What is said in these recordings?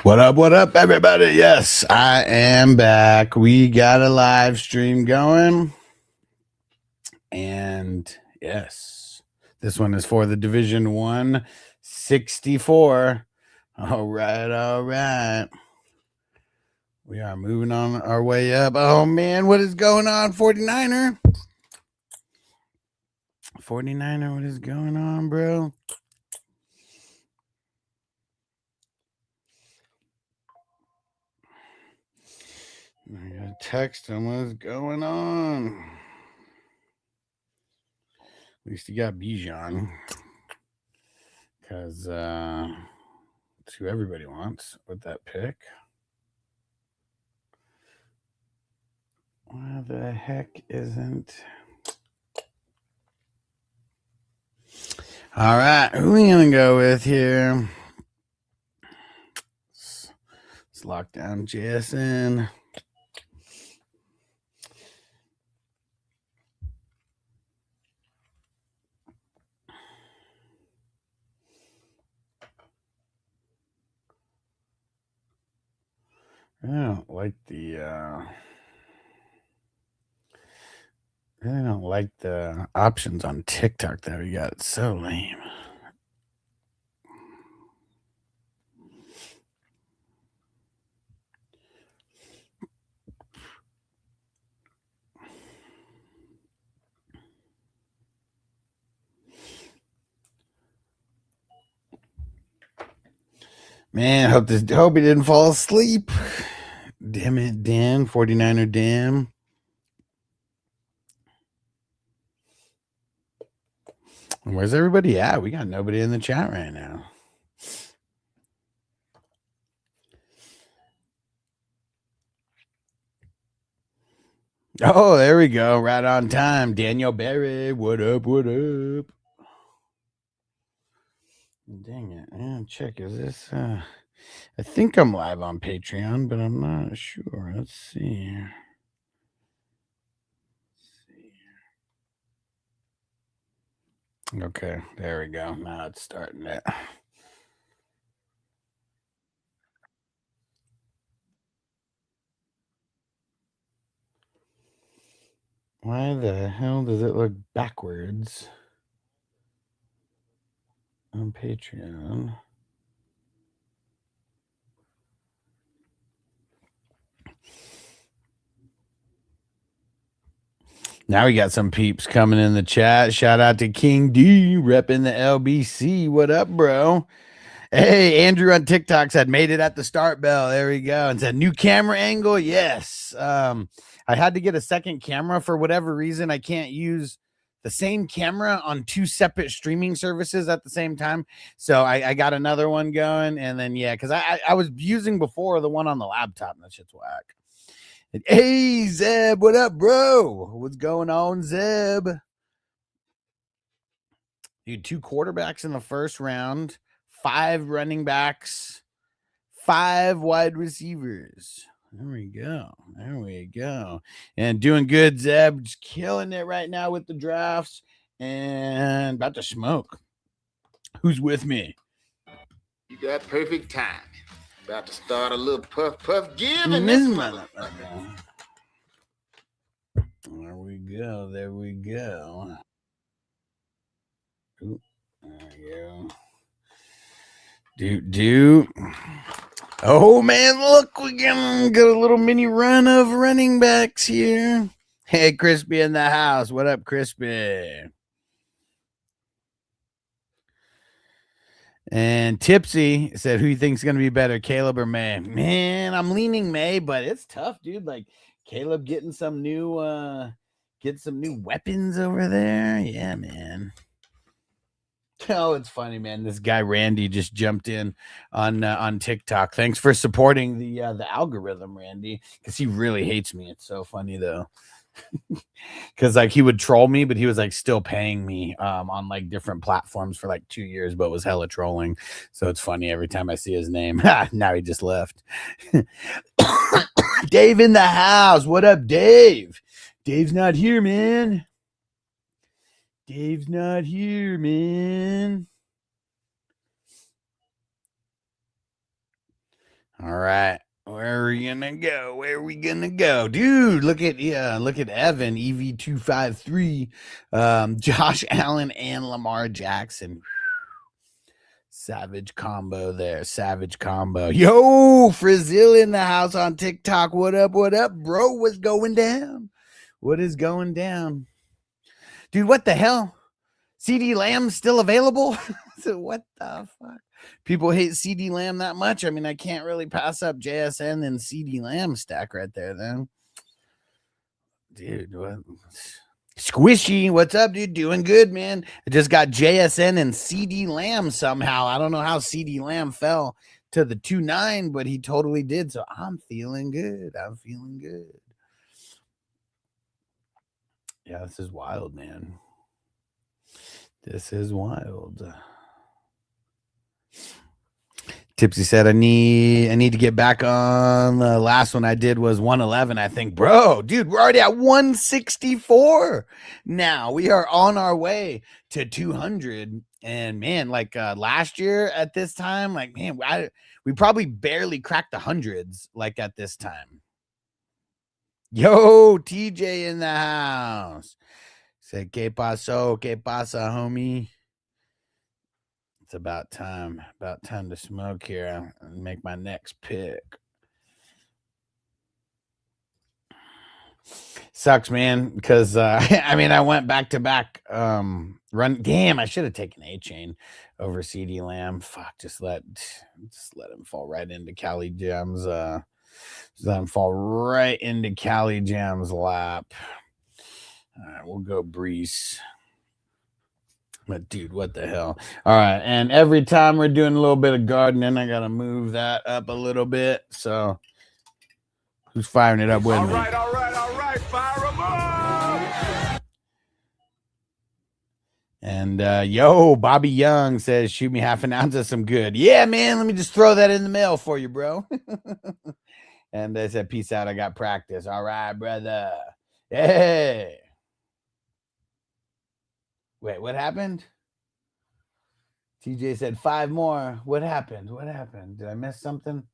What up, everybody? Yes, I am back. We got a live stream going. And yes, this one is for the Division 164. All right. We are moving on our way up. Oh, man, what is going on, 49er? 49er, what is going on, bro? I gotta text him what's going on. At least he got Bijan. Because it's who everybody wants with that pick. Why the heck isn't... All right, who are we going to go with here? Let's lock down JSN. I don't like the really don't like the options on TikTok that we got. It's so lame. Man, hope he didn't fall asleep. Damn it, Dan. 49er damn. Where's everybody at? We got nobody in the chat right now. Oh, there we go. Right on time. Daniel Berry. What up? Dang it. Yeah, check. Is this I think I'm live on Patreon, but I'm not sure. Let's see. Okay, there we go. Now it's starting it. Why the hell does it look backwards on Patreon? Now we got some peeps coming in the chat. Shout out to King D repping the LBC. What up, bro? Hey, Andrew on TikTok said made it at the start bell. There we go. And said new camera angle. Yes. I had to get a second camera for whatever reason. I can't use the same camera on two separate streaming services at the same time. So I got another one going. And then, yeah, because I was using before the one on the laptop, and that shit's whack. Hey, Zeb, what up, bro? What's going on, Zeb? Dude, 2 quarterbacks in the first round, 5 running backs, 5 wide receivers. There we go. And doing good, Zeb. Just killing it right now with the drafts and about to smoke. Who's with me? You got perfect time. About to start a little puff give in this motherfucker. There we go. Ooh, there we go. Do. Oh, man, look, we got a little mini run of running backs here. Hey, Crispy in the house. What up, Crispy? And Tipsy said, who you think's going to be better, Caleb or May? Man, I'm leaning May, but it's tough, dude. Like, Caleb getting some new weapons over there. Yeah, man. Oh, it's funny, man. This guy Randy just jumped in on TikTok. Thanks for supporting the algorithm, Randy, because he really hates me. It's so funny though, because like he would troll me, but he was like still paying me on like different platforms for like 2 years, but was hella trolling. So it's funny every time I see his name. Now he just left. Dave in the house. What up, Dave? Dave's not here, man. Dave's not here, man. All right. Where are we gonna go? Where are we gonna go? Dude, look at Evan, EV253, Josh Allen and Lamar Jackson. Savage combo there. Savage combo. Yo, Frizzil in the house on TikTok. What up, bro? What's going down? What is going down? Dude, what the hell? CD Lamb still available? So what the fuck? People hate CD Lamb that much? I mean, I can't really pass up JSN and CD Lamb stack right there, then. Dude, what? Squishy, what's up, dude? Doing good, man. I just got JSN and CD Lamb somehow. I don't know how CD Lamb fell to the 2-9, but he totally did. So I'm feeling good. I'm feeling good. Yeah, this is wild, man. This is wild. Tipsy said, I need to get back on. The last one I did was 111, I think. Bro, dude, we're already at 164 now. We are on our way to 200. And man, like last year at this time, like, man, we probably barely cracked the hundreds like at this time. Yo, TJ in the house. Said, ¿Qué pasó? ¿Qué pasa, homie? It's about time to smoke here and make my next pick. Sucks, man, because I mean, I went back to back run. Damn, I should have taken A-Chain over CD Lamb. Fuck, just let him fall right into Cali Jam's just let him fall right into Cali Jam's lap. All right, we'll go Brees. But dude, what the hell? All right, and every time we're doing a little bit of gardening, I gotta move that up a little bit. So who's firing it up with me? All right, fire them up! And yo, Bobby Young says, shoot me half an ounce of some good. Yeah, man, let me just throw that in the mail for you, bro. And they said, peace out, I got practice. All right, brother. Hey. Wait, what happened? TJ said 5 more. What happened? What happened? Did I miss something?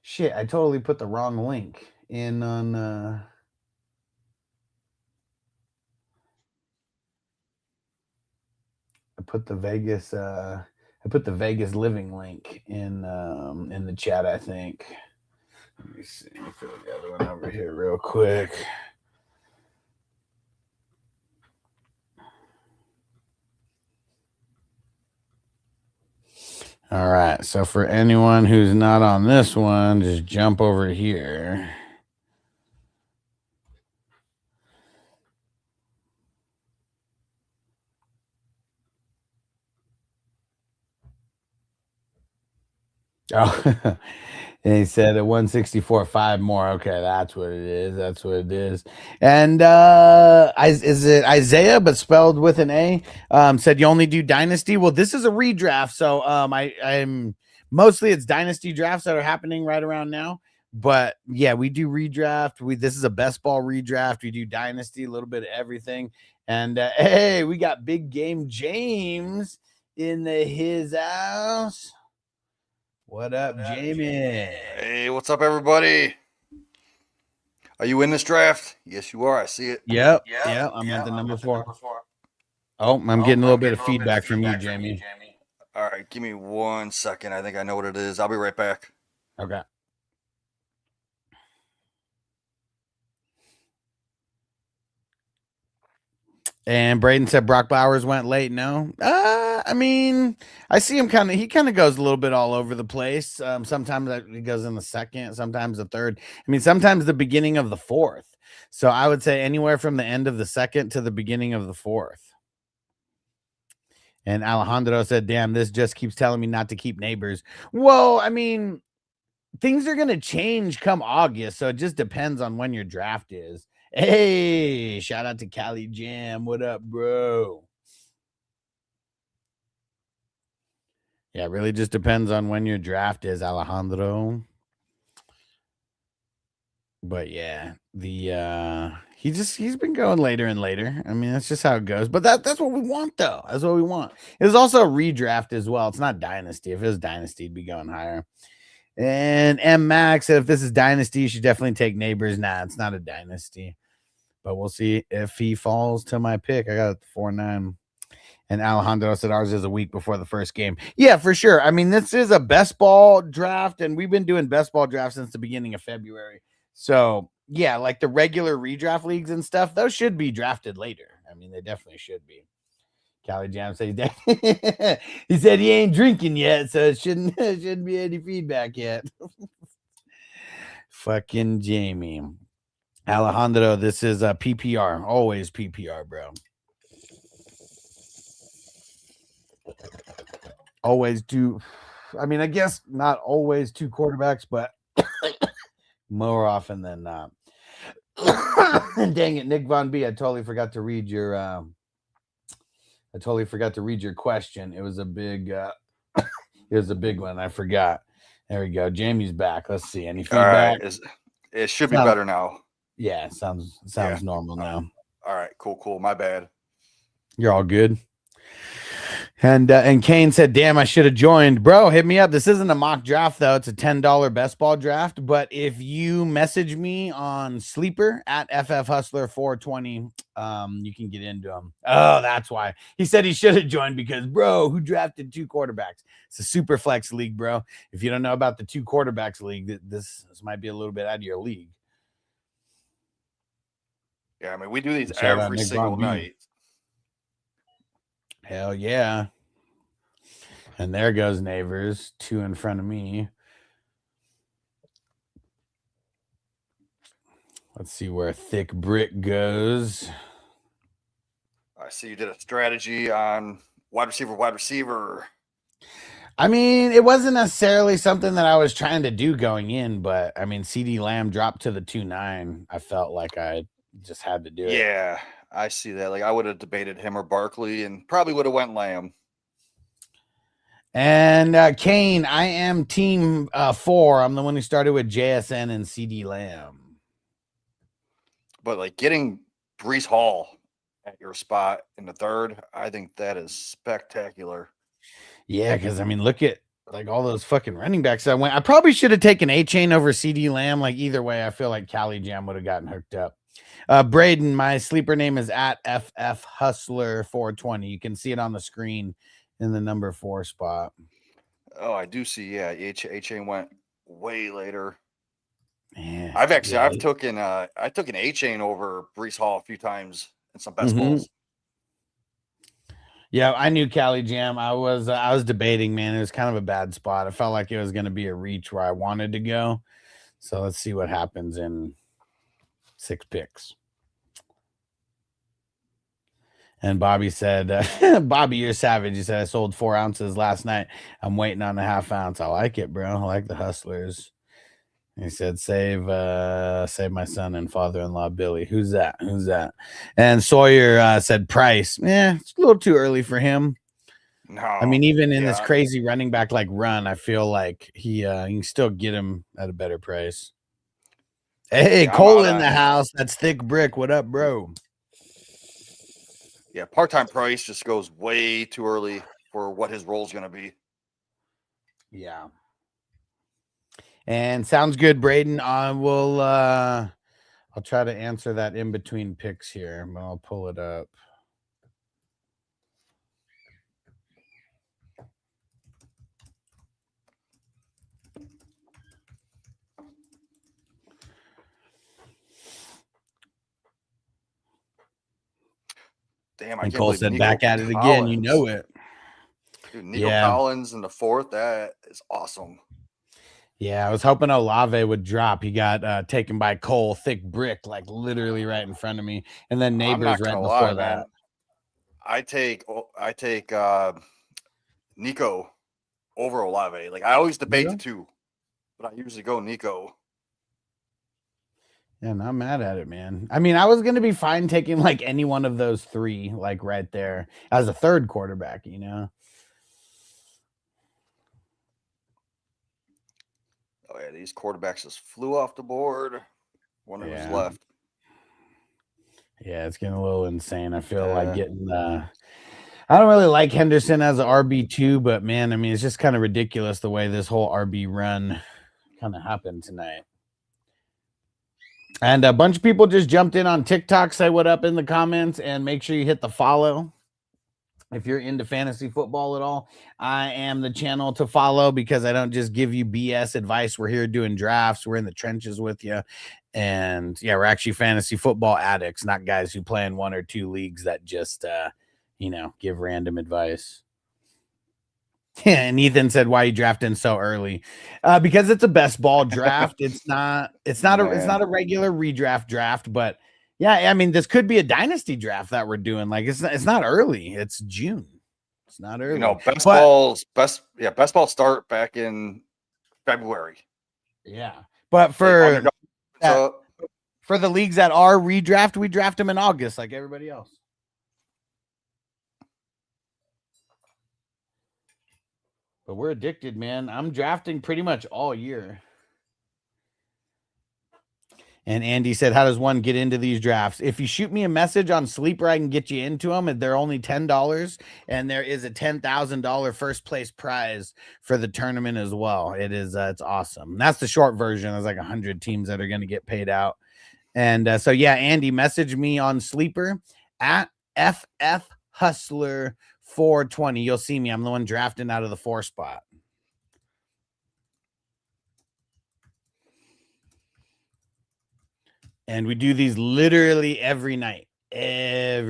Shit, I totally put the wrong link in on I put the Vegas living link in the chat, I think. Let me see. Let me throw the other one over here real quick. All right. So for anyone who's not on this one, just jump over here. Oh, and he said at 164, 5 more. Okay, that's what it is. That's what it is. And is it Isaiah, but spelled with an A? Said you only do Dynasty. Well, this is a redraft, so I'm mostly it's Dynasty drafts that are happening right around now. But yeah, we do redraft. This is a best ball redraft. We do Dynasty, a little bit of everything. And hey, we got Big Game James in his house. What up, Jamie? Hey, what's up, everybody? Are you in this draft? Yes, you are. I see it. Yep. I'm at the number 4. Oh, I'm getting a little bit of feedback from you, Jamie. All right, give me 1 second. I think I know what it is. I'll be right back. Okay. And Braden said Brock Bowers went late. No, I mean, I see him he kind of goes a little bit all over the place. Sometimes he goes in the second, sometimes the third. I mean, sometimes the beginning of the fourth. So I would say anywhere from the end of the second to the beginning of the fourth. And Alejandro said, damn, this just keeps telling me not to keep Neighbors. Well, I mean, things are going to change come August. So it just depends on when your draft is. Hey, shout out to Cali Jam. What up, bro? Yeah, it really just depends on when your draft is, Alejandro. But yeah, he's been going later and later. I mean, that's just how it goes. But that's what we want, though. That's what we want. It was also a redraft as well. It's not dynasty. If it was dynasty, it'd be going higher. And M Max said if this is dynasty, you should definitely take Neighbors. Nah, it's not a dynasty. But we'll see if he falls to my pick. I got 4-9. And Alejandro said ours is a week before the first game. Yeah, for sure. I mean, this is a best ball draft, and we've been doing best ball drafts since the beginning of February. So, yeah, like the regular redraft leagues and stuff, those should be drafted later. I mean, they definitely should be. Cali Jam says he said he ain't drinking yet, so it shouldn't be any feedback yet. Fucking Jamie. Alejandro, this is a PPR. Always PPR, bro. Always two. I mean, I guess not always two quarterbacks, but more often than not. Dang it, Nick Von B. I totally forgot to read your question. It was a big one. I forgot. There we go. Jamie's back. Let's see. Any feedback? All right. It should be better now. Yeah, sounds normal now. All right, cool. My bad. You're all good. And Kane said, "Damn, I should have joined, bro. Hit me up. This isn't a mock draft though; it's a $10 best ball draft. But if you message me on Sleeper at FF Hustler 420, you can get into him. Oh, that's why he said he should have joined because, bro, who drafted two quarterbacks? It's a super flex league, bro. If you don't know about the two quarterbacks league, this might be a little bit out of your league. Yeah, I mean, we do these every single night. Hell yeah. And there goes Neighbors, 2 in front of me. Let's see where Thick Brick goes. I see you did a strategy on wide receiver. I mean, it wasn't necessarily something that I was trying to do going in, but I mean, CD Lamb dropped to the 2-9. I felt like I just had to do it. Yeah, I see that. Like I would have debated him or Barkley and probably would have went Lamb. And Kane, I am team 4. I'm the one who started with JSN and CD Lamb. But like getting Breece Hall at your spot in the 3rd, I think that is spectacular. Yeah, because I mean, look at like all those fucking running backs I went. I probably should have taken A-Chain over CD Lamb. Like either way, I feel like Cali Jam would have gotten hooked up. Braden, my sleeper name is at FF Hustler 420. You can see it on the screen in the number 4 spot. Oh, I do see. Yeah, A-Chain went way later. Yeah, I've taken A-Chain over Breece Hall a few times in some best balls. Yeah, I knew Cali Jam. I was debating, man. It was kind of a bad spot. I felt like it was going to be a reach where I wanted to go. So let's see what happens in 6 picks. And Bobby said, Bobby, you're savage. He said, I sold 4 ounces last night. I'm waiting on the half ounce. I like it, bro. I like the hustlers. He said, save my son and father-in-law, Billy. Who's that? And Sawyer said Price. It's a little too early for him. No. I mean, even in this crazy running back like run, I feel like you can still get him at a better price. Hey, Cole in the house. That's Thick Brick. What up, bro? Yeah, part-time Price just goes way too early for what his role is going to be. Yeah. And sounds good, Braden. I'll try to answer that in between picks here, but I'll pull it up. Damn, and Cole said back at it again. You know it. Dude, Nico Collins in the 4th. That is awesome. Yeah, I was hoping Olave would drop. He got taken by Cole, Thick Brick, like literally right in front of me. And then Neighbors right before that. I take Nico over Olave. Like I always debate the two, but I usually go Nico. Yeah, not mad at it, man. I mean, I was going to be fine taking like any one of those 3, like right there as a 3rd quarterback, you know? Oh, yeah, these quarterbacks just flew off the board. Wonder who's Yeah. left. Yeah, it's getting a little insane. I feel like getting I don't really like Henderson as an RB2, but man, I mean, it's just kind of ridiculous the way this whole RB run kind of happened tonight. And a bunch of people just jumped in on TikTok. Say what up in the comments and make sure you hit the follow. If you're into fantasy football at all, I am the channel to follow because I don't just give you BS advice. We're here doing drafts. We're in the trenches with you. And yeah, we're actually fantasy football addicts, not guys who play in 1 or 2 leagues that just, give random advice. And Ethan said, "Why are you drafting so early?" Because it's a best ball draft. It's not a regular redraft draft, but yeah, I mean, this could be a dynasty draft that we're doing. Like it's not early. It's June. It's not early. Best ball start back in February. Yeah, but for the leagues that are redraft, we draft them in August, like everybody else. But we're addicted, man. I'm drafting pretty much all year. And Andy said, how does one get into these drafts? If you shoot me a message on Sleeper, I can get you into them. They're only $10, and there is a $10,000 first place prize for the tournament as well. It is, it's awesome. That's the short version. There's like 100 teams that are going to get paid out. And so, yeah, Andy, message me on Sleeper at FF Hustler 420. You'll see me. I'm the one drafting out of the 4 spot. And we do these literally every night. And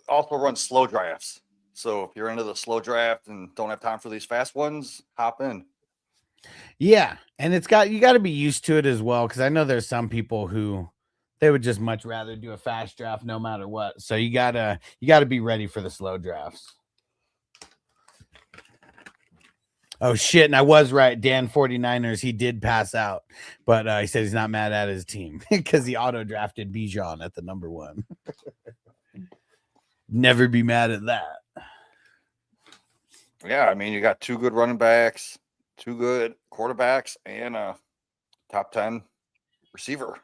also run slow drafts. So if you're into the slow draft and don't have time for these fast ones, hop in. Yeah. And you got to be used to it as well. Because I know there's some people who they would just much rather do a fast draft no matter what. So you gotta be ready for the slow drafts. Oh shit, and I was right. Dan 49ers, he did pass out, but he said he's not mad at his team because he auto drafted Bijan at the number 1. Never be mad at that. Yeah, I mean, you got 2 good running backs, 2 good quarterbacks, and a top 10 receiver.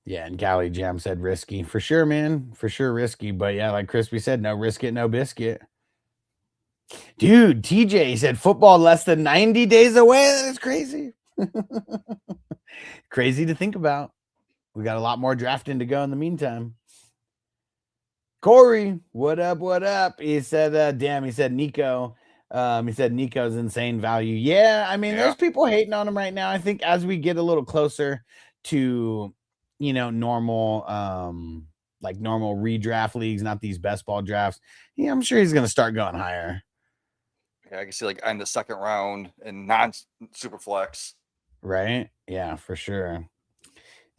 Yeah, and Cali Jam said risky. For sure, man. For sure risky. But yeah, like Crispy said, no risk it, no biscuit. Dude, TJ said football less than 90 days away. That's crazy. Crazy to think about. We got a lot more drafting to go in the meantime. Corey, what up? What up? He said, damn, he said Nico. He said Nico's insane value. Yeah, I mean, there's people hating on him right now. I think as we get a little closer to normal normal redraft leagues, not these best ball drafts. Yeah, I'm sure he's gonna start going higher. Yeah, I can see like in the second round and non-super flex. Right? Yeah, for sure.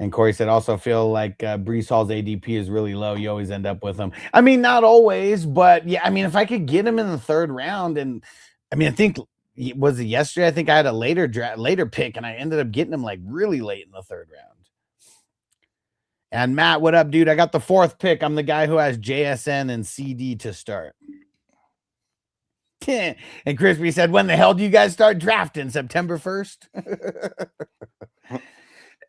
And Corey said, also feel like Breece Hall's ADP is really low. You always end up with him. I mean, not always, but yeah, I mean, if I could get him in the 3rd round, and I mean, I think was it yesterday? I think I had a later pick, and I ended up getting him like really late in the 3rd round. And Matt, what up, dude? I got the 4th pick. I'm the guy who has JSN and CD to start. And Crispy said, when the hell do you guys start drafting? September 1st?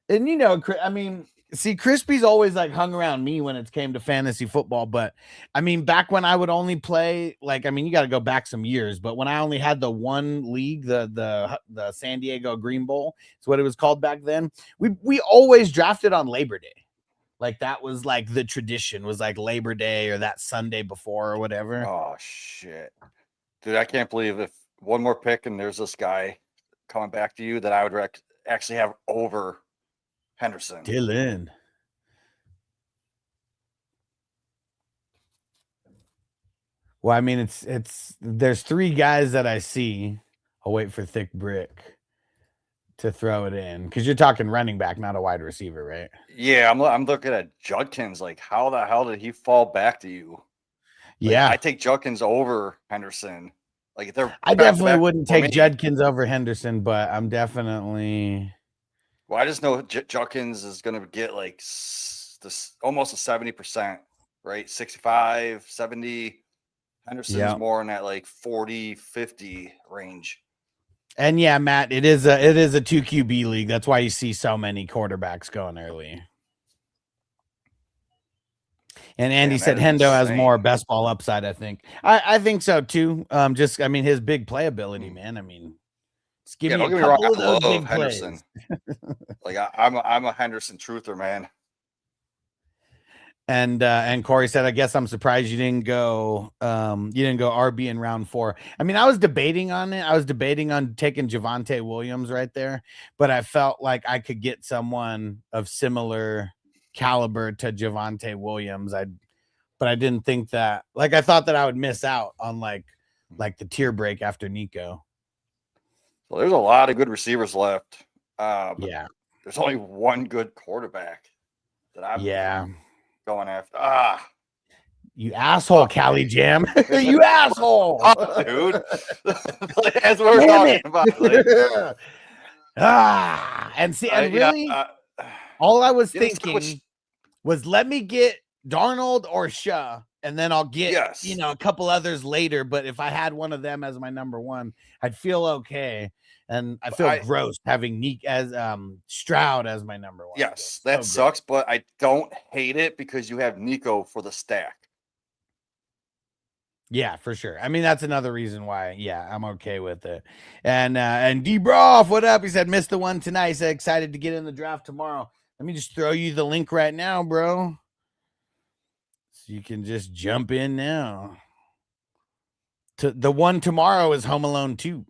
And I mean, see, Crispy's always like hung around me when it came to fantasy football. But I mean, back when I would only play, you got to go back some years. But when I only had the one league, the San Diego Green Bowl, is what it was called back then. We always drafted on Labor Day. Like that was like the tradition, was like Labor Day or that Sunday before or whatever. Oh shit, dude! I can't believe if one more pick and there's this guy coming back to you that I would actually have over Henderson. Dylan. Well, I mean, it's there's 3 guys that I see. I'll wait for Thick Brick to throw it in because you're talking running back, not a wide receiver, right? Yeah, I'm looking at Judkins. Like, how the hell did he fall back to you? Yeah, I take Judkins over Henderson. Like, I definitely wouldn't take Judkins over Henderson, but I'm definitely. Well, I just know Judkins is going to get like almost a 70%, right? 65, 70. Henderson's more in that like 40, 50 range. And yeah, Matt, it is a 2 QB league. That's why you see so many quarterbacks going early. And Andy Man, said that is Hendo has more insane. best ball upside, I think. I think so too. Just I mean his big playability, man. I mean, just give Yeah, me a don't get me wrong. couple of I those love big Henderson. plays. Like I'm a Henderson truther, man. And Corey said, I guess I'm surprised you didn't go RB in round 4. I mean, I was debating on it. I was debating on taking Javonte Williams right there, but I felt like I could get someone of similar caliber to Javonte Williams. But I didn't think that, like, I thought that I would miss out on like the tier break after Nico. So there's a lot of good receivers left. But Yeah. there's only one good quarterback that I'm going after. You asshole, Cali Jam. You asshole. Dude. That's what we're talking about. Like, and see, and really, all I was thinking was let me get Darnold or Shah, and then I'll get a couple others later. But if I had one of them as my number one, I'd feel okay. And I feel gross having Neek as Stroud as my number one. Yes, that sucks, but I don't hate it because you have Nico for the stack. Yeah, for sure. I mean, that's another reason why, I'm okay with it. And D-Broff, what up? He said, missed the one tonight. He said, excited to get in the draft tomorrow. Let me just throw you the link right now, bro. So you can just jump in now. The one tomorrow is Home Alone 2.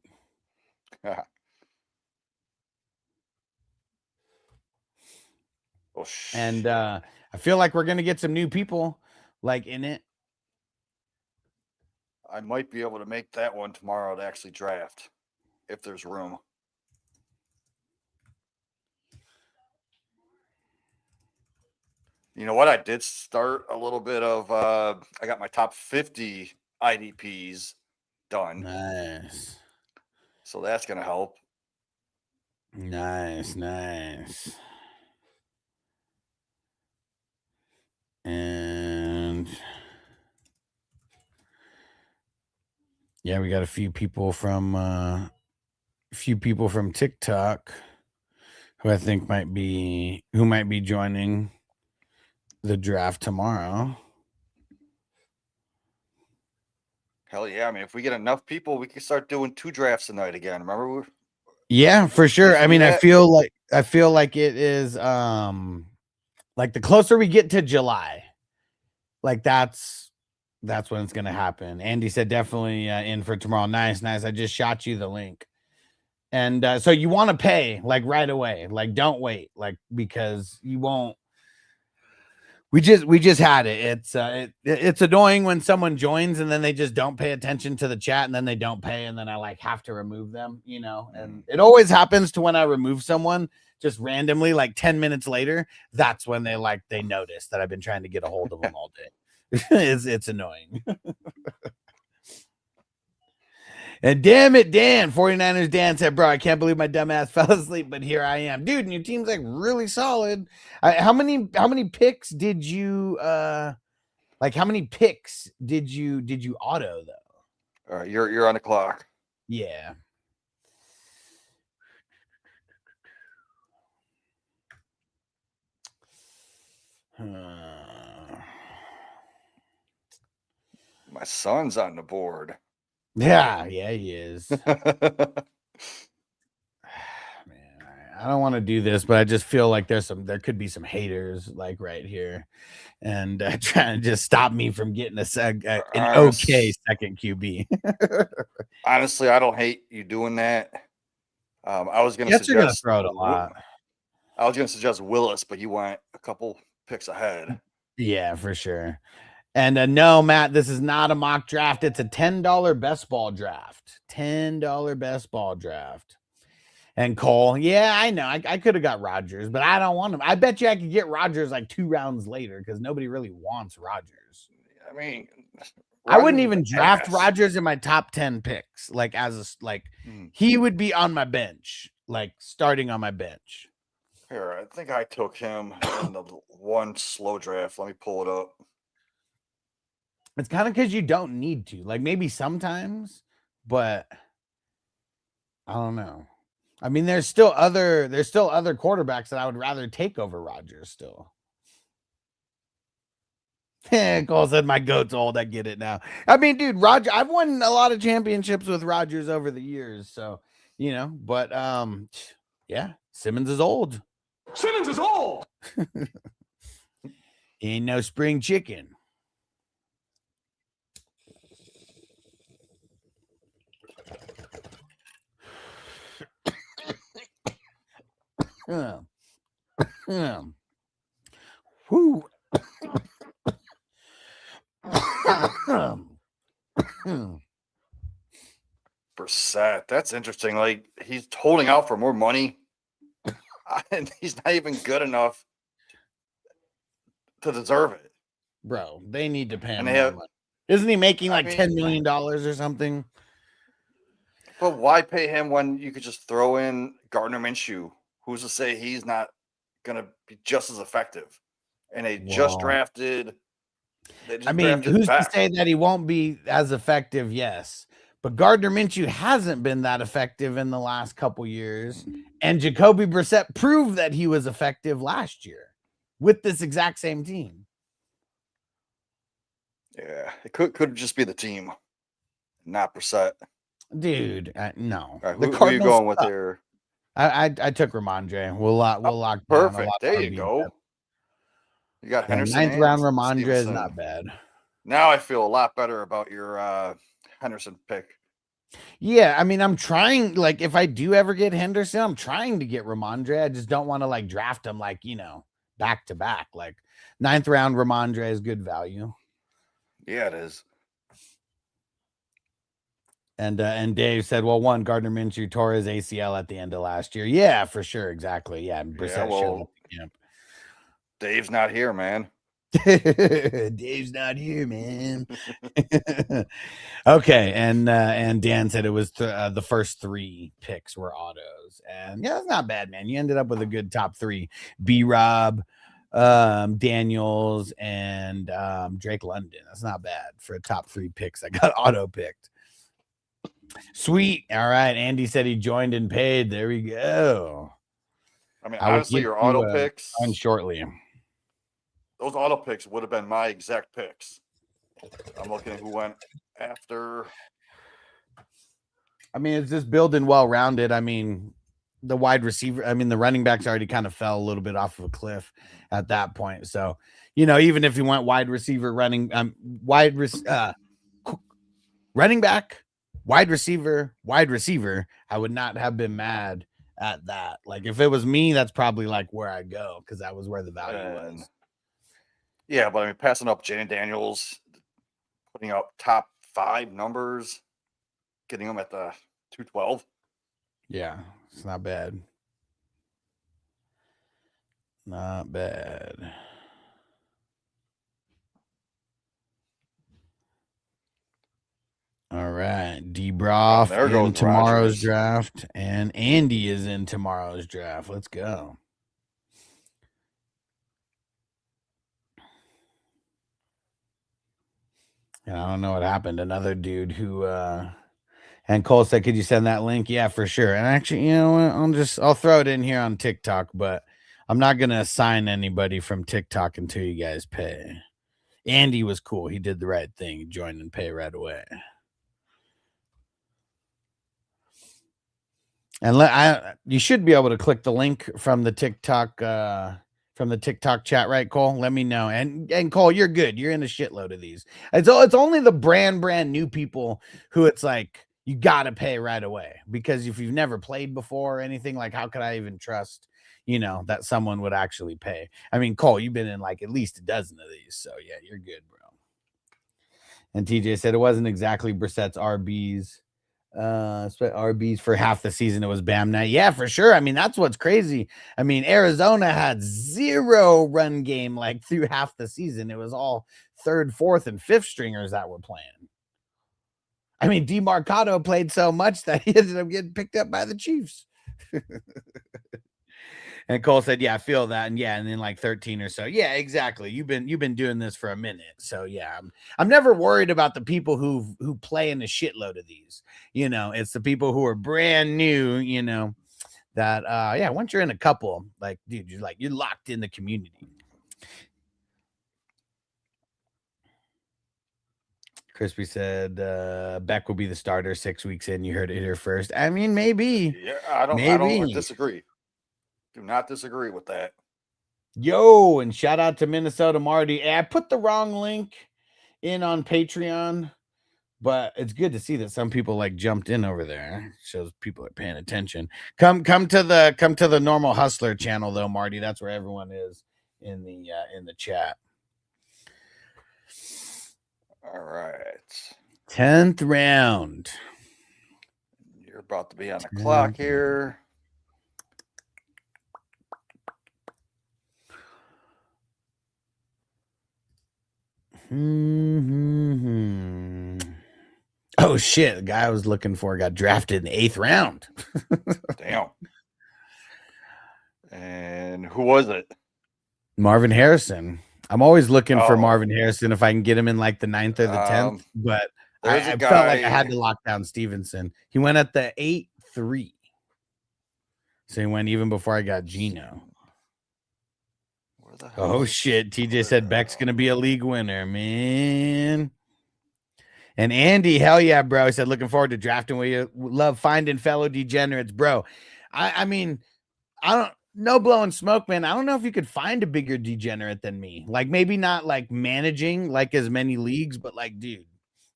And I feel like we're going to get some new people like in it. I might be able to make that one tomorrow to actually draft if there's room. You know what? I did start a little bit of I got my top 50 IDPs done. Nice. So that's going to help. Nice. And yeah, we got a few people from TikTok who I think might be joining the draft tomorrow. Hell yeah. I mean, if we get enough people, we can start doing 2 drafts a night again. Remember? Yeah, for sure. I mean, I feel like it is like the closer we get to July, like that's when it's gonna happen. Andy said definitely in for tomorrow. Nice. I just shot you the link. And so you want to pay like right away, like don't wait, like because you won't. We just had it. It's annoying when someone joins and then they just don't pay attention to the chat and then they don't pay and then I like have to remove them, and it always happens to when I remove someone just randomly, like 10 minutes later, that's when they notice that I've been trying to get a hold of them all day. It's annoying. And damn it, Dan, 49ers Dan said, bro, I can't believe my dumbass fell asleep, but here I am. Dude, and your team's like really solid. How many picks did you how many picks did you auto though? All right, you're on the clock. Yeah. My son's on the board. Yeah, he is. Man, I don't want to do this, but I just feel like there could be some haters like right here, and trying to just stop me from getting an okay second QB. Honestly, I don't hate you doing that. I was going to suggest throw it a lot. I was going to suggest Willis, but you went a couple picks ahead. Yeah, for sure. And no, Matt, this is not a mock draft. It's a $10 best ball draft. $10 best ball draft. And Cole, yeah, I know. I could have got Rodgers, but I don't want him. I bet you I could get Rodgers like 2 rounds later because nobody really wants Rodgers. I mean, I wouldn't even draft Rodgers in my top 10 picks. Like he would be on my bench, like starting on my bench. Here, I think I took him in the one slow draft. Let me pull it up. It's kind of because you don't need to. Like maybe sometimes, but I don't know. I mean, there's still other quarterbacks that I would rather take over Rodgers still. Cole said my goat's old. I get it now. I mean, dude, I've won a lot of championships with Rodgers over the years, so but yeah, Simmons is old. Simmons is old. He ain't no spring chicken. Whoo. Brissett, that's interesting. Like, he's holding out for more money, and he's not even good enough to deserve it. Bro, they need to pay him. And they have, money. Isn't he making like mean, $10 million or something? But why pay him when you could just throw in Gardner Minshew? Who's to say he's not going to be just as effective? And they just drafted. I mean, who's to say that he won't be as effective? Yes. But Gardner Minshew hasn't been that effective in the last couple years. And Jacoby Brissett proved that he was effective last year with this exact same team. Yeah, it could just be the team, not Brissett. Dude, no. Right, who are you going with here? I took Ramondre. We'll lock perfect. There you go. You got Henderson. 9th round Ramondre is not bad. Now I feel a lot better about your Henderson pick. Yeah, I mean, I'm trying. Like, if I do ever get Henderson, I'm trying to get Ramondre. I just don't want to like draft him like back to back. Like 9th round Ramondre is good value. Yeah, it is. And Dave said, well, Gardner Minshew tore his ACL at the end of last year. Yeah, for sure. Exactly. Yeah. Dave's not here, man. Dave's not here, man. Okay. And Dan said it was the first 3 picks were autos. And yeah, that's not bad, man. You ended up with a good top 3. B-Rob, Daniels, and Drake London. That's not bad for a top 3 picks. I got auto picked. Sweet. All right. Andy said he joined and paid. There we go. I mean, honestly, your auto picks shortly. Those auto picks would have been my exact picks. I'm looking at who went after. I mean, it's just building well-rounded. I mean, the wide receiver, the running backs already kind of fell a little bit off of a cliff at that point. So, even if you went wide receiver, running back, wide receiver, I would not have been mad at that. Like, if it was me, that's probably like where I'd go because that was where the value was. Yeah, but I mean, passing up Jaden Daniels, putting up top 5 numbers, getting them at the 212. Yeah, it's not bad. Not bad. All right. D-Broff in tomorrow's draft, and Andy is in tomorrow's draft. Let's go. And I don't know what happened. Another dude who and Cole said, could you send that link? Yeah, for sure. And actually, I'll throw it in here on TikTok, but I'm not gonna assign anybody from TikTok until you guys pay. Andy was cool. He did the right thing. He joined and pay right away. And you should be able to click the link from the TikTok chat, right, Cole? Let me know. And Cole, you're good. You're in a shitload of these. It's only the brand new people who it's like you gotta pay right away, because if you've never played before or anything, like how could I even trust that someone would actually pay? I mean, Cole, you've been in like at least a dozen of these, so yeah, you're good, bro. And TJ said it wasn't exactly Brissett's RBs. RBs for half the season. It was Bam Knight. Yeah, for sure. I mean, that's what's crazy. I mean, Arizona had 0 run game like through half the season. It was all 3rd, 4th, and 5th stringers that were playing. I mean, DeMarcado played so much that he ended up getting picked up by the Chiefs. And Cole said, yeah, I feel that. And yeah, and then like 13 or so. Yeah, exactly. You've been doing this for a minute. So yeah, I'm never worried about the people who play in a shitload of these. You know, it's the people who are brand new, you know, that yeah, once you're in a couple, like, dude, you're locked in the community. Crispy said Beck will be the starter 6 weeks in. You heard it here first. I mean, maybe. Yeah, I don't disagree. Do not disagree with that. Yo, and shout out to Minnesota Marty. I put the wrong link in on Patreon, but it's good to see that some people like jumped in over there. Shows people are paying attention. Come to the Normal Hustler channel though, Marty. That's where everyone is in the chat. All right. 10th round. You're about to be on the clock here. Oh shit, the guy I was looking for got drafted in the 8th round. Damn. And who was it? Marvin Harrison. I'm always looking for Marvin Harrison if I can get him in like the 9th or the 10th, but I felt like I had to lock down Stevenson. He went at the 8-3. So he went even before I got Gino. Oh shit. TJ said Beck's gonna be a league winner, man. And Andy, hell yeah, bro. He said, looking forward to drafting where you love finding fellow degenerates, bro. I mean, no blowing smoke, man. I don't know if you could find a bigger degenerate than me. Like maybe not like managing like as many leagues, but like, dude,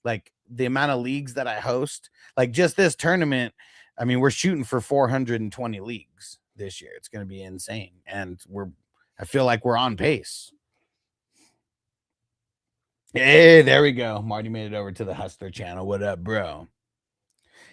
like the amount of leagues that I host, like just this tournament. I mean, we're shooting for 420 leagues this year. It's going to be insane. And I feel like we're on pace. Hey, there we go. Marty made it over to the Hustler channel. What up, bro?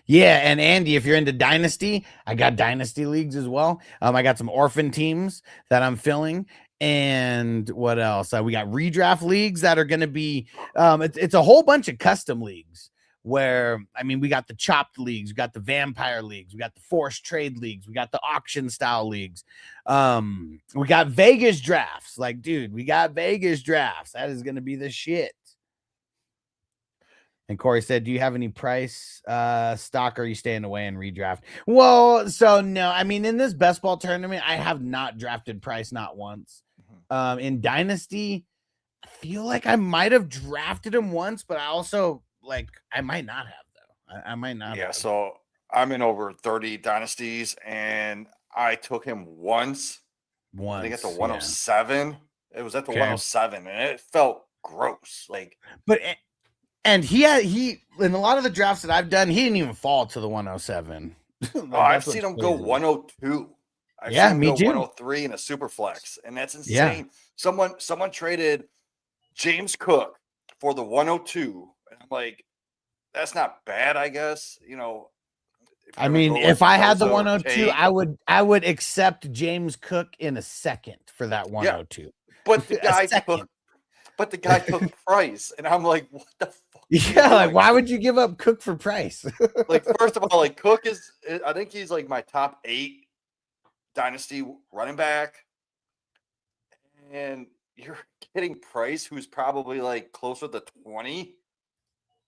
Yeah, and Andy, if you're into Dynasty, I got Dynasty leagues as well. I got some orphan teams that I'm filling. And what else? We got redraft leagues that are going to be, it's a whole bunch of custom leagues where, I mean, we got the chopped leagues, we got the vampire leagues, we got the forced trade leagues, we got the auction style leagues. We got Vegas drafts. Like, dude, we got Vegas drafts. That is going to be the shit. And Corey said, do you have any price stock or are you staying away and redraft? Well, so no, I mean, in this best ball tournament, I have not drafted price, not once. In Dynasty, I feel like I might have drafted him once, but I also like, I might not have though. I might not. Yeah. So I'm in over 30 dynasties and I took him once. I think at the 107. Yeah. It was at the 107 and it felt gross. Like, and he in a lot of the drafts that I've done, he didn't even fall to the 107. Like, I've seen him go 102. I've seen him me go too. 103 in a super flex, and that's insane. Yeah. Someone traded James Cook for the 102, and I'm like, that's not bad, I guess. You know, I mean, if I had the 102, I would accept James Cook in a second for that 102. Yeah, but the guy took Price, and I'm like, what the fuck? Yeah, like why would you give up Cook for Price? Like, first of all, like Cook is, I think he's like my top 8 dynasty running back, and you're getting Price, who's probably like closer to 20.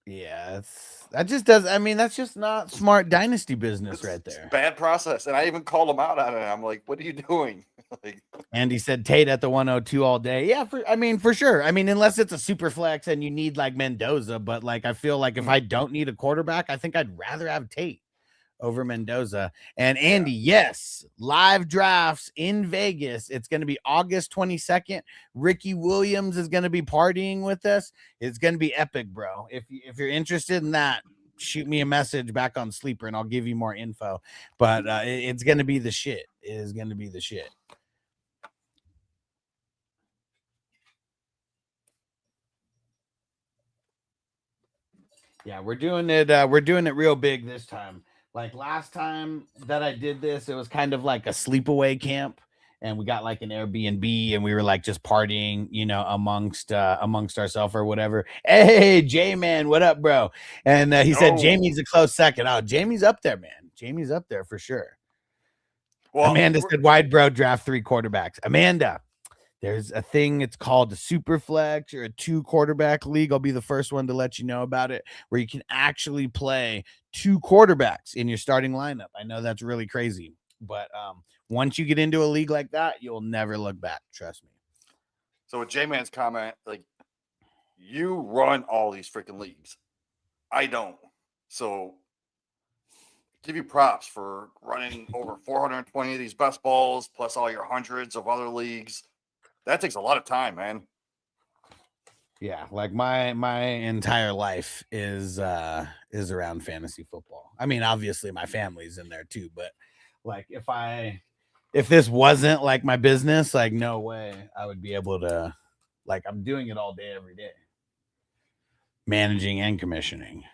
Yeah, that just does. I mean, that's just not smart dynasty business right there. Bad process, and I even called him out on it. I'm like, "What are you doing?" Like, Andy said Tate at the 102 all day. Yeah, for sure. I mean, unless it's a super flex and you need like Mendoza, but like I feel like if I don't need a quarterback, I think I'd rather have Tate over Mendoza. And Andy, yes, live drafts in Vegas. It's going to be August 22nd. Ricky Williams is going to be partying with us. It's going to be epic, bro. If you're interested in that, shoot me a message back on Sleeper and I'll give you more info. But it's going to be the shit. It is going to be the shit. Yeah, we're doing it real big this time. Like last time that I did this, it was kind of like a sleepaway camp, and we got like an Airbnb, and we were like just partying, you know, amongst ourselves or whatever. Hey, J-Man, what up, bro? And he said Jamie's a close second. Oh, Jamie's up there, man. Jamie's up there for sure. Well, Amanda said, "Wide bro draft 3 quarterbacks." Amanda, there's a thing. It's called a super flex or a 2 quarterback league. I'll be the first one to let you know about it, where you can actually play 2 quarterbacks in your starting lineup. I know that's really crazy, but once you get into a league like that, you'll never look back. Trust me. So with J-Man's comment, like, you run all these freaking leagues. I don't. So give you props for running over 420 of these best balls, plus all your hundreds of other leagues. That takes a lot of time, man. Yeah, like my entire life is around fantasy football. I mean, obviously my family's in there too, but like if this wasn't like my business, like no way I would be able to, like, I'm doing it all day every day. Managing and commissioning.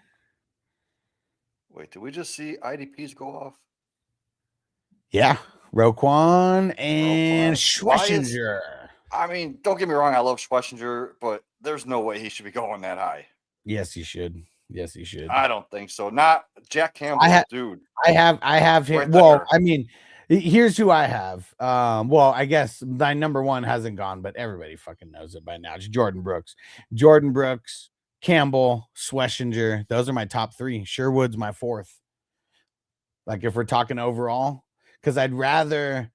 Wait, did we just see IDPs go off? Yeah, Roquan and Why is- Schlesinger. I mean, don't get me wrong, I love Schlesinger, but there's no way he should be going that high. Yes, he should. Yes, he should. I don't think so. Not Jack Campbell, dude. I have him. Right Well, there. I mean, here's who I have. Well, I guess my number 1 hasn't gone, but everybody fucking knows it by now. It's Jordan Brooks. Jordan Brooks, Campbell, Schlesinger. Those are my top 3. Sherwood's my 4th. Like, if we're talking overall, because I'd rather,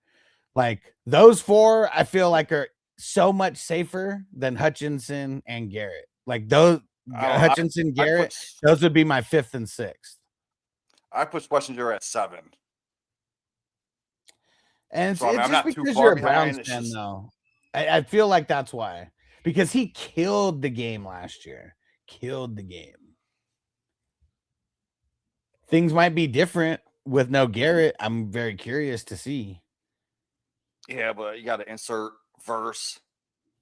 like, those 4, I feel like are so much safer than Hutchinson and Garrett. Like, those Hutchinson, Garrett, those would be my 5th and 6th. I put Schlesinger at 7. And So, I mean, it's I'm just not too because far you're a behind, Browns it's fan, just- though. I feel like that's why. Because he killed the game last year. Killed the game. Things might be different with no Garrett. I'm very curious to see. Yeah, but you got to insert Verse.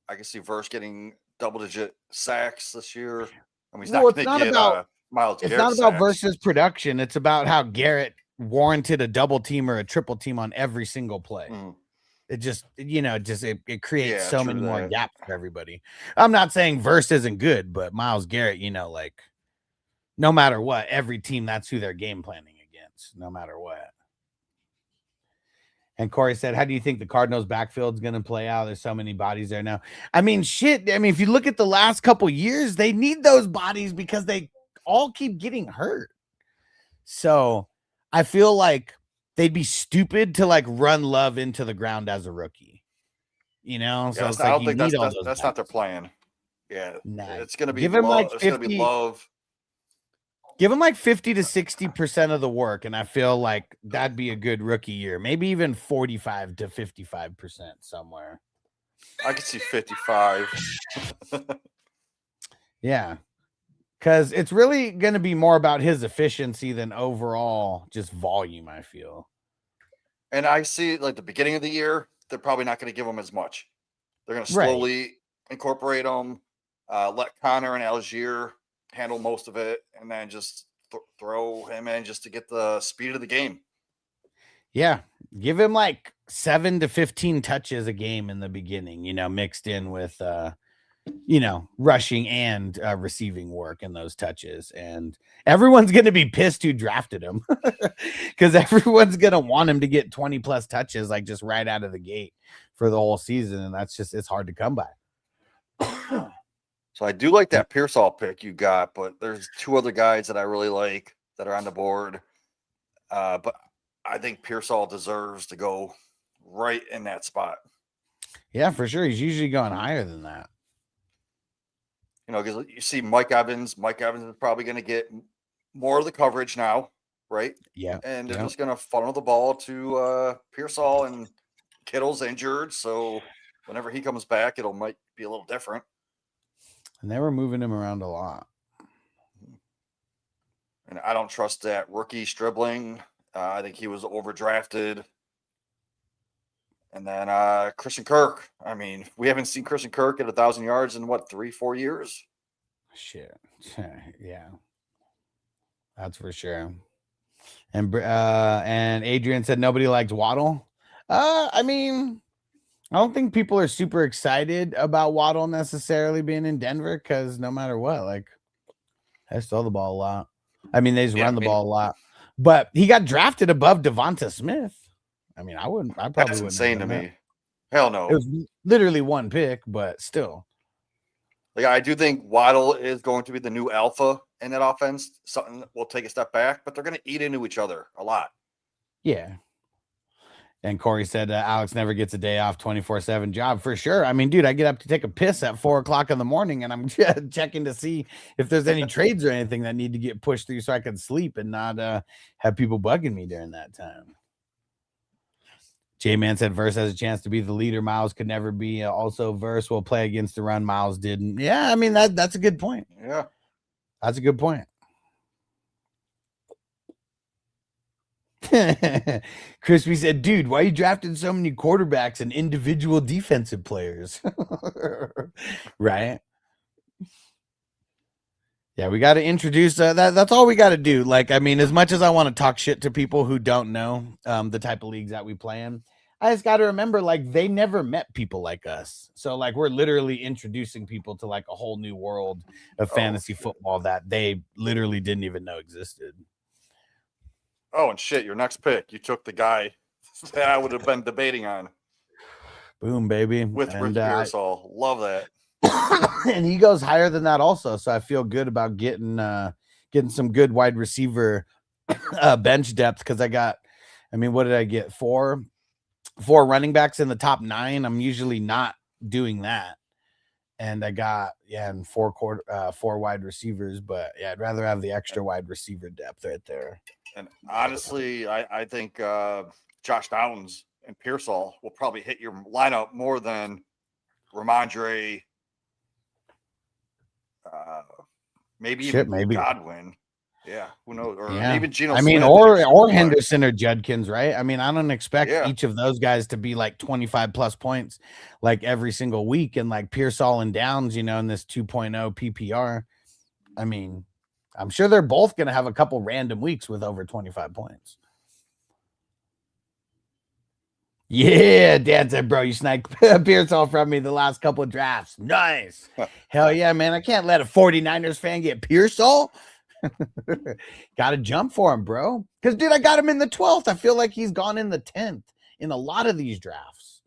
I can see Verse getting double-digit sacks this year. I mean, he's Well, not it's going not to get about- Myles It's Garrett not about sacks. versus production. It's about how Garrett warranted a double team or a triple team on every single play. Mhm. It just, it creates Yeah, so true many more that. gaps for everybody. I'm not saying Verse isn't good, but Myles Garrett, like, no matter what, every team, that's who they're game planning against, no matter what. And Corey said, how do you think the Cardinals backfield's going to play out? There's so many bodies there now. I mean, shit. I mean, if you look at the last couple years, they need those bodies because they all keep getting hurt. So I feel like they'd be stupid to, like, run Love into the ground as a rookie. So Yeah, it's I like don't you think need all that's those not their guys. plan. Yeah, Nah. it's going to be Give him, like, it's going to be 50 Love. Give him like 50 to 60% of the work, and I feel like that'd be a good rookie year. Maybe even 45 to 55% somewhere. I could see 55. Yeah. Because it's really going to be more about his efficiency than overall just volume, I feel. And I see, like, the beginning of the year, they're probably not going to give him as much. They're going to Right. slowly incorporate him, let Connor and Algier handle most of it, and then just throw him in just to get the speed of the game. Yeah. Give him like 7 to 15 touches a game in the beginning, mixed in with, rushing and receiving work in those touches. And everyone's going to be pissed who drafted him because everyone's going to want him to get 20 plus touches, like, just right out of the gate for the whole season. And it's hard to come by. So I do like that Pearsall pick you got, but there's 2 other guys that I really like that are on the board. But I think Pearsall deserves to go right in that spot. Yeah, for sure. He's usually going higher than that. Because you see Mike Evans. Mike Evans is probably going to get more of the coverage now, right? Yeah. And they're just going to funnel the ball to Pearsall, and Kittle's injured. So whenever he comes back, might be a little different. And they were moving him around a lot. And I don't trust that rookie Stribling. I think he was overdrafted. And then Christian Kirk. I mean, we haven't seen Christian Kirk at 1,000 yards in 3-4 years. Shit. Yeah. That's for sure. And Adrian said nobody likes Waddle. I mean, I don't think people are super excited about Waddle necessarily being in Denver because no matter what, like, they throw the ball a lot. I mean, they just run the ball a lot. But he got drafted above Devonta Smith. I mean, I wouldn't. I probably That's wouldn't. insane to me. Hell no. It was literally one pick, but still. Like I do think Waddle is going to be the new alpha in that offense. Something will take a step back, but they're going to eat into each other a lot. Yeah. And Corey said Alex never gets a day off, 24/7 job for sure. I mean, dude, I get up to take a piss at 4:00 in the morning, and I'm checking to see if there's any trades or anything that need to get pushed through so I can sleep and not have people bugging me during that time. J-Man said Verse has a chance to be the leader. Miles could never be. Also, Verse will play against the run. Miles didn't. Yeah, I mean, that's a good point. Yeah. That's a good point. Crispy said, dude, why are you drafting so many quarterbacks and individual defensive players? Right? Yeah, we got to introduce that's all we got to do. Like, I mean, as much as I want to talk shit to people who don't know the type of leagues that we play in, I just got to remember, like, they never met people like us. So, like, we're literally introducing people to like a whole new world of fantasy football that they literally didn't even know existed. Oh, and shit, your next pick, you took the guy that I would have been debating on. Boom, baby. With and, Ricky Pearsall. Love that. And he goes higher than that also. So I feel good about getting some good wide receiver bench depth because what did I get? Four running backs in the top 9. I'm usually not doing that. And I got, and four wide receivers, but yeah, I'd rather have the extra wide receiver depth right there. And honestly, I think Josh Downs and Pearsall will probably hit your lineup more than Ramondre, maybe even Godwin. Yeah, who knows? Or even Geno Smith. Or Henderson or Judkins, right? I mean, I don't expect each of those guys to be like 25 plus points like every single week. And like Pearsall and Downs, in this 2.0 PPR. I mean, I'm sure they're both going to have a couple random weeks with over 25 points. Yeah, Dan said, bro, you sniped Pearsall from me the last couple of drafts. Nice. Hell yeah, man. I can't let a 49ers fan get Pearsall. Got to jump for him, bro. Because, dude, I got him in the 12th. I feel like he's gone in the 10th in a lot of these drafts.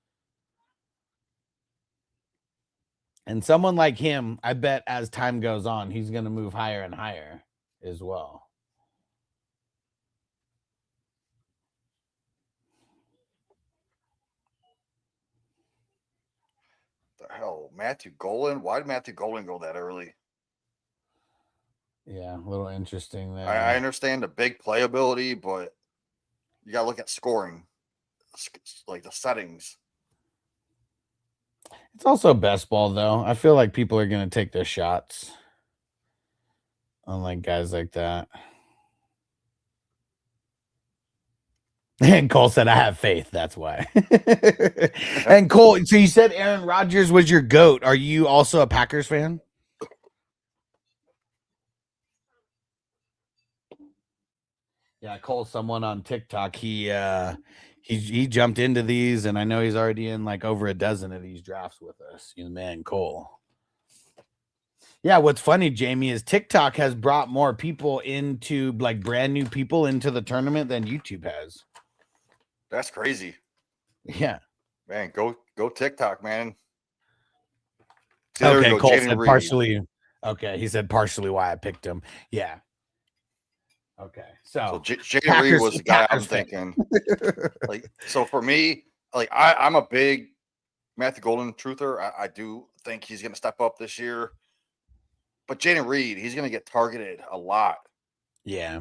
And someone like him, I bet as time goes on, he's going to move higher and higher as well. The hell, Matthew Golden? Why did Matthew Golden go that early? Yeah, a little interesting there. I understand the big playability, but you got to look at scoring, like the settings. It's also best ball, though. I feel like people are going to take their shots on like guys like that. And Cole said, I have faith. That's why. And Cole, so you said Aaron Rodgers was your GOAT. Are you also a Packers fan? Yeah, Cole, someone on TikTok, he jumped into these, and I know he's already in like over a dozen of these drafts with us. Man, Cole. Yeah, what's funny, Jamie, is TikTok has brought more people into like brand new people into the tournament than YouTube has. That's crazy. Yeah. Man, go TikTok, man. Okay, Cole said partially. Okay, he said partially why I picked him. Yeah. Okay, so Jaden Reed was the guy I'm thinking. So for me, I'm a big Matthew Golden truther. I do think he's going to step up this year. But Jaden Reed, he's going to get targeted a lot. Yeah.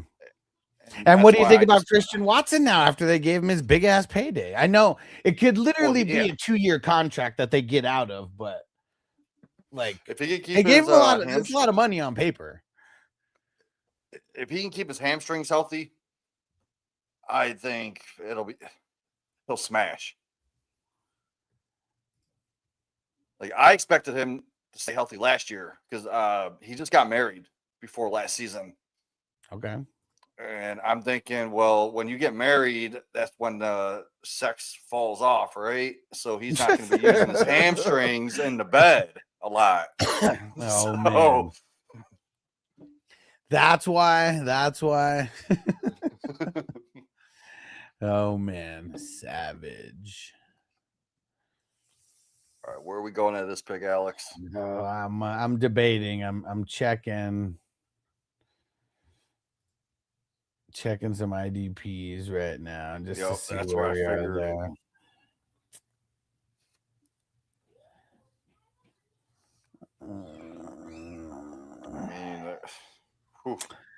And what do you think about Christian Watson now after they gave him his big ass payday? I know it could literally be a 2-year contract that they get out of, but like if he can keep they gave him a lot of money on paper. If he can keep his hamstrings healthy, I think he'll smash. Like I expected him to stay healthy last year because he just got married before last season. Okay. And I'm thinking, well, when you get married, that's when the sex falls off, right? So he's not going to be using his hamstrings in the bed a lot. Man. That's why. Oh man, savage. All right, where are we going at this pick, Alex? Oh, I'm debating. I'm checking some IDPs right now just to Yep, see that's where what I we are figured. there. I mean,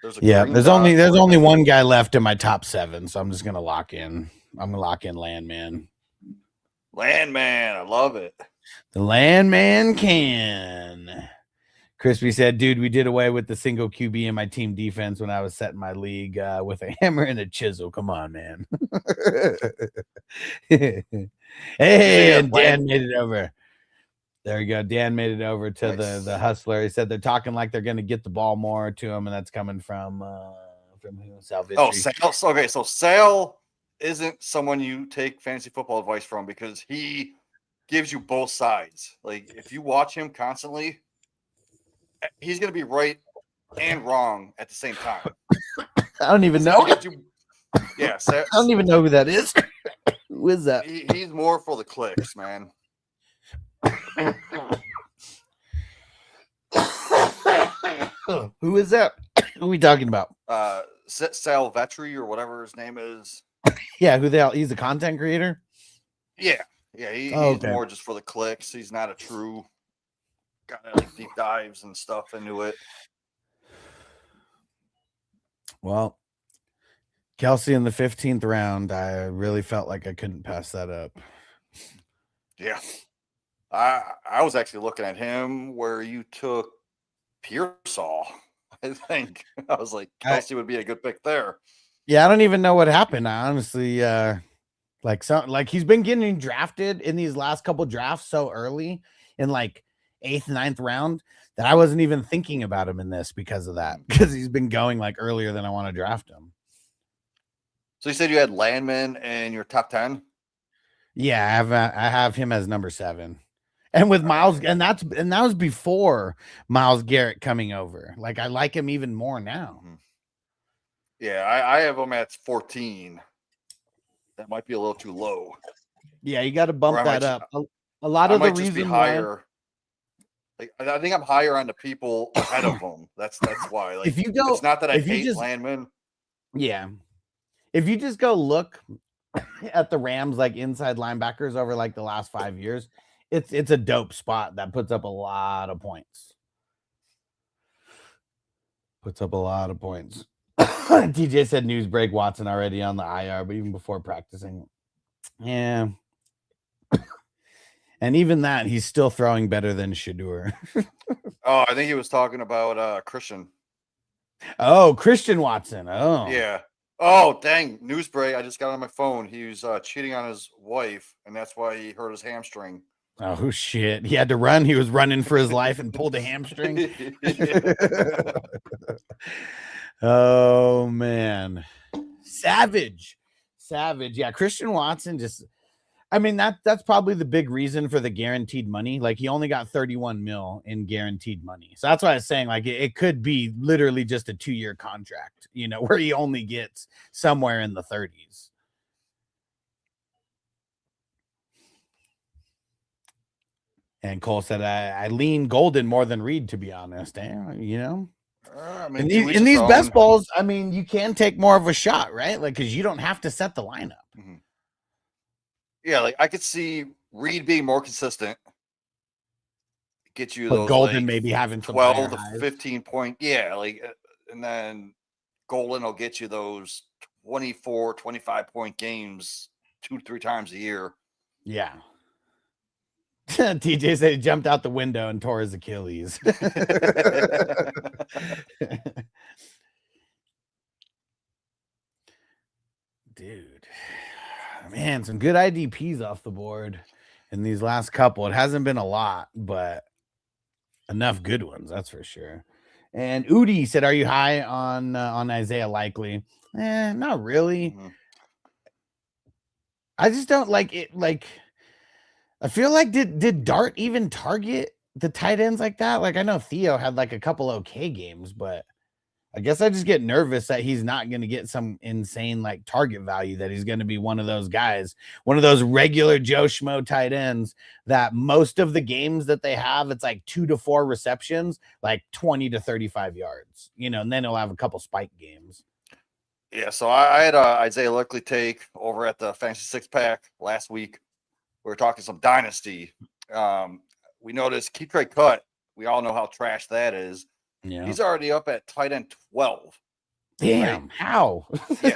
there's a Yeah, green there's dot right only next- one guy left in my top 7, so I'm just gonna lock in. I'm gonna lock in Landman. Landman. I love it. The Landman can. Crispy said, dude, we did away with the single QB in my team defense when I was setting my league with a hammer and a chisel. Come on, man. Hey, and Dan made it over. There we go. Dan made it over to Nice. the hustler. He said they're talking like they're going to get the ball more to him, and that's coming from who? Salvation. Oh, Sal. Okay, so Sal isn't someone you take fantasy football advice from because he gives you both sides. Like if you watch him constantly, he's going to be right and wrong at the same time. I don't even know. Yeah, I don't even know who that is. Who is that? He's more for the clicks, man. Who is that? Who are we talking about? Sal Vetri or whatever his name is. Yeah, who the hell? He's a content creator? Yeah. He's more just for the clicks. He's not a true guy that like deep dives and stuff into it. Well, Kelsey in the 15th round, I really felt like I couldn't pass that up. Yeah. I was actually looking at him where you took Pearsall, I think. I was like, Kelsey would be a good pick there. Yeah, I don't even know what happened. I honestly he's been getting drafted in these last couple drafts so early in like 8th, 9th round that I wasn't even thinking about him in this because of that. Because he's been going like earlier than I want to draft him. So you said you had Landman in your top 10? Yeah, I have him as number 7. And with Miles, and that was before Myles Garrett coming over. Like I like him even more now. Yeah, I have him at 14. That might be a little too low. Yeah, you got to bump that up. A lot of the reason higher. Like I think I'm higher on the people ahead of him. That's why. Like if you go, it's not that I hate Landman. Yeah, if you just go look at the Rams like inside linebackers over like the last 5 years, it's a dope spot that puts up a lot of points. TJ said news break Watson already on the IR, but even before practicing. Yeah. And even that, he's still throwing better than Shedeur. Oh, I think he was talking about Christian. Oh, Christian Watson. Oh. Yeah. Oh, dang. Newsbreak. I just got on my phone. He was cheating on his wife, and that's why he hurt his hamstring. Oh, shit. He had to run. He was running for his life and pulled a hamstring. Oh, man. Savage. Yeah, Christian Watson just... I mean, that's probably the big reason for the guaranteed money. Like, he only got 31 mil in guaranteed money. So that's why I was saying, like, it could be literally just a 2-year contract, you know, where he only gets somewhere in the 30s. And Cole said, I lean Golden more than Reed, to be honest. You know? I mean, in these best balls, I mean, you can take more of a shot, right? Like, because you don't have to set the lineup. Mm-hmm. Yeah, like I could see Reed being more consistent. Get you those Golden like, maybe having 12 to 15 point. Yeah, like and then Golden will get you those 24, 25 point games 2-3 times a year. Yeah. TJ said he jumped out the window and tore his Achilles. Dude. Man, some good IDPs off the board in these last couple. It hasn't been a lot, but enough good ones, that's for sure. And Udi said, "Are you high on Isaiah Likely?" Not really. Mm-hmm. I just don't like it. Like, I feel like did Dart even target the tight ends like that? Like, I know Theo had like a couple okay games, but I guess I just get nervous that he's not going to get some insane like target value, that he's going to be one of those guys, one of those regular Joe Schmo tight ends that most of the games that they have, it's like 2 to 4 receptions, like 20 to 35 yards, you know, and then he'll have a couple spike games. Yeah, so I had Isaiah Likely take over at the Fantasy Six Pack last week. We were talking some dynasty. We noticed Keytrade Cut. We all know how trash that is. Yeah. He's already up at tight end 12. Damn, right? How? Yeah.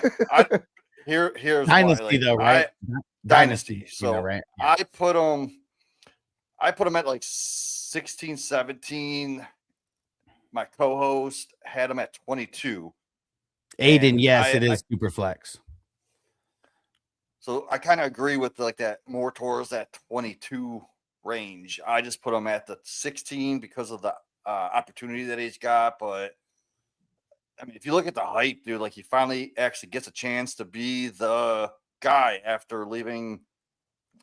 Here's Dynasty why, like, though, right? Dynasty. So you know, right? Yeah. I put him at like 16, 17. My co-host had him at 22. Aiden, And yes, it is super flex. So I kind of agree with like that, more towards that 22 range. I just put him at the 16 because of the opportunity that he's got. But I mean, if you look at the hype, dude, like he finally actually gets a chance to be the guy after leaving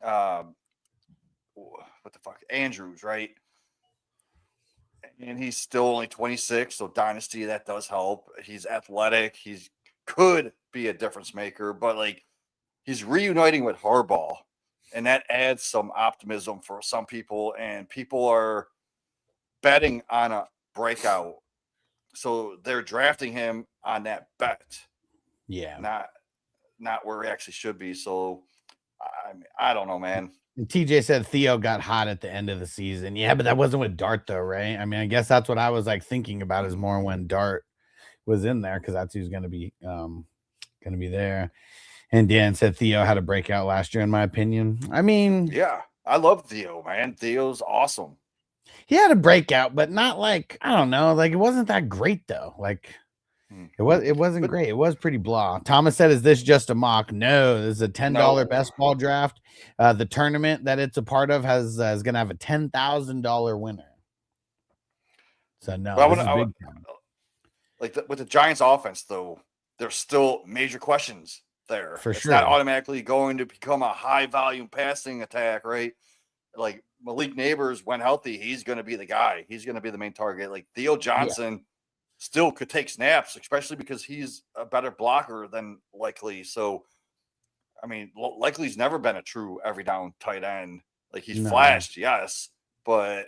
what the fuck, Andrews, right? And he's still only 26, so dynasty, that does help. He's athletic. He's could be a difference maker, but like he's reuniting with Harbaugh, and that adds some optimism for some people, and people are betting on a breakout. So they're drafting him on that bet. Yeah. Not where he actually should be. So I don't know, man. And TJ said Theo got hot at the end of the season. Yeah, but that wasn't with Dart though, right? I mean, I guess that's what I was like thinking about, is more when Dart was in there, because that's who's gonna be there. And Dan said Theo had a breakout last year, in my opinion. I mean, yeah, I love Theo, man. Theo's awesome. He had a breakout, but not like, I don't know, like it wasn't that great though. Like it wasn't great. It was pretty blah. Thomas said, "Is this just a mock?" No, this is a $10 best ball draft. The tournament that it's a part of is going to have a $10,000 winner. So no, with the Giants offense though, there's still major questions there. For it's sure. not automatically going to become a high volume passing attack, right? Like Malik Neighbors, when healthy, he's going to be the guy. He's going to be the main target. Like Theo Johnson still could take snaps, especially because he's a better blocker than Likely. So, I mean, Likely's never been a true every down tight end. Like he's flashed, yes, but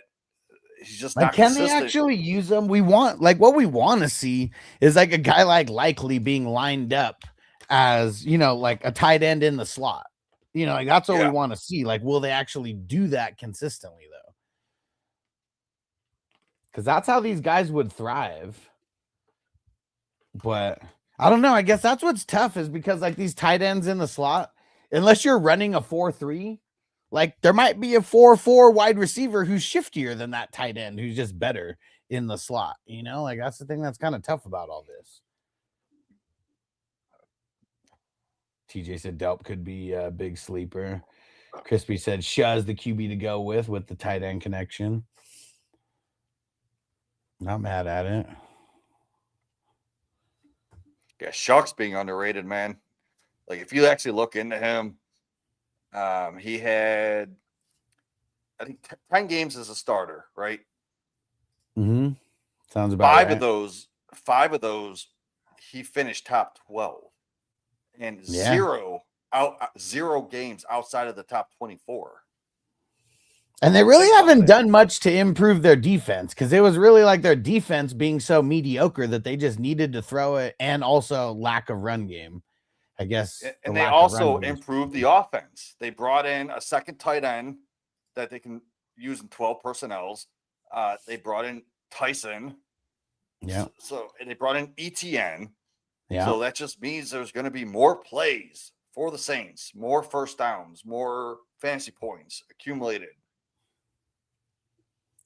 he's just not consistent. Can they actually use them? What we want to see is like a guy like Likely being lined up as, you know, like a tight end in the slot. You know, like that's what we want to see. Like, will they actually do that consistently though? Because that's how these guys would thrive. But I don't know. I guess that's what's tough, is because like these tight ends in the slot, unless you're running a 4-3, like there might be a 4-4 wide receiver who's shiftier than that tight end, who's just better in the slot. You know, like that's the thing that's kind of tough about all this. TJ said Delp could be a big sleeper. Crispy said Shuz the QB to go with the tight end connection. Not mad at it. Yeah, Shucks being underrated, man. Like if you actually look into him, he had, I think, 10 games as a starter, right? Mm-hmm. Sounds about five right. of those, he finished top 12, and zero games outside of the top 24. And they really haven't done much to improve their defense, because it was really like their defense being so mediocre that they just needed to throw it, and also lack of run game, I guess. And they also improved the offense. They brought in a second tight end that they can use in 12 personnels. They brought in Tyson. Yeah. So and they brought in ETN. Yeah. So that just means there's going to be more plays for the Saints, more first downs, more fantasy points accumulated.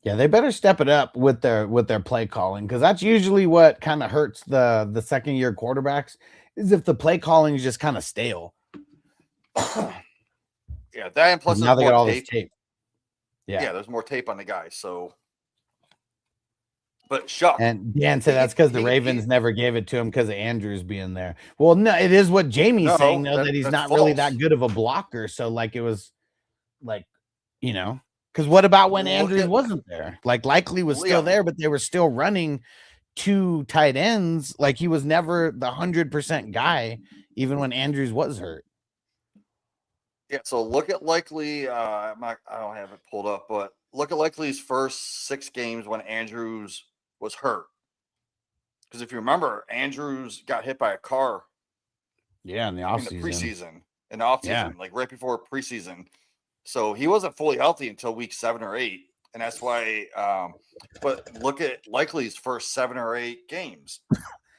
Yeah, they better step it up with their play calling, because that's usually what kind of hurts the second year quarterbacks, is if the play calling is just kind of stale. Yeah, that and plus now they got all this tape. Yeah, there's more tape on the guy. So, but Shuck, and Dan said that's because the Ravens never gave it to him because of Andrews being there. Well, no, it is what Jamie's saying though, that he's not really that good of a blocker. So like it was like, you know. Because what about when Andrews wasn't there? Like Likely was still there, but they were still running two tight ends. Like he was never the 100% guy, even when Andrews was hurt. Yeah, so look at Likely. I don't have it pulled up, but look at Likely's first 6 games when Andrews was hurt. Because if you remember, Andrews got hit by a car. Yeah, in the preseason, in the offseason, Yeah. like right before preseason. So he wasn't fully healthy until week 7 or 8, and that's why. But look at Likely's first 7 or 8 games.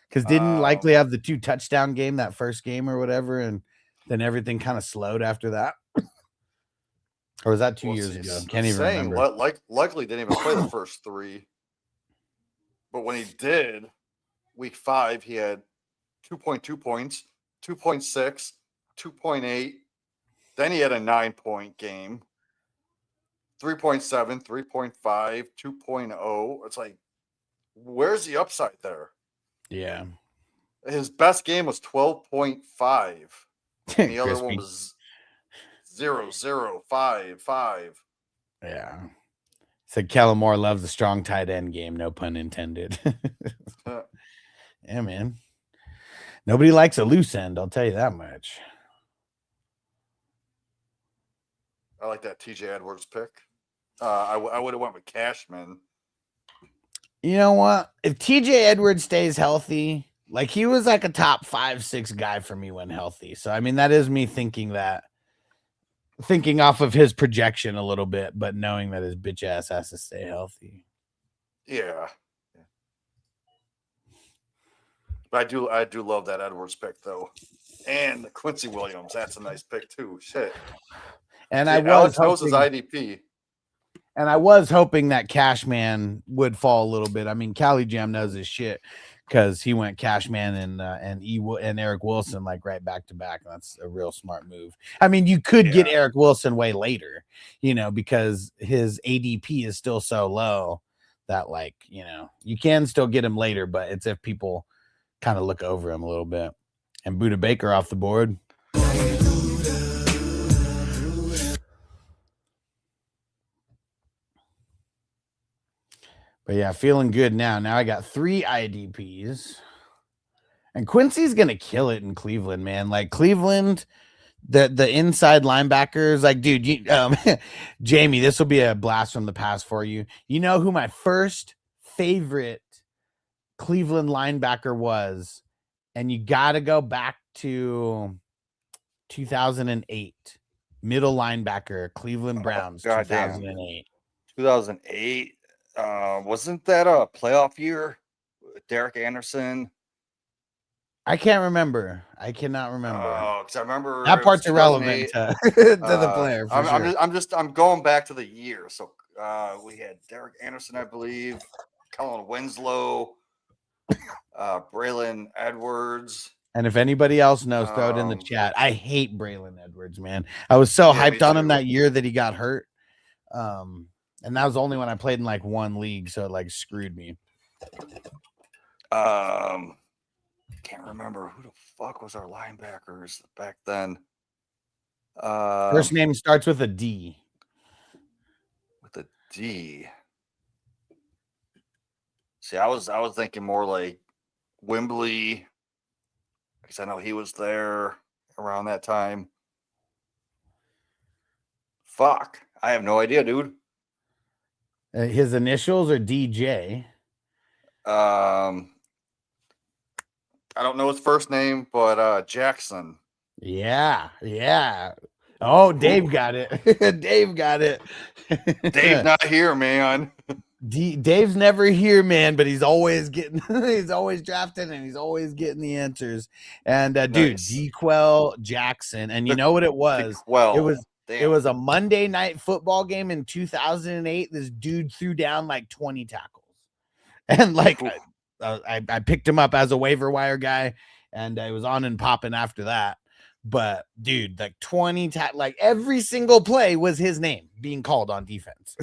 Because didn't Likely have the 2 touchdown game that first game or whatever, and then everything kind of slowed after that? Or was that 2 years ago? Can't even remember. Likely didn't even play the first 3. But when he did, week 5, he had 2.2 points, 2.6, 2.8. Then he had a 9-point game, 3.7, 3.5, 2.0. It's like, where's the upside there? Yeah. His best game was 12.5. And the other one was 0, 0, 5, 5. Yeah. So Kellen Moore loves the strong tight end game, no pun intended. Yeah, man. Nobody likes a loose end, I'll tell you that much. I like that TJ Edwards pick. I would have went with Cashman. You know what? If TJ Edwards stays healthy, like he was like a top 5-6 guy for me when healthy. So I mean, that is me thinking off of his projection a little bit, but knowing that his bitch ass has to stay healthy. Yeah. But I do love that Edwards pick though. And the Quincy Williams, that's a nice pick too. Shit. And see, I was Alex hoping, knows his IDP. And I was hoping that Cashman would fall a little bit. I mean, Cali Jam knows his shit because he went Cashman and Eric Wilson like right back to back. That's a real smart move. I mean, you could get Eric Wilson way later, because his ADP is still so low that you can still get him later, but it's if people kind of look over him a little bit. And Buda Baker off the board. But yeah, feeling good now. Now I got 3 IDPs. And Quincy's going to kill it in Cleveland, man. Like Cleveland, the inside linebackers, like, dude, Jamie, this will be a blast from the past for you. You know who my first favorite Cleveland linebacker was? And you got to go back to 2008. Middle linebacker, Cleveland Browns, 2008. 2008. Wasn't that a playoff year? Derek Anderson. I can't remember. I cannot remember. Oh, because I remember that part's irrelevant to the player. I'm going back to the year. So we had Derek Anderson, I believe, Colin Winslow, Braylon Edwards. And if anybody else knows, throw it in the chat. I hate Braylon Edwards, man. I was so hyped on him that year that he got hurt. And that was only when I played in like one league, so it screwed me. Can't remember who the fuck was our linebackers back then. First name starts with a D. With a D. See, I was thinking more like Wembley, because I know he was there around that time. Fuck, I have no idea, dude. His initials are DJ. I don't know his first name, but Jackson. Yeah. Oh, Dave got it. Dave got it. Dave not here, man. Dave's never here, man, but he's always getting he's always drafting and he's always getting the answers. And dude, DeQuell Jackson. And you know what it was? It was a Monday night football game in 2008. This dude threw down like 20 tackles. And I picked him up as a waiver wire guy, and I was on and popping after that. But dude, like 20 like every single play was his name being called on defense.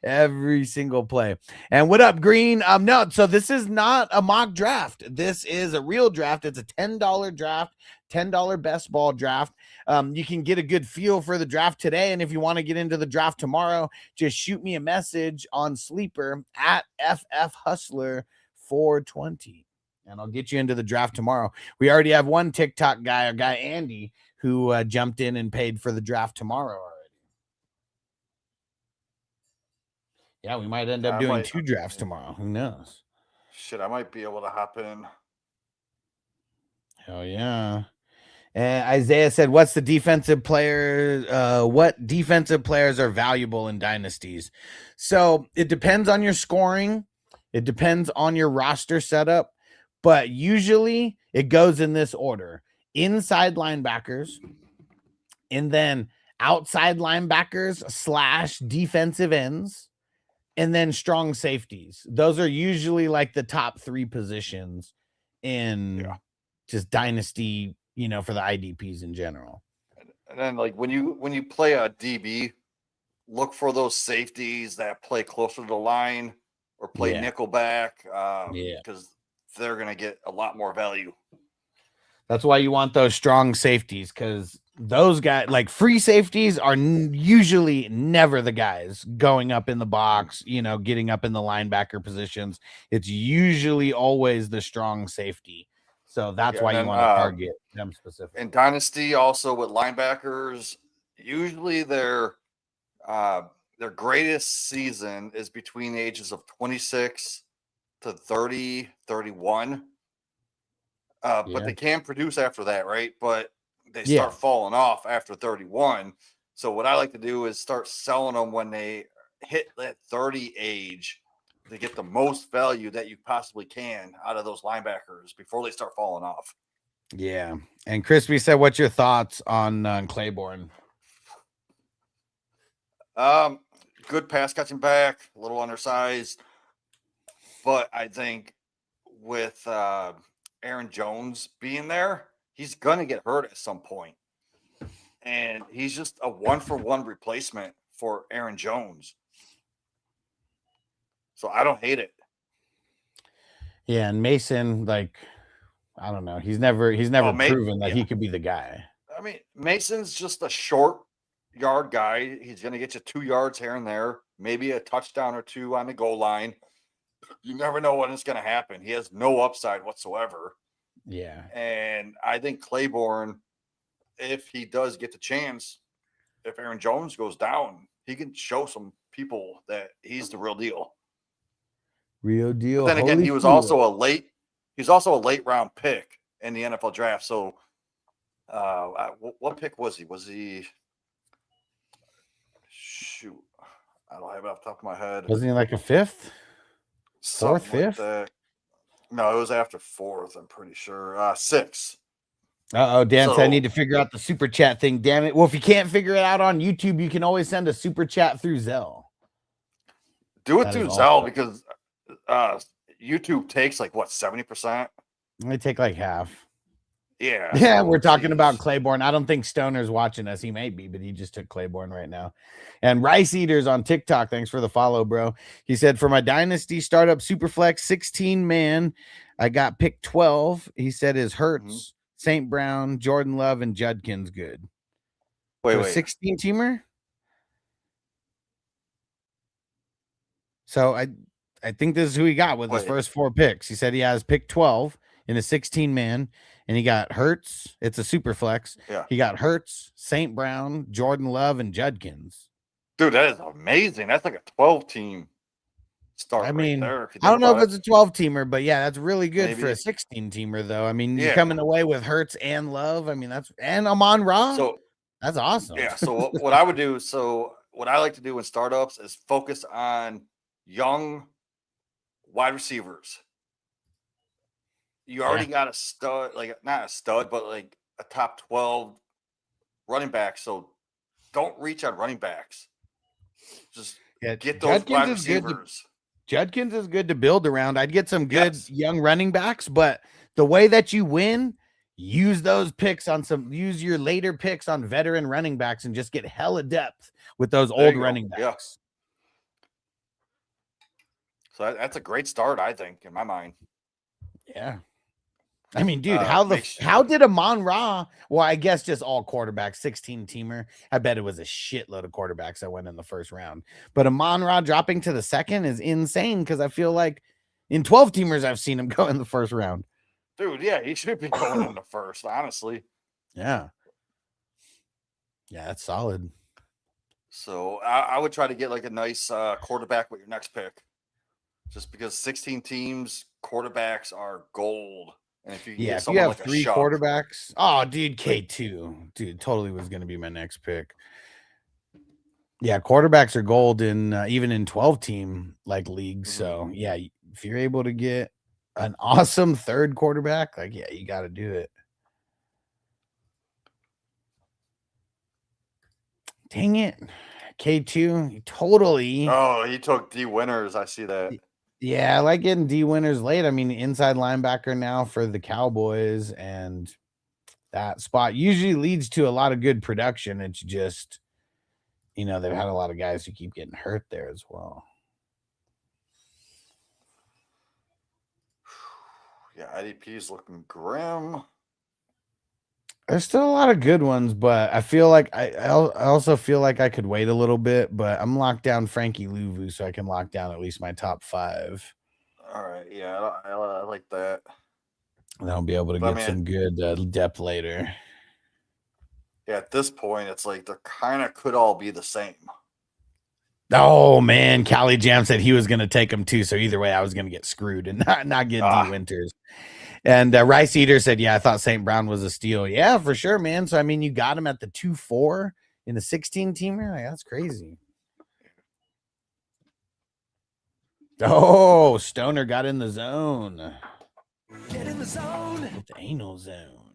Every single play. And what up, Green? No, so this is not a mock draft. This is a real draft. It's a $10 draft. $10 best ball draft. You can get a good feel for the draft today. And if you want to get into the draft tomorrow, just shoot me a message on Sleeper at FF Hustler 420. And I'll get you into the draft tomorrow. We already have one TikTok guy, our guy Andy, who jumped in and paid for the draft tomorrow already. Yeah, we might end up doing 2 drafts tomorrow. Who knows? Shit, I might be able to hop in. Hell yeah. And Isaiah said, what's the defensive player? What defensive players are valuable in dynasties? So it depends on your scoring. It depends on your roster setup. But usually it goes in this order: inside linebackers, and then outside linebackers / defensive ends, and then strong safeties. Those are usually like the top 3 positions in just dynasty, for the IDPs in general. And then like when you play a DB, look for those safeties that play closer to the line or play nickelback, because they're going to get a lot more value. That's why you want those strong safeties, because those guys, like free safeties, are usually never the guys going up in the box, getting up in the linebacker positions. It's usually always the strong safety. So that's why you want to target them specifically. In Dynasty, also with linebackers, usually their greatest season is between the ages of 26 to 30, 31. But they can produce after that, right? But they start falling off after 31. So what I like to do is start selling them when they hit that 30 age to get the most value that you possibly can out of those linebackers before they start falling off. Yeah. And Crispy said, what's your thoughts on Claiborne? Good pass catching back, a little undersized. But I think with Aaron Jones being there, he's going to get hurt at some point. And he's just a 1-for-1 replacement for Aaron Jones. So I don't hate it. Yeah, and Mason, like, I don't know. He's never proven that he could be the guy. I mean, Mason's just a short yard guy. He's going to get you 2 yards here and there, maybe a touchdown or 2 on the goal line. You never know when it's going to happen. He has no upside whatsoever. Yeah. And I think Claiborne, if he does get the chance, if Aaron Jones goes down, he can show some people that he's the real deal. Real deal. But then again, he was also a late round pick in the NFL draft. So what pick was he? Was he shoot? I don't have it off the top of my head. Wasn't he like a 5th? 4th, 5th? Like no, it was after 4th, I'm pretty sure. 6th. Dan said I need to figure out the super chat thing. Damn it. Well, if you can't figure it out on YouTube, you can always send a super chat through Zelle. Do it through Zelle because YouTube takes like what, 70%? They take like half. Yeah. Yeah, we're talking about Claiborne. I don't think Stoner's watching us. He may be, but he just took Claiborne right now. And Rice Eaters on TikTok, thanks for the follow, bro. He said, for my Dynasty Startup Superflex 16-man, I got pick 12. He said his Hurts, St. Brown, Jordan Love, and Judkins good. Wait. 16-teamer? So I think this is who he got with his first 4 picks. He said he has pick 12 in a 16-man. And he got Hurts. It's a super flex. Yeah. He got Hurts, St. Brown, Jordan Love, and Judkins. Dude, that is amazing. That's like a 12-team start. I mean, right there, I don't know if it's a 12-teamer, but yeah, that's really good for a 16-teamer, though. I mean, you're Yeah. coming away with Hurts and Love. I mean, and Amon-Ra. So that's awesome. yeah. So what I would do, what I like to do in startups is focus on young wide receivers. You already got a stud, like not a stud, but like a top 12 running back. So don't reach on running backs. Just get those wide receivers. Judkins is good to build around. I'd get some good young running backs, but the way that you win, use those picks use your later picks on veteran running backs and just get hella depth with those old running backs. Yeah. So that's a great start, I think, in my mind. Yeah. I mean, dude, makes- how did Amon Ra? Well, I guess just all quarterbacks, 16 teamer. I bet it was a shitload of quarterbacks that went in the first round. But Amon Ra dropping to the second is insane because I feel like in 12 teamers I've seen him go in the first round. Dude, yeah, he should be going in the first, honestly. Yeah. Yeah, that's solid. So I would try to get like a nice quarterback with your next pick. Just because 16 teams, quarterbacks are gold. And if you can Yeah, get if you someone have like a 3 Shuck, quarterbacks, oh, dude, K2, dude, totally was going to be my next pick. Yeah, quarterbacks are gold in even in 12 team like leagues. So yeah, if you're able to get an awesome third quarterback, like yeah, you got to do it. Dang it, K2, totally. Oh, he took D Winners. I see that. Yeah, I like getting D Winners late. I mean, inside linebacker now for the Cowboys, and that spot usually leads to a lot of good production. It's just, they've had a lot of guys who keep getting hurt there as well. Yeah, IDP is looking grim. There's still a lot of good ones, but I feel like I also feel like I could wait a little bit, but I'm locked down Frankie Louvu, so I can lock down at least my top 5. All right, yeah, I like that. And I'll be able to get some good depth later. Yeah, at this point, it's like they kind of could all be the same. Oh man, Callie Jam said he was going to take them too, so either way, I was going to get screwed and not get D Winters. And Rice Eater said, yeah, I thought St. Brown was a steal. Yeah, for sure, man. So, I mean, you got him at the 2-4 in the 16-teamer? Like, that's crazy. Oh, Stoner got in the zone. Get in the zone. With the anal zone.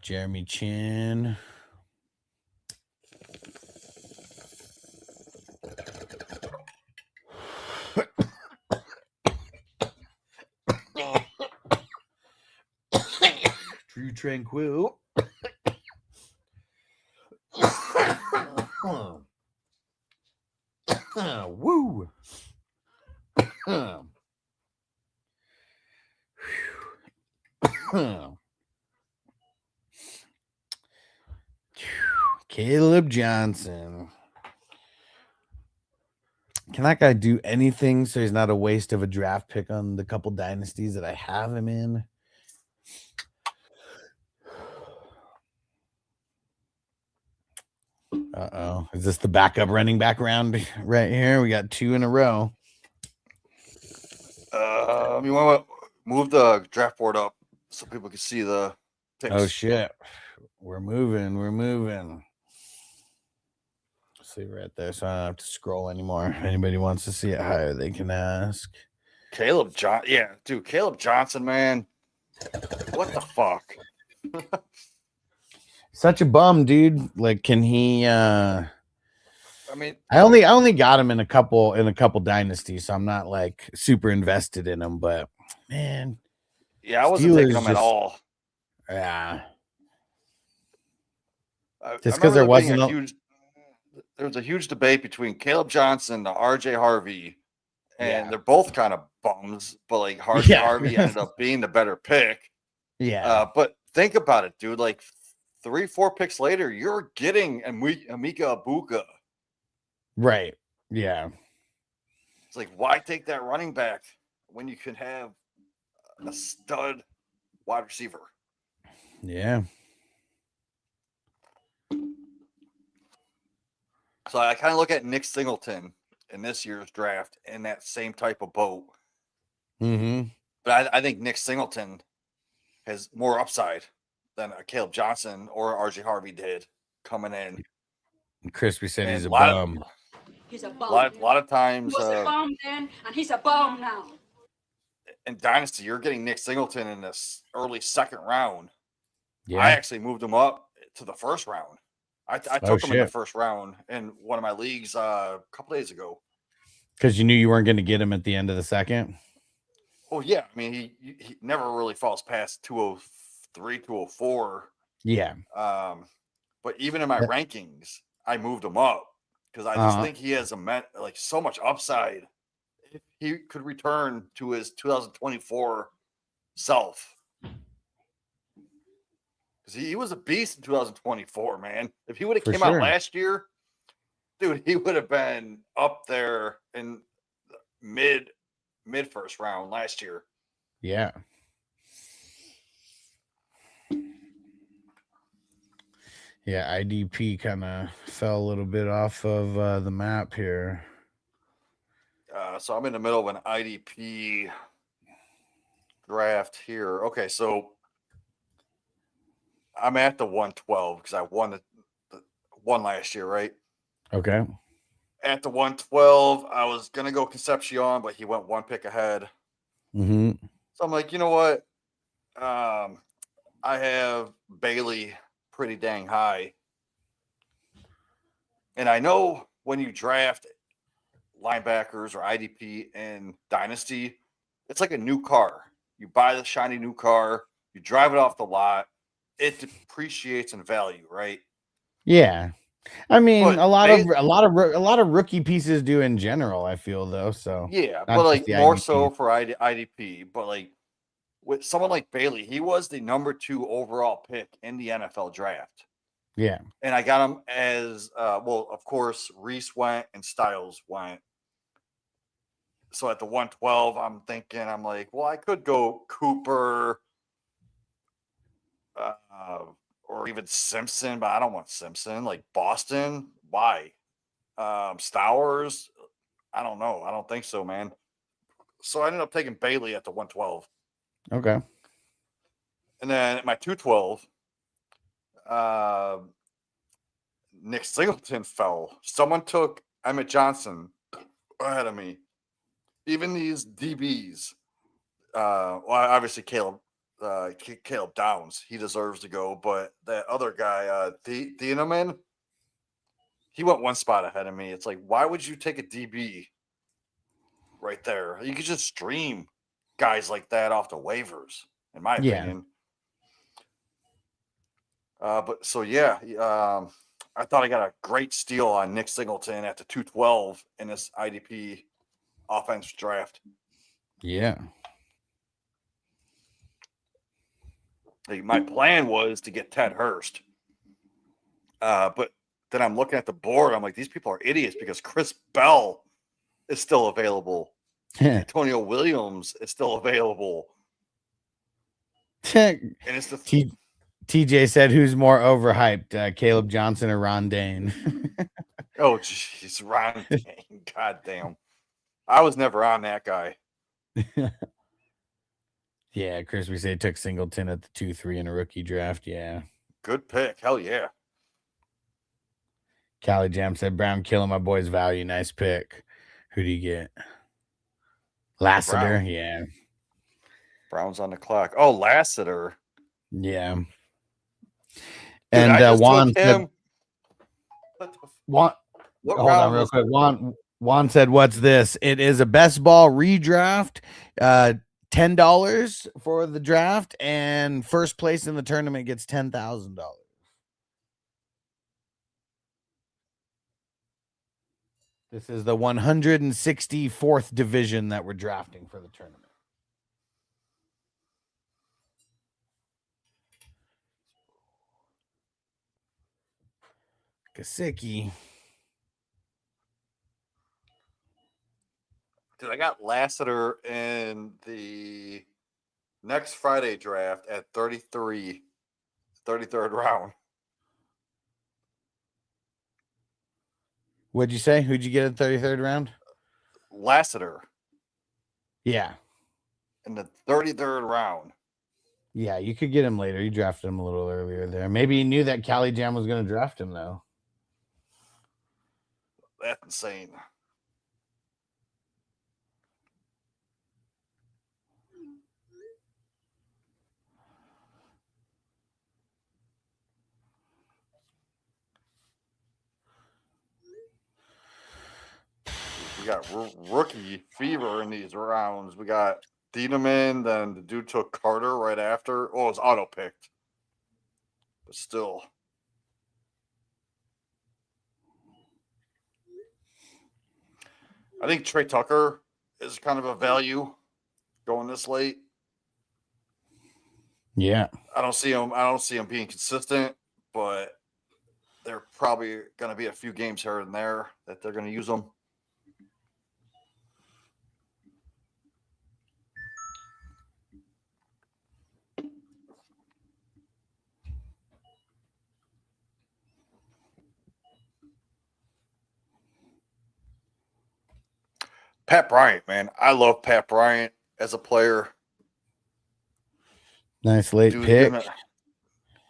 Jeremy Chin. True Tranquil. Woo. Caleb Johnson. Can that guy do anything so he's not a waste of a draft pick on the couple dynasties that I have him in? Uh-oh. Is this the backup running back round right here? We got 2 in a row. You want to move the draft board up so people can see the picks. Oh, shit. We're moving. See right there, so I don't have to scroll anymore. If anybody wants to see it higher, they can ask. Caleb Johnson, man. What the fuck? Such a bum, dude. Like, can he I mean, I only got him in a couple dynasties, so I'm not like super invested in him, but man. Yeah, I wasn't taking him at all. Yeah. Just because there was a huge debate between Caleb Johnson and RJ Harvey, and they're both kind of bums, but like Harvey ended up being the better pick. Yeah. But think about it, dude. Like 3-4 picks later, you're getting Emeka Ibuka. Right. Yeah. It's like, why take that running back when you can have a stud wide receiver? Yeah. So I kind of look at Nick Singleton in this year's draft in that same type of boat. Mm-hmm. But I think Nick Singleton has more upside than Caleb Johnson or RJ Harvey did coming in. Crispy said he's a bum. He's a bum. A lot of times. He was a bum then, and he's a bum now. In Dynasty, you're getting Nick Singleton in this early second round. Yeah. I actually moved him up to the first round. I took him in the first round in one of my leagues a couple days ago. Because you knew you weren't going to get him at the end of the second? Oh, yeah. I mean, he never really falls past 203, 204. Yeah. But even in my rankings, I moved him up because I just think he has so much upside he could return to his 2024 self. Because he was a beast in 2024, man. If he would have For came sure. out last year, dude, he would have been up there in mid first round last year. Yeah. Yeah, IDP kind of fell a little bit off of the map here. So I'm in the middle of an IDP draft here. Okay, so I'm at the 112 because I won the one last year, right? Okay. At the 112, I was gonna go Concepcion, but he went one pick ahead. Mm-hmm. So I'm like, you know what? I have Bailey pretty dang high. And I know when you draft linebackers or IDP in Dynasty, it's like a new car. You buy the shiny new car, you drive it off the lot, it depreciates in value, right? Yeah. I mean, But a lot of rookie pieces do in general, I feel, though. So yeah, not but just like the more IDP. so for IDP. But like with someone like Bailey, he was the number 2 overall pick in the NFL draft. Yeah. And I got him as well, of course, Reese went and Styles went. So at the 112, I'm thinking, I'm like, well, I could go Cooper or even Simpson, but I don't want Simpson. Like Boston, why? Stowers, I don't know. I don't think so, man. So I ended up taking Bailey at the 112. Okay. And then at my 212, Nick Singleton fell. Someone took Emmett Johnson ahead of me. Even these DBs, well, obviously Caleb Downs, he deserves to go, but that other guy, Thieneman, he went one spot ahead of me. It's like, why would you take a DB right there? You could just stream guys like that off the waivers, in my opinion. But so yeah, I thought I got a great steal on Nick Singleton at the 212 in this IDP offense draft. Yeah. Like, my plan was to get Ted Hurst. But then I'm looking at the board. I'm like, these people are idiots because Chris Bell is still available. Antonio Williams is still available. And it's the TJ said, "Who's more overhyped, Caleb Johnson or Ron Dane?" Oh, jeez, Ron Dane. God damn. I was never on that guy. Yeah, Chris, we say took Singleton at the 2-3 in a rookie draft. Yeah. Good pick. Hell yeah. Cali Jam said, Brown killing my boy's value. Nice pick. Who do you get? Lassiter. Brown. Yeah. Brown's on the clock. Oh, Lassiter. Yeah. Dude, and Juan said, Juan, what hold on real quick. Juan said, what's this? It is a best ball redraft. $10 for the draft, and first place in the tournament gets $10,000. This is the 164th division that we're drafting for the tournament. Kasicki. Dude, I got Lassiter in the next Friday draft at 33, 33rd round. What'd you say? Who'd you get in the 33rd round? Lassiter. Yeah. In the 33rd round. Yeah, you could get him later. You drafted him a little earlier there. Maybe you knew that Cali Jam was going to draft him, though. That's insane. We got rookie fever in these rounds. We got Thieneman, then the dude took Carter right after. Oh, it was auto picked. But still. I think Trey Tucker is kind of a value going this late. Yeah. I don't see him being consistent, but there probably going to be a few games here and there that they're going to use him. Pat Bryant, man. I love Pat Bryant as a player. Nice late pick.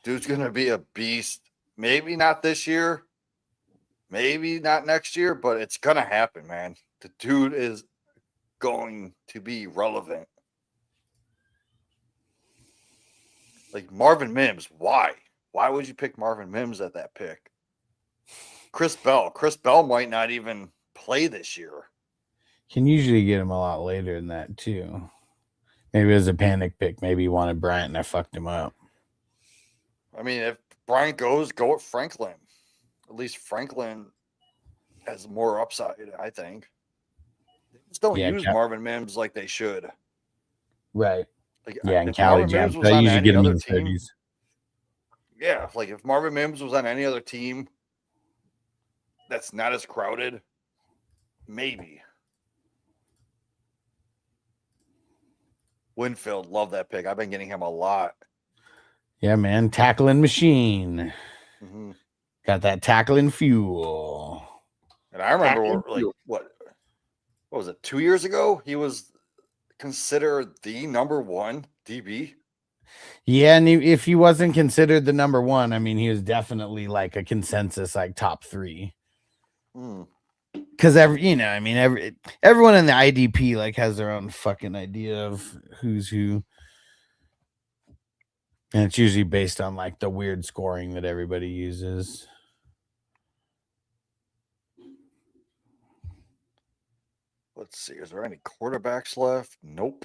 Dude's gonna be a beast. Maybe not this year, maybe not next year, but it's gonna happen, man. The dude is going to be relevant. Like Marvin Mims, why? Why would you pick Marvin Mims at that pick? Chris Bell. Chris Bell might not even play this year. Can usually get him a lot later than that too. Maybe it was a panic pick. Maybe he wanted Bryant and I fucked him up. I mean, if Bryant goes, go with Franklin. At least Franklin has more upside, I think. They just don't use Marvin Mims like they should. Right. Like, yeah, and Cali Jams. I usually get him in the 30s. Yeah, like if Marvin Mims was on any other team that's not as crowded, maybe. Winfield, love that pick. I've been getting him a lot. Yeah, man. Tackling machine. Mm-hmm. Got that tackling fuel. And I remember, what was it, 2 years ago? He was considered the number one DB. Yeah, and if he wasn't considered the number one, I mean, he was definitely like a consensus, like top 3. Because everyone in the IDP like has their own fucking idea of who's who, and it's usually based on like the weird scoring that everybody uses. Let's see. Is there any quarterbacks left? Nope.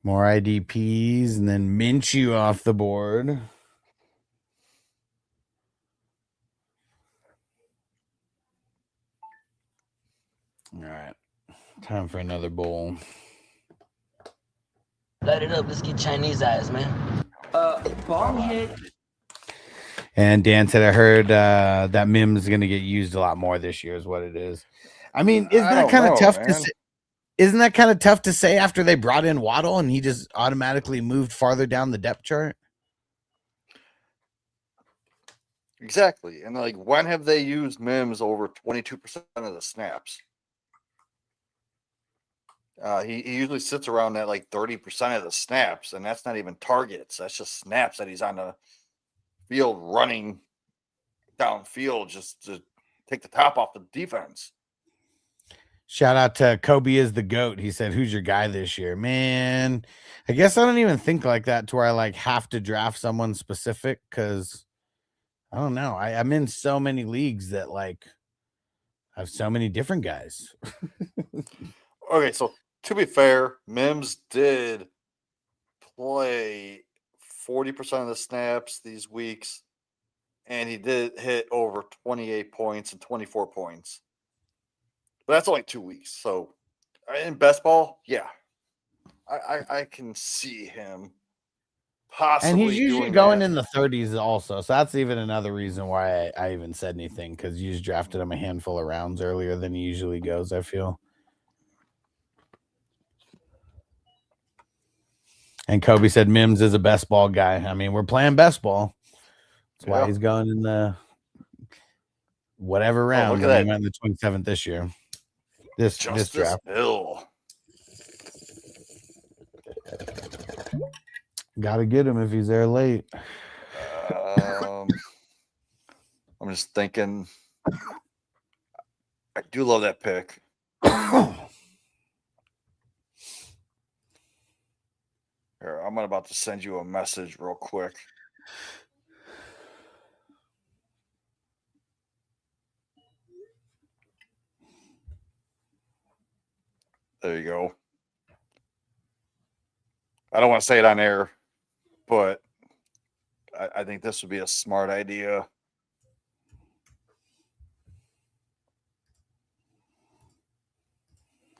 More IDPs, and then Minshew off the board. All right. Time for another bowl. Light it up. Let's get Chinese eyes, man. Bomb hit. And Dan said, I heard that Mims is going to get used a lot more this year is what it is. I mean, isn't that kind of tough to say? Isn't that kind of tough to say after they brought in Waddle and he just automatically moved farther down the depth chart? Exactly. And like, when have they used Mims over 22% of the snaps? He usually sits around that like 30% of the snaps, and that's not even targets. That's just snaps that he's on the field running downfield just to take the top off the defense. Shout out to Kobe is the GOAT. He said, who's your guy this year? Man, I guess I don't even think like that to where I like have to draft someone specific because I don't know. I'm in so many leagues that like have so many different guys. Okay, so to be fair, Mims did play 40% of the snaps these weeks, and he did hit over 28 points and 24 points. But that's only 2 weeks. So in best ball, yeah, I can see him possibly. And he's usually going in the 30s also. So that's even another reason why I even said anything, because you just drafted him a handful of rounds earlier than he usually goes, I feel. And Kobe said Mims is a best ball guy. I mean, we're playing best ball. That's why he's going in the whatever round. Look at that. He went in the 27th this year. This draft. Hill. Gotta get him if he's there late. I'm just thinking. I do love that pick. Here, I'm about to send you a message real quick. There you go. I don't want to say it on air, but I think this would be a smart idea.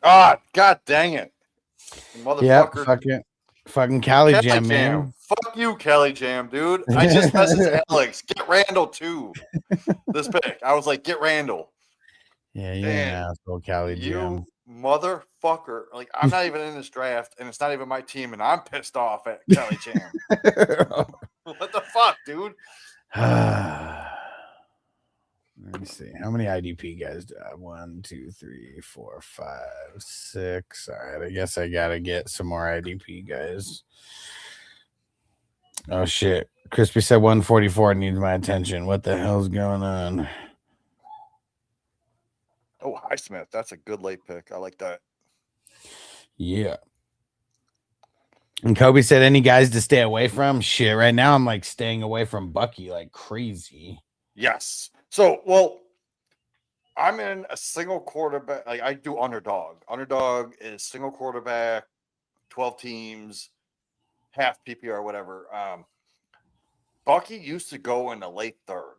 Ah, God dang it. Yep, Motherfucker. fucking Cali Kelly Jam, Jam. man. Fuck you, Kelly Jam, dude. I just messaged Alex. Get Randall too. This pick. I was like, get Randall. Yeah, you're an And asshole, Cali Jam. you motherfucker. Like, I'm not even in this draft, and it's not even my team, and I'm pissed off at Kelly Jam. What the fuck, dude? Let me see. How many IDP guys do I have? 1, 2, 3, 4, 5, 6. All right. I guess I got to get some more IDP guys. Oh, shit. Crispy said 144 needs my attention. What the hell's going on? Oh, Highsmith. That's a good late pick. I like that. Yeah. And Kobe said, any guys to stay away from? Shit. Right now, I'm like staying away from Bucky like crazy. Yes. So, well, I'm in a single quarterback. Like, I do underdog. Underdog is single quarterback, 12 teams, half PPR, whatever. Bucky used to go in the late third.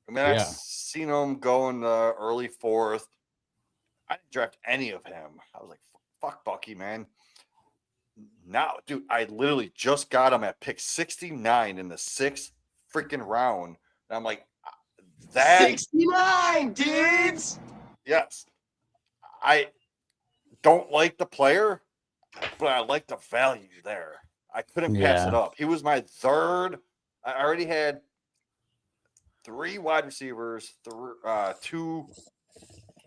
I mean, I've seen him go in the early fourth. I didn't draft any of him. I was like, fuck Bucky, man. Now, dude, I literally just got him at pick 69 in the 6th freaking round. And I'm like, that 69, dudes. yes. I don't like the player, but I like the value there. I couldn't pass it up. He was my third. I already had 3 wide receivers, 2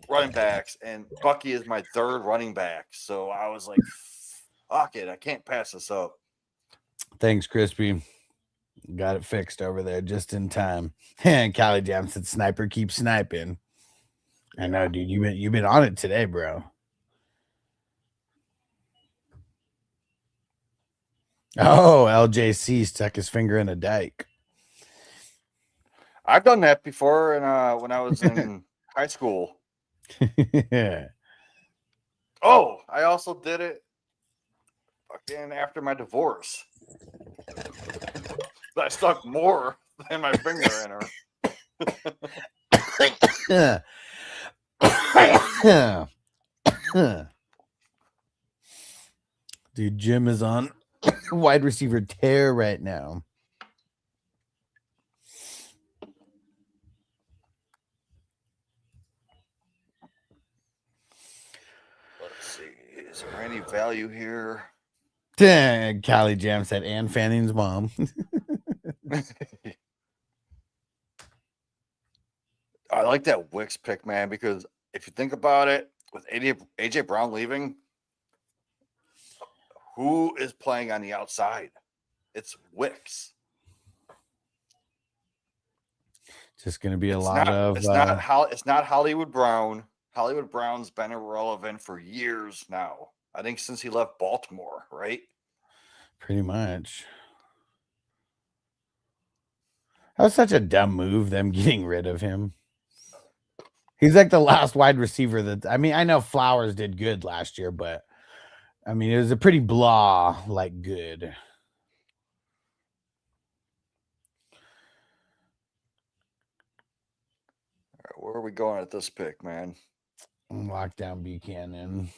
running backs, and Bucky is my third running back. So I was like, fuck it. I can't pass this up. Thanks, Crispy. Got it fixed over there just in time. And Cali Jam said, "Sniper keeps sniping." I know, dude. You've been on it today, bro. Oh, LJC stuck his finger in a dike. I've done that before, and when I was in high school. Yeah. Oh, I also did it fucking after my divorce. I stuck more than my finger in her. Dude, Jim is on wide receiver tear right now. Let's see. Is there any value here? Cali Jam said, Ann Fanning's mom. I like that Wicks pick, man, because if you think about it, with AJ Brown leaving, who is playing on the outside? It's Wicks. Just going to be it's not Hollywood Brown. Hollywood Brown's been irrelevant for years now. I think since he left Baltimore, right? Pretty much. That was such a dumb move, them getting rid of him. He's like the last wide receiver that, I mean, I know Flowers did good last year, but I mean, it was a pretty blah, like good. All right, where are we going at this pick, man? Lock down Buchanan.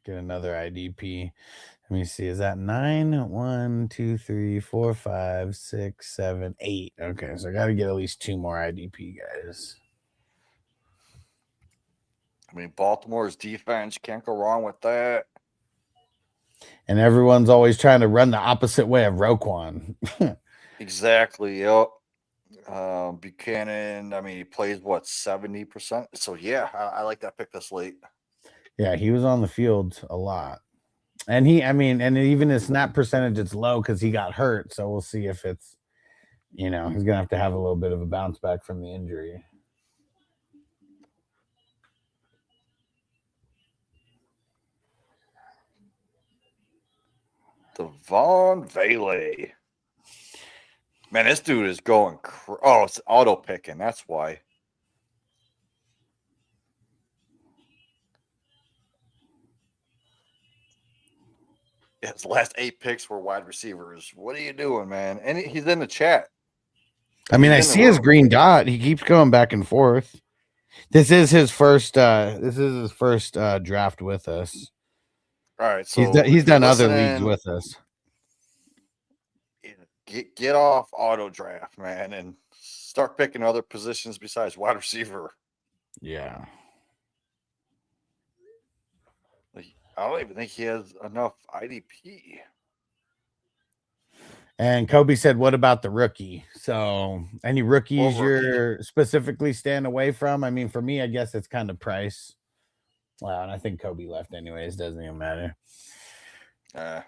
Get another IDP. Let me see. Is that 9? 1, 2, 3, 4, 5, 6, 7, 8. Okay, so I got to get at least 2 more IDP guys. I mean, Baltimore's defense, can't go wrong with that. And everyone's always trying to run the opposite way of Roquan. Exactly. Yep. Buchanan, I mean, he plays, 70%? So, yeah, I like that pick this late. Yeah, he was on the field a lot. And and even his snap percentage, it's low because he got hurt. So we'll see if it's, he's going to have a little bit of a bounce back from the injury. Devon Vele. Man, this dude is going. It's auto picking. That's why. His last 8 picks were wide receivers. What are you doing, man? And he's in the chat. I mean, I He's in the see his room. green dot. He keeps going back and forth. This is his first draft with us. All right, so He's if you're done other leagues listening, with us. get off auto draft, man, and start picking other positions besides wide receiver. Yeah. Like, I don't even think he has enough IDP. And Kobe said, "What about the rookie?" So, any rookies What rookie? you're specifically staying away from? I mean, for me, I guess it's kind of Price. Wow, and I think Kobe left anyways. Doesn't even matter. I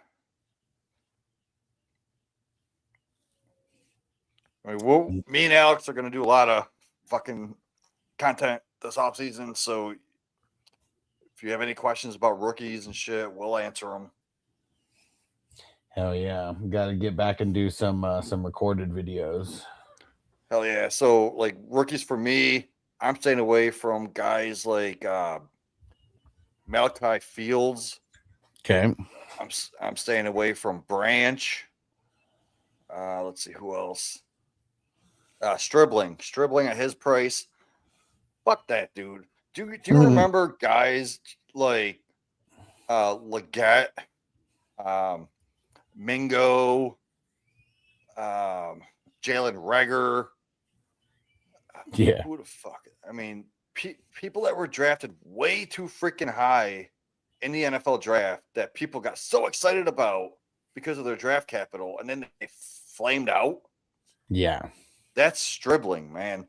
mean, me and Alex are going to do a lot of fucking content this offseason. So if you have any questions about rookies and shit, we'll answer them. Hell yeah, got to get back and do some recorded videos. Hell yeah! So like rookies for me, I'm staying away from guys like Malachi Fields. Okay. I'm staying away from Branch. Let's see who else. Stribling at his price. Fuck that dude. Do you remember guys like Leggett, Mingo, Jalen Reagor? Yeah. Who the fuck? I mean, people that were drafted way too freaking high in the NFL draft that people got so excited about because of their draft capital, and then they flamed out. Yeah. That's Stribling, man.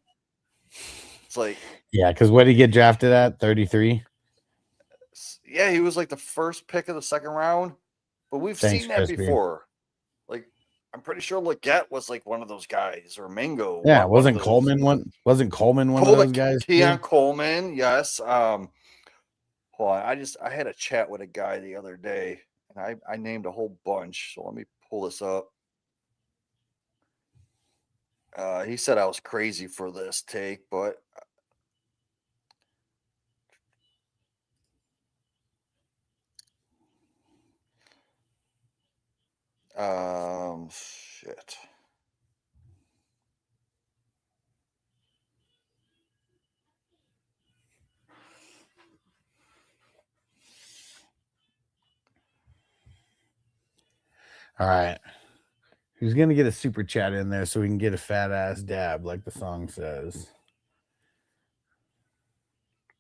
It's like, yeah, because what did he get drafted at? 33. Yeah, he was like the first pick of the second round, but we've seen that Crispy. before. Like, I'm pretty sure Leggett was like one of those guys, or Mingo. Yeah, wasn't Coleman one? Wasn't Coleman one of those guys? Keon Coleman, yes. Hold on, I had a chat with a guy the other day, and I named a whole bunch. So let me pull this up. He said I was crazy for this take, but shit. All right. Who's gonna get a super chat in there so we can get a fat ass dab like the song says?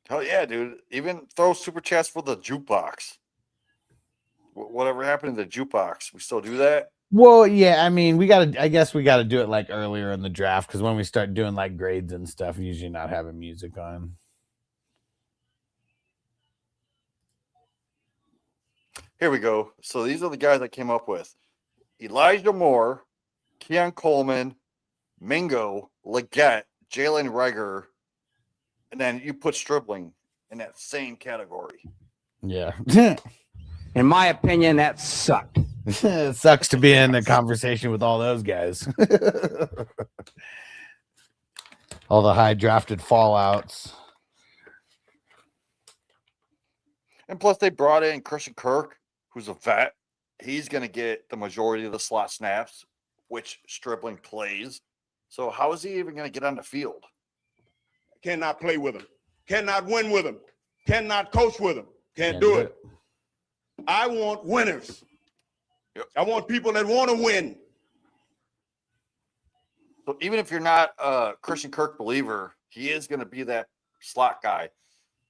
Hell yeah, dude. Even throw super chats for the jukebox. Whatever happened to the jukebox? We still do that? Well, yeah, I mean, I guess we gotta do it like earlier in the draft because when we start doing like grades and stuff, usually not having music on. Here we go. So these are the guys I came up with: Elijah Moore, Keon Coleman, Mingo, Leggett, Jalen Reagor, and then you put Stribling in that same category. Yeah. In my opinion, that sucked. It sucks to be in a conversation with all those guys. All the high drafted fallouts. And plus, they brought in Christian Kirk, who's a vet. He's going to get the majority of the slot snaps, which Stribling plays. So how is he even going to get on the field? Cannot play with him. Cannot win with him. Cannot coach with him. Can't do it. I want winners. Yep. I want people that want to win. So even if you're not a Christian Kirk believer, he is going to be that slot guy.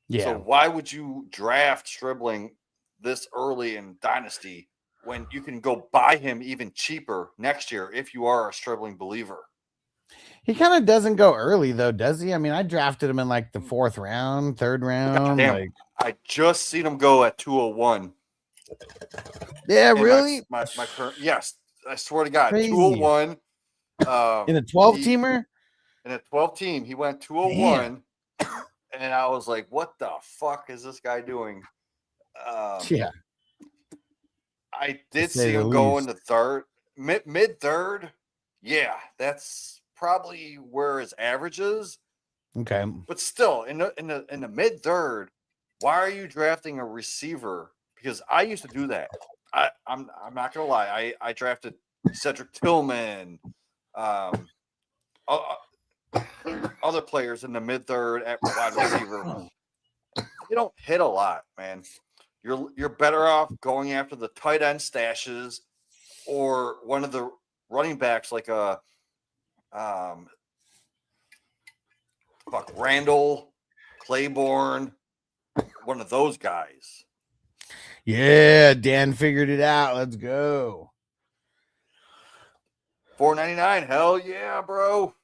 Yeah. So why would you draft Stribling this early in Dynasty when you can go buy him even cheaper next year if you are a Stribling believer? He kind of doesn't go early though, does he? I mean, I drafted him in like the 4th round, 3rd round. Damn, like... I just seen him go at 201. Yeah, really? My current, yes, I swear to God, Crazy. 201. In a 12-teamer? In a 12 team, he went 201. And I was like, what the fuck is this guy doing? Yeah. I did see him go in the third, mid third. Yeah, that's probably where his average is. Okay. But still, in the mid third, why are you drafting a receiver? Because I used to do that. I'm not gonna lie. I drafted Cedric Tillman, other players in the mid third at wide receiver. They don't hit a lot, man. You're better off going after the tight end stashes or one of the running backs like Randall, Claiborne, one of those guys. Yeah, Dan figured it out. Let's go. $4.99. Hell yeah, bro.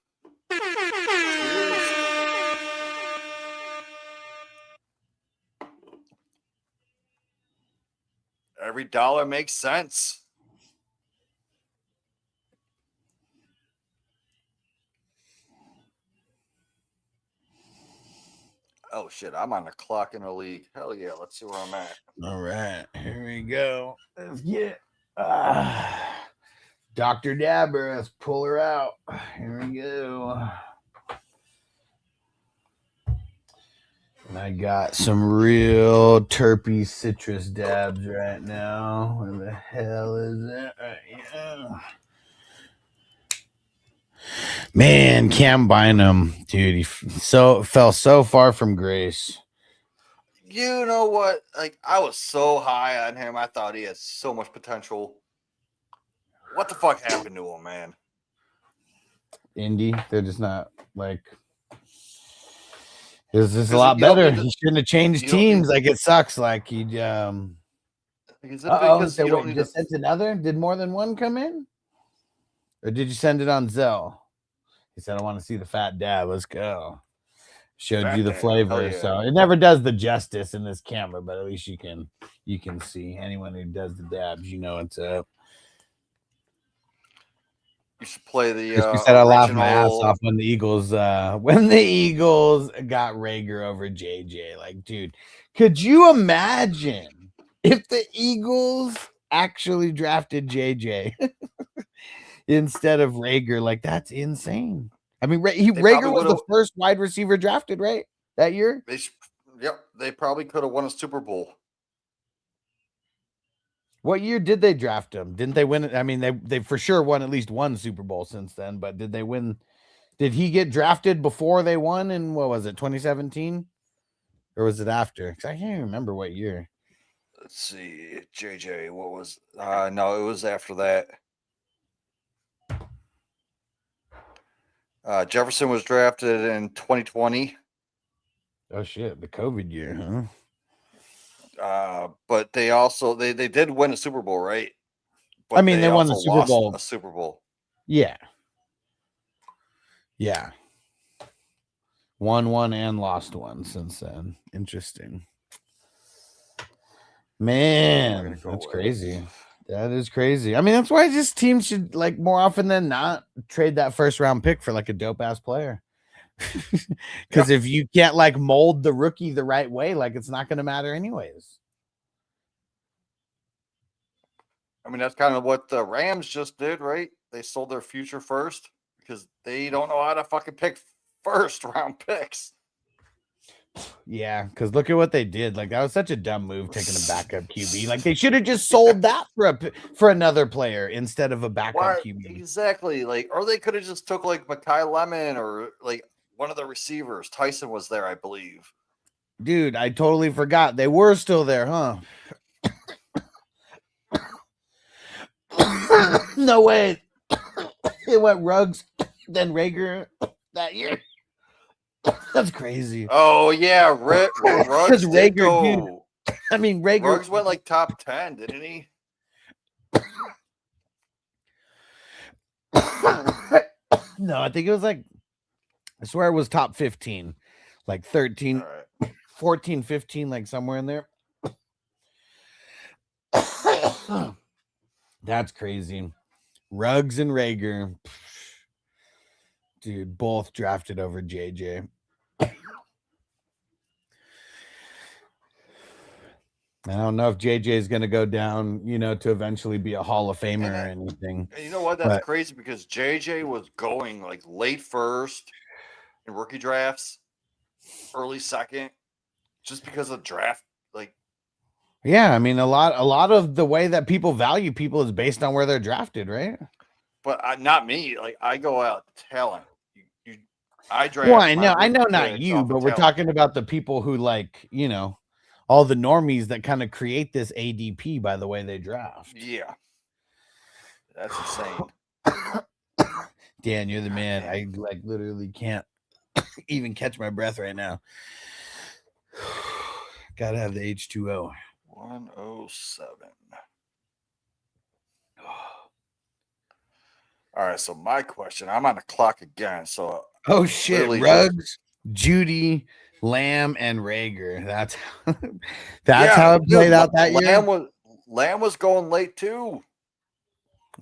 Every dollar makes sense. Oh shit, I'm on the clock in the league. Hell yeah, let's see where I'm at. All right, here we go. Let's get Dr. Dabber. Let's pull her out. Here we go. And I got some real terpy citrus dabs right now. Where the hell is it? Yeah. Man, Cam Bynum, dude, he fell so far from grace. You know what? Like, I was so high on him. I thought he had so much potential. What the fuck happened to him, man? Indy, they're just not like. It's just a lot better. He shouldn't have changed teams. Like, it sucks. Like, he because you don't need just sent another. Did more than one come in, or did you send it on Zelle? He said, "I want to see the fat dab. Let's go." Showed Fat you the dab. flavor, Yeah. so it never does the justice in this camera, but at least you can see. Anyone who does the dabs, you know it's up. You should play the. You said I laughed my ass off when the Eagles got Rager over JJ. Like, dude, could you imagine if the Eagles actually drafted JJ instead of Rager? Like, that's insane. I mean, Rager was the first wide receiver drafted, right? That year? They probably could have won a Super Bowl. What year did they draft him? Didn't they win it? I mean, they for sure won at least one Super Bowl since then, but did they win? Did he get drafted before they won in, what was it, 2017? Or was it after? Because I can't even remember what year. Let's see. JJ, what was no, it was after that. Jefferson was drafted in 2020. Oh shit, the COVID year, huh? But they also they did win a Super Bowl, right? But I mean, they won the Super Bowl. A Super Bowl. Yeah. Won one and lost one since then. Interesting. Man, that's crazy. That is crazy. I mean, that's why just teams should, like, more often than not trade that first round pick for like a dope ass player. Because if you can't like mold the rookie the right way, like, it's not going to matter anyways. I mean, that's kind of what the Rams just did, right? They sold their future first because they don't know how to fucking pick first round picks. Yeah, because look at what they did. Like, that was such a dumb move, taking a backup QB. Like, they should have just sold that for another player instead of a backup QB. Exactly. Like, or they could have just took like Mekhi Lemon or like one of the receivers. Tyson was there, I believe. Dude, I totally forgot. They were still there, huh? No way. It went Ruggs, then Rager that year. That's crazy. Oh yeah, Ruggs did go. Dude, I mean, Rager. Ruggs went like top 10, didn't he? No, I think it was like, I swear it was top 15, like 13, 14, 15, like somewhere in there. That's crazy. Ruggs and Rager, dude, both drafted over JJ. I don't know if JJ is going to go down, to eventually be a Hall of Famer or anything. And you know what? That's crazy because JJ was going like late first in rookie drafts, early second, just because of draft. Like, Yeah, I mean a lot of the way that people value people is based on where they're drafted, right? But not me. Like I go out talent. I draft. Well, I my know rookie not picks you, off of but we're talent. talking about the people who like, all the normies that kind of create this ADP by the way they draft. Yeah, that's insane. Dan, you're the man. I like literally can't even catch my breath right now. Gotta have the H2O. 107. All right, so my question. I'm on the clock again. So Oh shit, literally Ruggs, Judy, Lamb, and Rager. That's how it dude, played out that year. Lamb was going late too.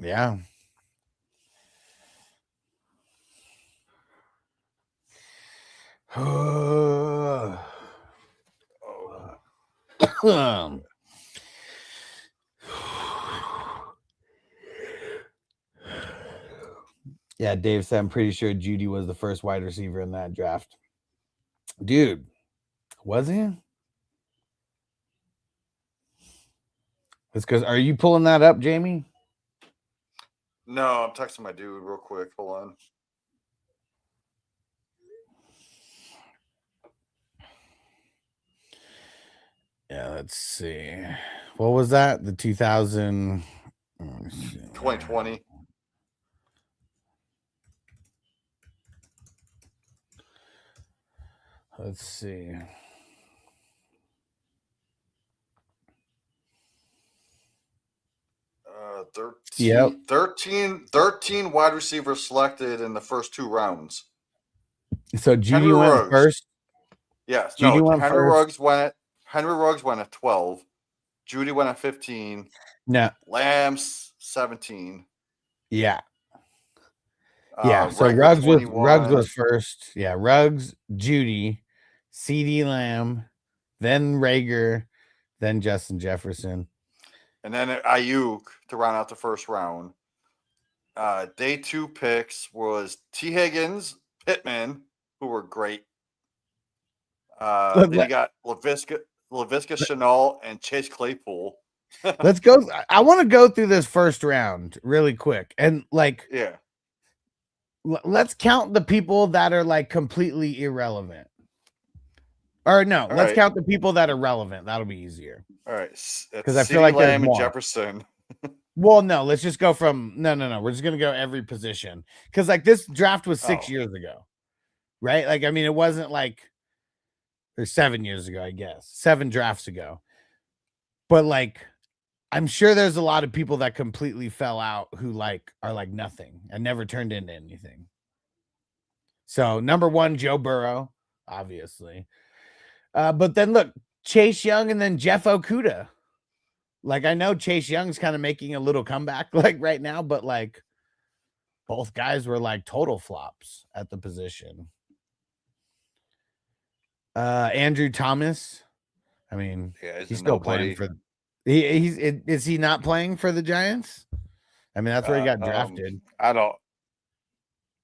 Yeah. Yeah, Dave said I'm pretty sure Judy was the first wide receiver in that draft. Dude, was he? It's because are you pulling that up, Jamie? No, I'm texting my dude real quick. Hold on. Yeah, let's see. What was that? The 2020. Let's see. Uh, 13 wide receivers selected in the first 2 rounds. So Judy Henry went Ruggs. first. Yes. Judy went Henry first. Ruggs went at 12. Judy went at 15. No. Lamb's 17. Yeah. Yeah. So Ruggs was first. Yeah. Ruggs, Judy, CD Lamb, then Rager, then Justin Jefferson. And then Ayuk to round out the first round. Day 2 picks was T. Higgins, Pittman, who were great. Then you got LaVisca Chenault and Chase Claypool. Let's go. I want to go through this first round really quick. And like, yeah, let's count the people that are like completely irrelevant. Or no, let's count the people that are relevant. That'll be easier. All right. Because I feel like Lamb there's more. and Jefferson. Well, no, let's just go from no. We're just gonna go every position. Because like this draft was 6 years ago. Right? Like, I mean, it wasn't like or 7 years ago, I guess. 7 drafts ago. But like I'm sure there's a lot of people that completely fell out who like are like nothing and never turned into anything. So number 1, Joe Burrow, obviously. But then look, Chase Young and then Jeff Okudah. Like I know Chase Young's kind of making a little comeback like right now, but like both guys were like total flops at the position. Andrew Thomas. I mean, he's still playing for. Is he not playing for the Giants? I mean, that's where he got drafted. I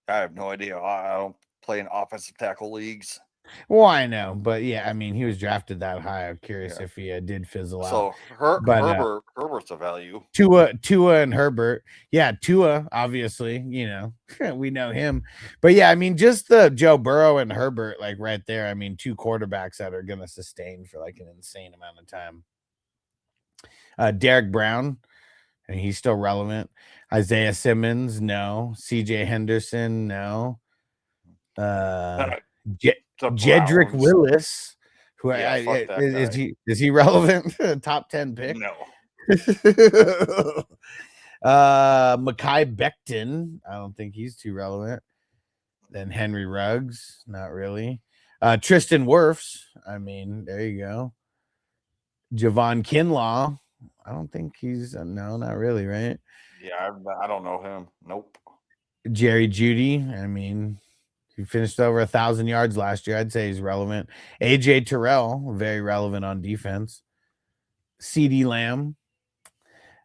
have no idea. I don't play in offensive tackle leagues. Well, I know, but yeah, I mean, he was drafted that high. I'm curious if he did fizzle out. So Herbert's a value. Tua and Herbert. Yeah, Tua, obviously, we know him. But yeah, I mean, just the Joe Burrow and Herbert, like right there. I mean, 2 quarterbacks that are going to sustain for like an insane amount of time. Derek Brown, and he's still relevant. Isaiah Simmons, no. CJ Henderson, no. Jedrick Willis, who is he relevant? Top 10 pick? No. Mekhi Becton, I don't think he's too relevant. Then Henry Ruggs, not really. Tristan Wirfs, I mean, there you go. Javon Kinlaw, I don't think he's no, not really, right? Yeah, I don't know him. Nope. Jerry Jeudy, I mean, he finished over 1,000 yards last year. I'd say he's relevant. AJ Terrell, very relevant on defense. CD Lamb.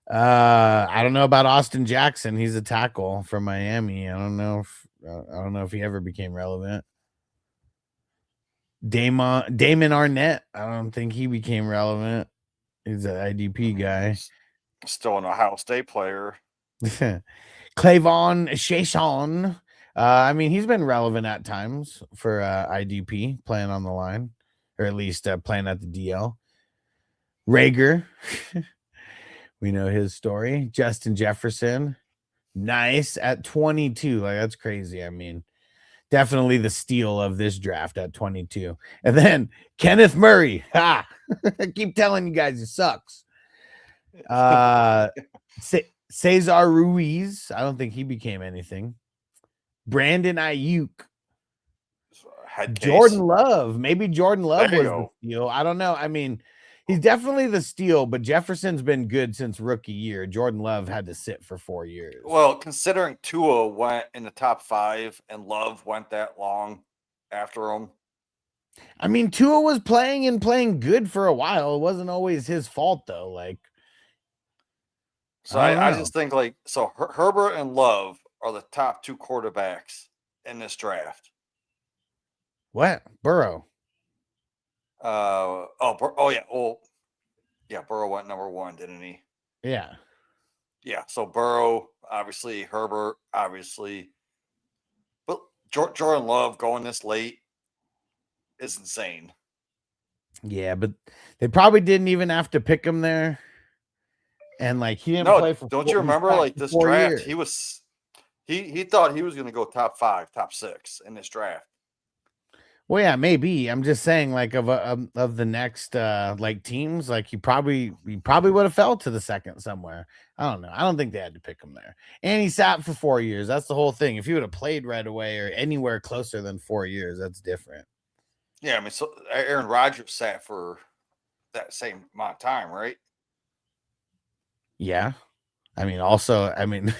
I don't know about Austin Jackson. He's a tackle from Miami. I don't know if he ever became relevant. Damon Arnett. I don't think he became relevant. He's an IDP guy. Still an Ohio State player. Clavon Chason. I mean, he's been relevant at times for IDP playing on the line, or at least playing at the DL. Rager. We know his story. Justin Jefferson. Nice at 22. Like, that's crazy. I mean, definitely the steal of this draft at 22. And then Kenneth Murray. Ha! I keep telling you guys, it sucks. Cesar Ruiz. I don't think he became anything. Brandon Ayuk. Jordan Love. Maybe Jordan Love was the steal. I don't know. I mean, he's definitely the steal, but Jefferson's been good since rookie year. Jordan Love had to sit for 4 years. Well, considering Tua went in the top 5 and Love went that long after him. I mean, Tua was playing good for a while. It wasn't always his fault, though. Like, so I just think, like, so Herbert and Love are the top 2 quarterbacks in this draft. What? Burrow. Yeah. Well, yeah, Burrow went number 1, didn't he? Yeah. Yeah. So Burrow, obviously, Herbert, obviously. But Jordan Love going this late is insane. Yeah, but they probably didn't even have to pick him there. And like he didn't play for. Don't you remember like this draft? Years. He thought he was going to go top 5, top 6 in this draft. Well, yeah, maybe. I'm just saying, like of the next like teams, like he probably would have fell to the second somewhere. I don't know. I don't think they had to pick him there. And he sat for 4 years. That's the whole thing. If he would have played right away or anywhere closer than 4 years, that's different. Yeah, I mean, so Aaron Rodgers sat for that same amount of time, right? Yeah. I mean, also, I mean,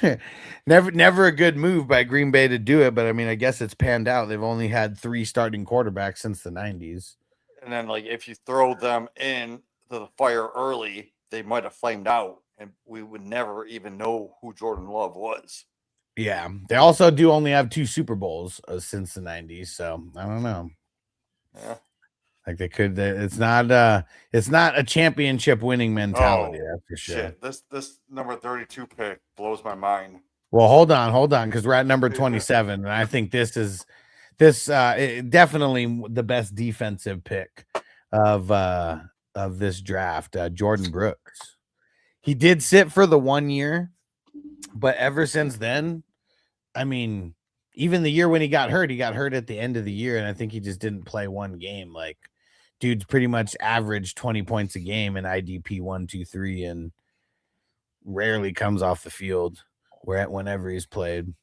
never a good move by Green Bay to do it, but I mean, I guess it's panned out. They've only had 3 starting quarterbacks since the 90s. And then, like, if you throw them in to the fire early, they might have flamed out, and we would never even know who Jordan Love was. Yeah. They also do only have 2 Super Bowls since the 90s, so I don't know. Yeah. Like they could, it's not a championship winning mentality. That's for sure. Shit. This number 32 pick blows my mind. Well, hold on, because we're at number 27, and I think this is definitely the best defensive pick of this draft. Jordan Brooks. He did sit for the 1 year, but ever since then, I mean, even the year when he got hurt at the end of the year, and I think he just didn't play one game. Like, dude's pretty much averaged 20 points a game in IDP 1, 2, 3, and rarely comes off the field whenever he's played.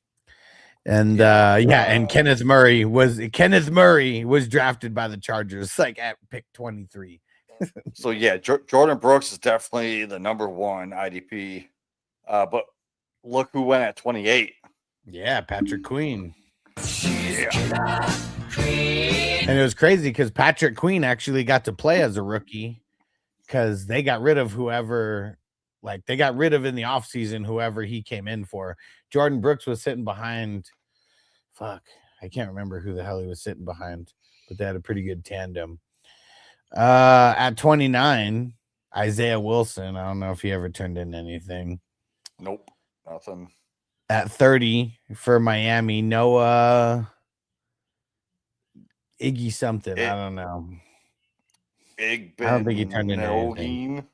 And and Kenneth Murray was drafted by the Chargers like at pick 23. So yeah, Jordan Brooks is definitely the number 1 IDP. But look who went at 28. Yeah, Patrick Queen. Yeah. And it was crazy because Patrick Queen actually got to play as a rookie because they got rid of whoever, like they got rid of in the offseason whoever he came in for. Jordan Brooks was sitting behind. I can't remember who the hell he was sitting behind, but they had a pretty good tandem. At 29, Isaiah Wilson. I don't know if he ever turned into anything. Nope, nothing. At 30 for Miami, Noah Iggy something. I don't know. I don't think he turned into anything.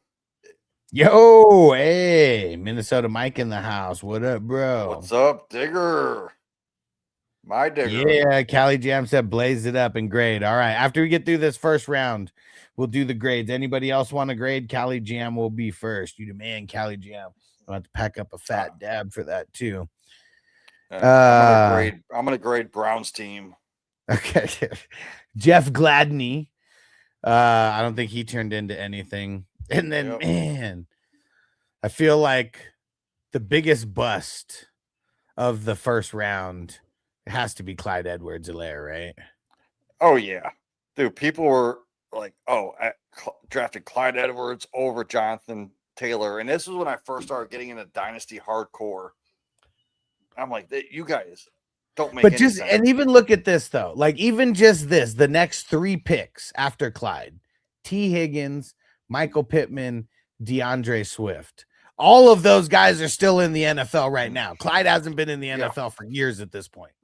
Yo, hey, Minnesota Mike in the house. What up, bro? What's up, Digger? My Digger. Yeah, Cali Jam said blaze it up and grade. All right. After we get through this first round, we'll do the grades. Anybody else want to grade? Cali Jam will be first. You demand Cali Jam. I'll have to pack up a fat dab for that too. I'm gonna grade Brown's team. Okay. Jeff Gladney. I don't think he turned into anything. And then, man, I feel like the biggest bust of the first round has to be Clyde Edwards-Helaire, right? Oh, yeah. Dude, people were like, drafted Clyde Edwards over Jonathan Taylor. And this was when I first started getting into Dynasty hardcore. I'm like, you guys don't make any sense. And even look at this, though. Like, even just this, the next 3 picks after Clyde, T. Higgins, Michael Pittman, DeAndre Swift. All of those guys are still in the NFL right now. Clyde hasn't been in the NFL for years at this point.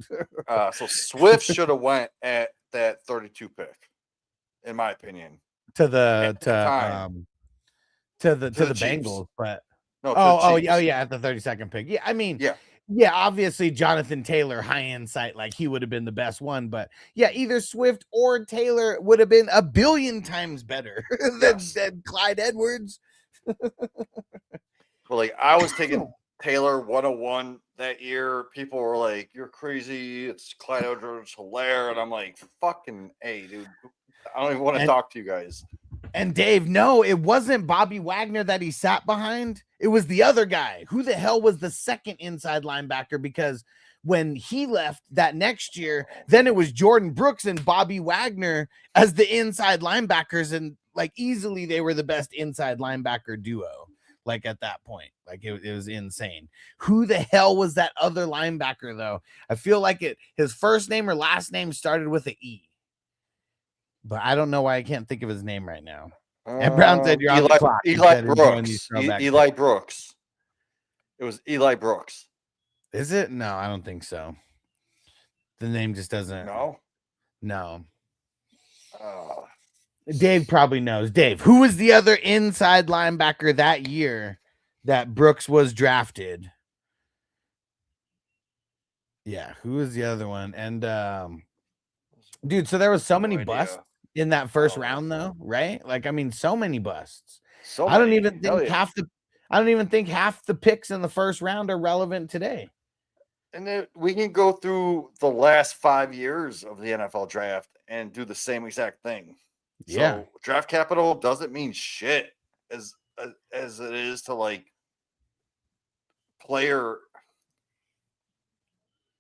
So Swift should have went at that 32 pick, in my opinion. to the At the time. to the Chiefs. Bengals, but No, to the Chiefs. yeah, at the 32nd pick. Yeah, I mean, Yeah. yeah, obviously Jonathan Taylor, high end sight, like he would have been the best one, but yeah, either Swift or Taylor would have been a billion times better than Clyde Edwards. Well, like I was taking Taylor 101 that year. People were like, "You're crazy. It's Clyde Edwards Hilaire," and I'm like, "Fucking A, dude. I don't even want to talk to you guys." And Dave, no, it wasn't Bobby Wagner that he sat behind. It was the other guy. Who the hell was the second inside linebacker? Because when he left that next year, then it was Jordan Brooks and Bobby Wagner as the inside linebackers, and like easily they were the best inside linebacker duo. Like at that point, like it was insane. Who the hell was that other linebacker though? I feel like his first name or last name started with an E, but I don't know why I can't think of his name right now. And Brown said you're on the clock. Eli Brooks. Eli Brooks. It was Eli Brooks. Is it? No, I don't think so. The name just doesn't. No. Dave probably knows. Dave, who was the other inside linebacker that year that Brooks was drafted? Yeah, who was the other one? And dude, so there was so many busts in that first round, though, right? Like, I mean, so many busts. I don't even think half the picks in the first round are relevant today. And then we can go through the last 5 years of the NFL draft and do the same exact thing. Yeah. So draft capital doesn't mean shit as it is to like players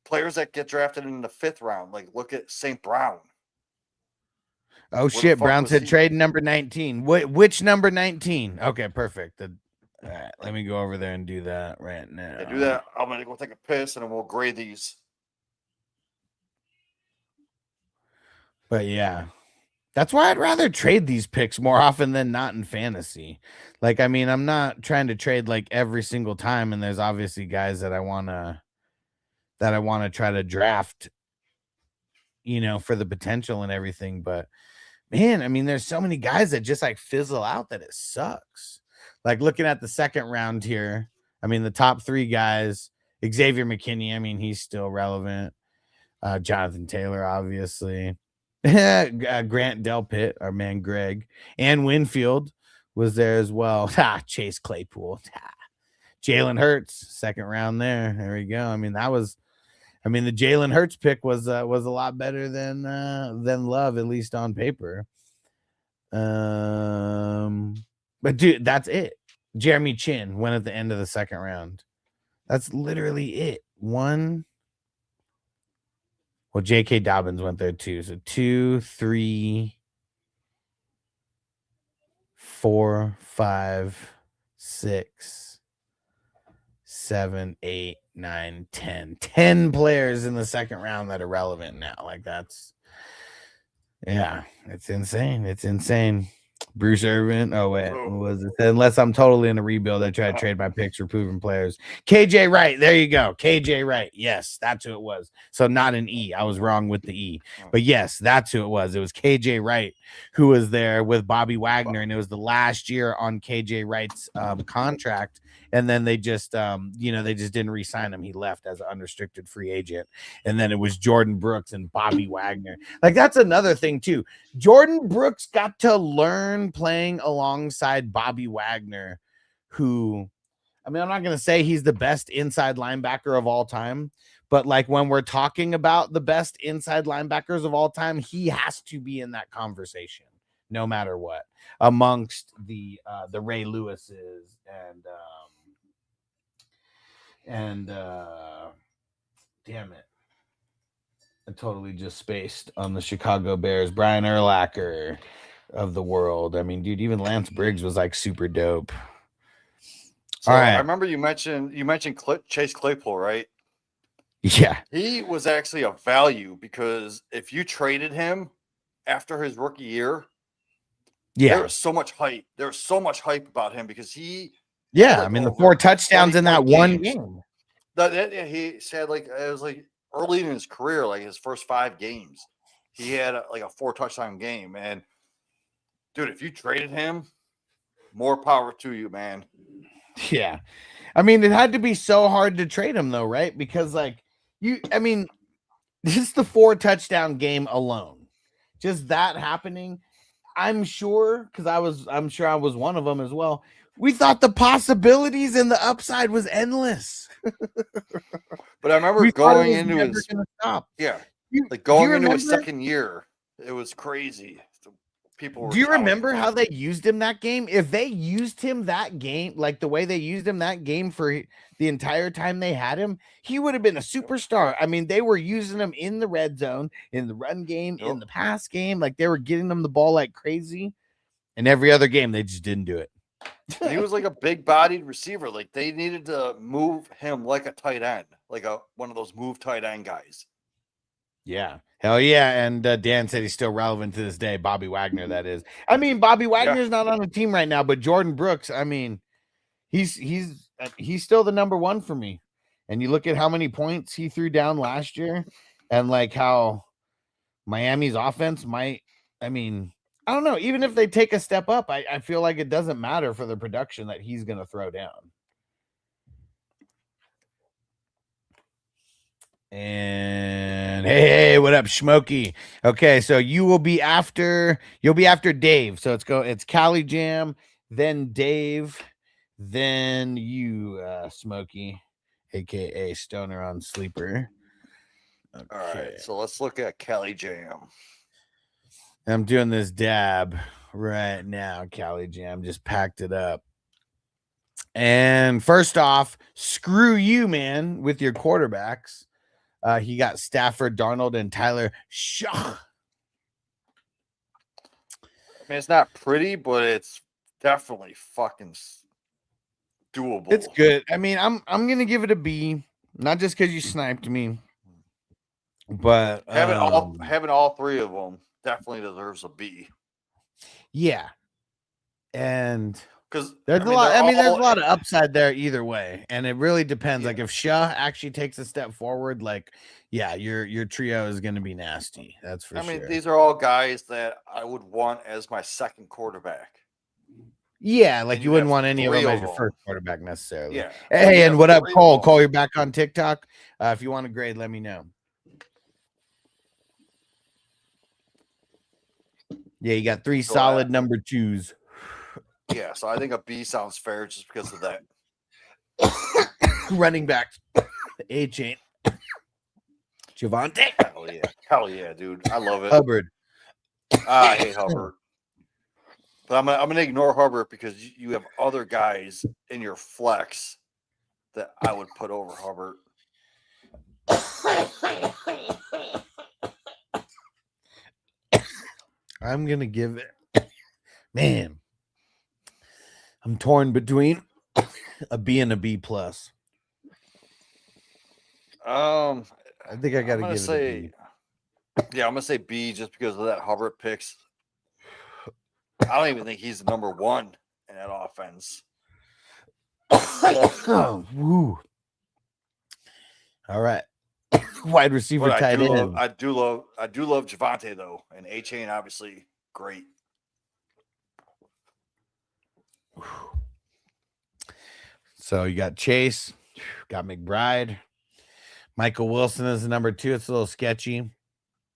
that get drafted in the 5th round. Like look at St. Brown. Oh shit, Brown said trade number 19. Which number 19? Okay, perfect. All right, let me go over there and do that right now. Yeah, do that. I'm gonna go take a piss and then we'll grade these. But yeah. That's why I'd rather trade these picks more often than not in fantasy. Like, I mean, I'm not trying to trade like every single time, and there's obviously guys that I wanna try to draft, you know, for the potential and everything. But man, I mean, there's so many guys that just like fizzle out that it sucks. Like looking at the second round here, I mean, the top 3 guys, Xavier McKinney, I mean, he's still relevant. Jonathan Taylor, obviously. Grant Delpit, our man Greg, and Winfield was there as well. Chase Claypool, Jalen Hurts, second round there. There we go. I mean, the Jalen Hurts pick was a lot better than Love, at least on paper. But dude, that's it. Jeremy Chin went at the end of the second round. That's literally it. Well, J.K. Dobbins went there too. So 2, 3, 4, 5, 6, 7, 8, 9, 10. 10 players in the second round that are relevant now. Like that's, yeah, it's insane. It's insane. Bruce Irvin. Oh, wait. What was it? Unless I'm totally in a rebuild, I try to trade my picks for proven players. KJ Wright. There you go. KJ Wright. Yes, that's who it was. So not an E. I was wrong with the E. But yes, that's who it was. It was KJ Wright who was there with Bobby Wagner, and it was the last year on KJ Wright's contract. And then they just, they just didn't re-sign him. He left as an unrestricted free agent. And then it was Jordan Brooks and Bobby Wagner. Like, that's another thing, too. Jordan Brooks got to learn playing alongside Bobby Wagner, who, I mean, I'm not going to say he's the best inside linebacker of all time, but, like, when we're talking about the best inside linebackers of all time, he has to be in that conversation, no matter what, amongst the Ray Lewises and damn it, I totally just spaced on the Chicago Bears, Brian Urlacher of the world. I mean, dude, even Lance Briggs was like super dope. So all right, I remember you mentioned Chase Claypool, right? Yeah, he was actually a value because if you traded him after his rookie year, Yeah. There was so much hype. There was so much hype about him because he Yeah. like I mean, the over 4 touchdowns 20 in that point one games. game. He said like it was like early in his career, like his first 5 games, he had like a 4 touchdown game. And dude, if you traded him, more power to you, man. Yeah. I mean, it had to be so hard to trade him though, right? Because like just the 4 touchdown game alone, just that happening. I'm sure I'm sure I was one of them as well. We thought the possibilities and the upside was endless. But I remember We thought it going was into never his gonna stop. like going into his remember? second year, it was crazy. So people were Do you touting remember him. how they used him that game? If they used him that game, like the way they used him that game for the entire time they had him, he would have been a superstar. I mean, they were using him in the red zone, in the run game, in Yep. the pass game. Like they were getting them the ball like crazy. And every other game, they just didn't do it. He was like a big-bodied receiver. Like they needed to move him like a tight end, like one of those move tight end guys. Yeah. Hell yeah. And Dan said he's still relevant to this day. Bobby Wagner, that is. I mean, Bobby Wagner's not on the team right now, but Jordan Brooks, I mean, he's still the number 1 for me. And you look at how many points he threw down last year and like how Miami's offense might, I mean, I don't know. Even if they take a step up, I feel like it doesn't matter for the production that he's going to throw down. And hey, what up, Smokey? Okay, so you'll be after Dave. So it's Cali Jam, then Dave, then you, Smokey, aka Stoner on Sleeper. Okay. All right, so let's look at Kelly Jam. I'm doing this dab right now. Cali Jam just packed it up. And first off, screw you, man, with your quarterbacks. He got Stafford, Darnold, and Tyler Shaw. I mean, it's not pretty, but it's definitely fucking doable. It's good. I mean, I'm gonna give it a B, not just because you sniped me, but Having all 3 of them definitely deserves a B. Yeah, and Because there's a lot. I mean, there's a lot of upside there either way, and it really depends. Yeah. Like if Shaw actually takes a step forward, like yeah, your trio is gonna be nasty. That's for sure. I mean, these are all guys that I would want as my second quarterback. Yeah, like And you you wouldn't have want any of 3 them of as your them. first quarterback necessarily. Yeah. Hey, You and have what up, 3 of Cole? them. Cole, you're back on TikTok. If you want to grade, let me know. Yeah, you got 3 So, solid number 2s. Yeah, so I think a B sounds fair just because of that. Running backs. A-Chain. Javante. Hell yeah, dude. I love it. Hubbard. I hate Hubbard. But I'm gonna ignore Hubbard because you have other guys in your flex that I would put over Hubbard. I'm going to give it. Man. I'm torn between a B and a B plus. I think I got to give it a B. Yeah, I'm gonna say B just because of that Hubbard picks. I don't even think he's the number 1 in that offense. Oh, woo. All right. Wide receiver, But tight end. I do love Javante though, and A-Chain obviously great. So you got Chase, got McBride, Michael Wilson is the number 2. It's a little sketchy.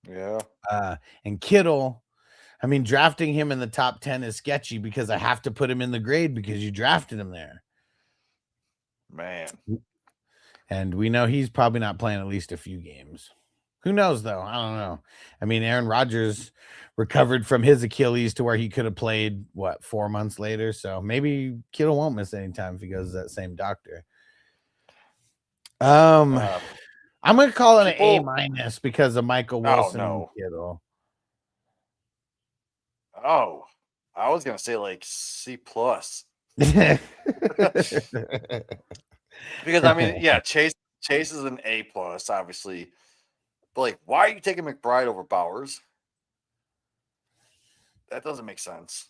Yeah. And Kittle, I mean, drafting him in the top 10 is sketchy because I have to put him in the grade because you drafted him there. Man. And we know he's probably not playing at least a few games. Who knows, though? I don't know. I mean, Aaron Rodgers recovered from his Achilles to where he could have played, 4 months later? So maybe Kittle won't miss any time if he goes to that same doctor. I'm going to call it an A- because of Michael Wilson and Kittle. Oh, I was going to say like C+. Because I mean, yeah, Chase is an A+, obviously. But like, why are you taking McBride over Bowers? That doesn't make sense.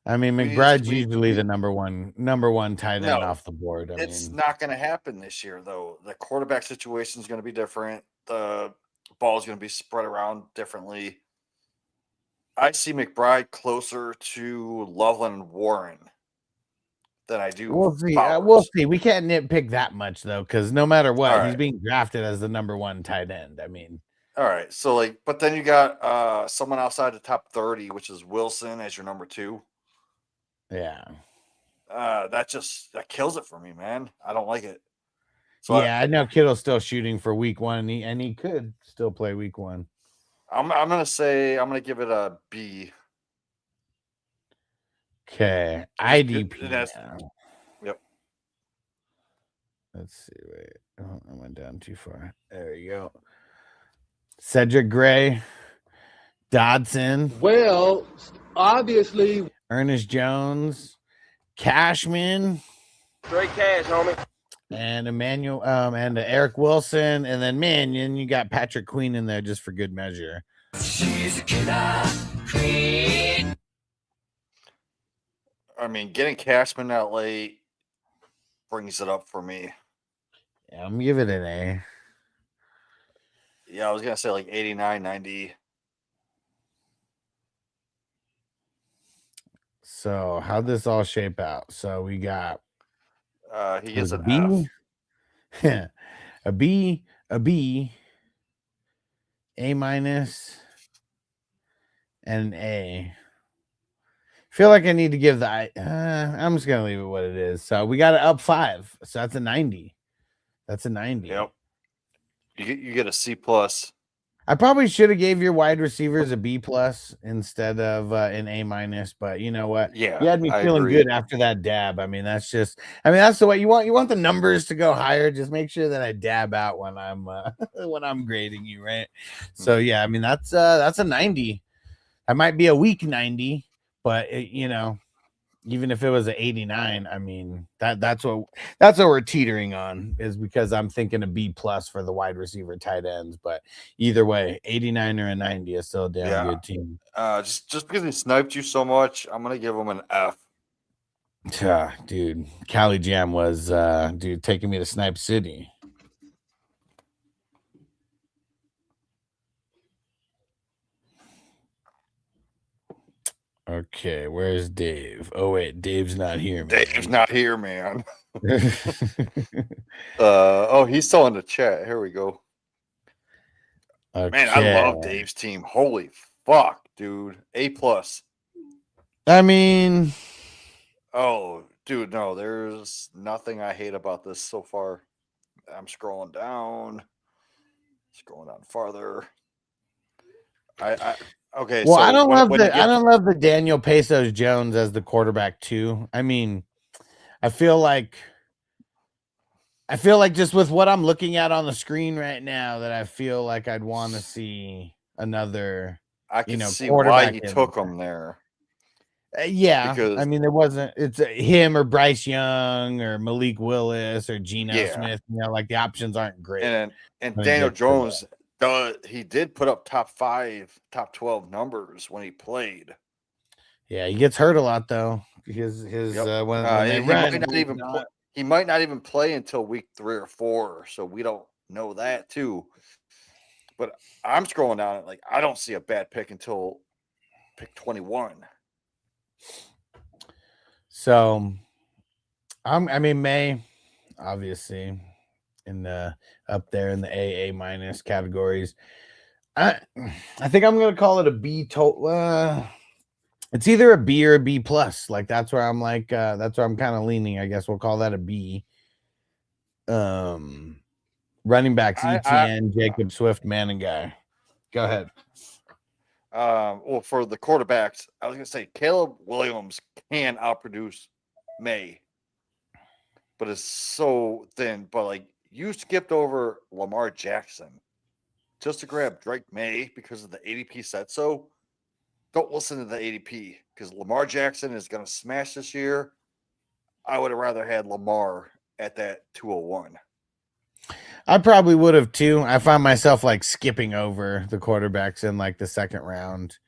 I mean, We- McBride's we- usually we- the number one tight end No, off the board. I It's mean, not going to happen this year, though. The quarterback situation is going to be different. The ball is going to be spread around differently. I see McBride closer to Loveland and Warren than I do. we'll see. Bowers. We'll see. We can't nitpick that much though, because no matter what, All he's right. being drafted as the number one tight end. I mean, All right. So, like, but then you got someone outside the top 30, which is Wilson as your number 2. yeah, That kills it for me, man. I don't like it. So yeah. I know Kittle's still shooting for week 1, and he could still play week 1. I'm gonna give it a B. Okay, Just IDP. good- that's- now. Yep. Let's see. Wait, oh, I went down too far. There you go. Cedric Gray, Dodson, Well, obviously, Ernest Jones, Cashman, straight cash, homie. and Emmanuel, and Eric Wilson, and then Mannion. You got Patrick Queen in there just for good measure. I mean, getting Cashman out late brings it up for me. Yeah, I'm gonna give it an A. Yeah, I was gonna say like 89, 90. So how'd this all shape out? So we got He gets a an F. B, a B, a B, A minus, and an A. Feel like I need to give I'm just gonna leave it what it is. So we got it up 5. So that's a 90. That's a 90. Yep. You get a C plus. I probably should have gave your wide receivers a B plus instead of an A minus, but you know what? Yeah, You had me I feeling agree. good after that dab. I mean, that's the way you want the numbers to go higher. Just make sure that I dab out when I'm when I'm grading you, right? So yeah, I mean that's a 90. I might be a weak 90, but even if it was an 89, I mean that's what we're teetering on, is because I'm thinking a B plus for the wide receiver tight ends. But either way, 89 or a 90 is still a damn good team. Just because he sniped you so much, I'm gonna give him an F. Dude, Cali Jam was taking me to Snipe City. Okay, where's Dave? Oh wait, Dave's not here, man. Dave's not here, man. He's still in the chat. Here we go. Man, I love Okay. Dave's team. Holy fuck, dude. A plus. I mean, Oh, dude, no, there's nothing I hate about this so far. I'm scrolling down farther. Okay. well, so I don't when- love when you I get- don't love the Daniel Pesos Jones as the quarterback too. I mean, I feel like just with what I'm looking at on the screen right now, that I feel like I'd want to see another. I can see why quarterback he in took there. him there. Yeah, Because- I mean, it's him or Bryce Young or Malik Willis or Geno Yeah. Smith. Like the options aren't great. And when it Daniel gets to that. Jones, he did put up top 5, top 12 numbers when he played. Yeah, he gets hurt a lot though. His Yep. when they he run, might not he's even not- he might not even play until week 3 or 4, so we don't know that too. But I'm scrolling down and like I don't see a bad pick until pick 21. So, I mean, May, obviously, in the up there in the A minus categories. I think I'm gonna call it a B total. It's either a B or a B plus. Like that's where I'm that's where I'm kind of leaning. I guess we'll call that a B. Running backs: ETN, Jacob Swift, Manning guy. Go ahead. Well, for the quarterbacks, I was gonna say Caleb Williams can outproduce May, but it's so thin. But like you skipped over Lamar Jackson just to grab Drake May because of the ADP set. So don't listen to the ADP because Lamar Jackson is gonna smash this year. I would have rather had Lamar at that 201. I probably would have too. I find myself like skipping over the quarterbacks in like the second round.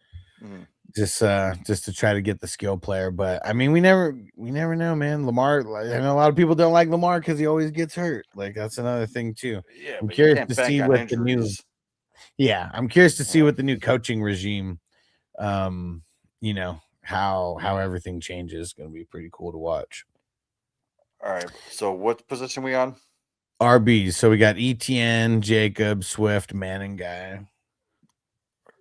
Mhm. just to try to get the skill player. But I mean, we never know, man. Lamar, like, I know a lot of people don't like Lamar because he always gets hurt. Like that's another thing too. Yeah, I'm but you curious can't to bank see on what the new injuries. I'm curious to see Yeah. what the new coaching regime, you know, how everything changes. It's gonna be pretty cool to watch. All right. So what position we on? RBs. So we got ETN, Jacob, Swift, Manning guy.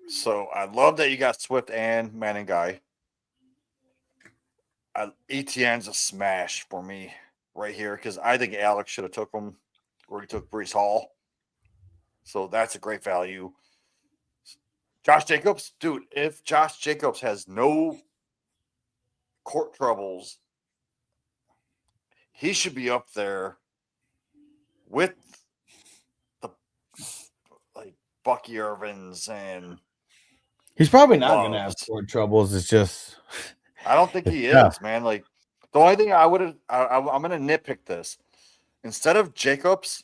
So I love that you got Swift and Manning guy. ETN's a smash for me right here because I think Alex should have took him where he took Brees Hall. So that's a great value. Josh Jacobs, dude, if Josh Jacobs has no court troubles, he should be up there with the like Bucky Irvins and He's probably not going to have Loves. court troubles. It's just I don't think he tough. is, man. Like the only thing I'm gonna nitpick this. Instead of Jacobs,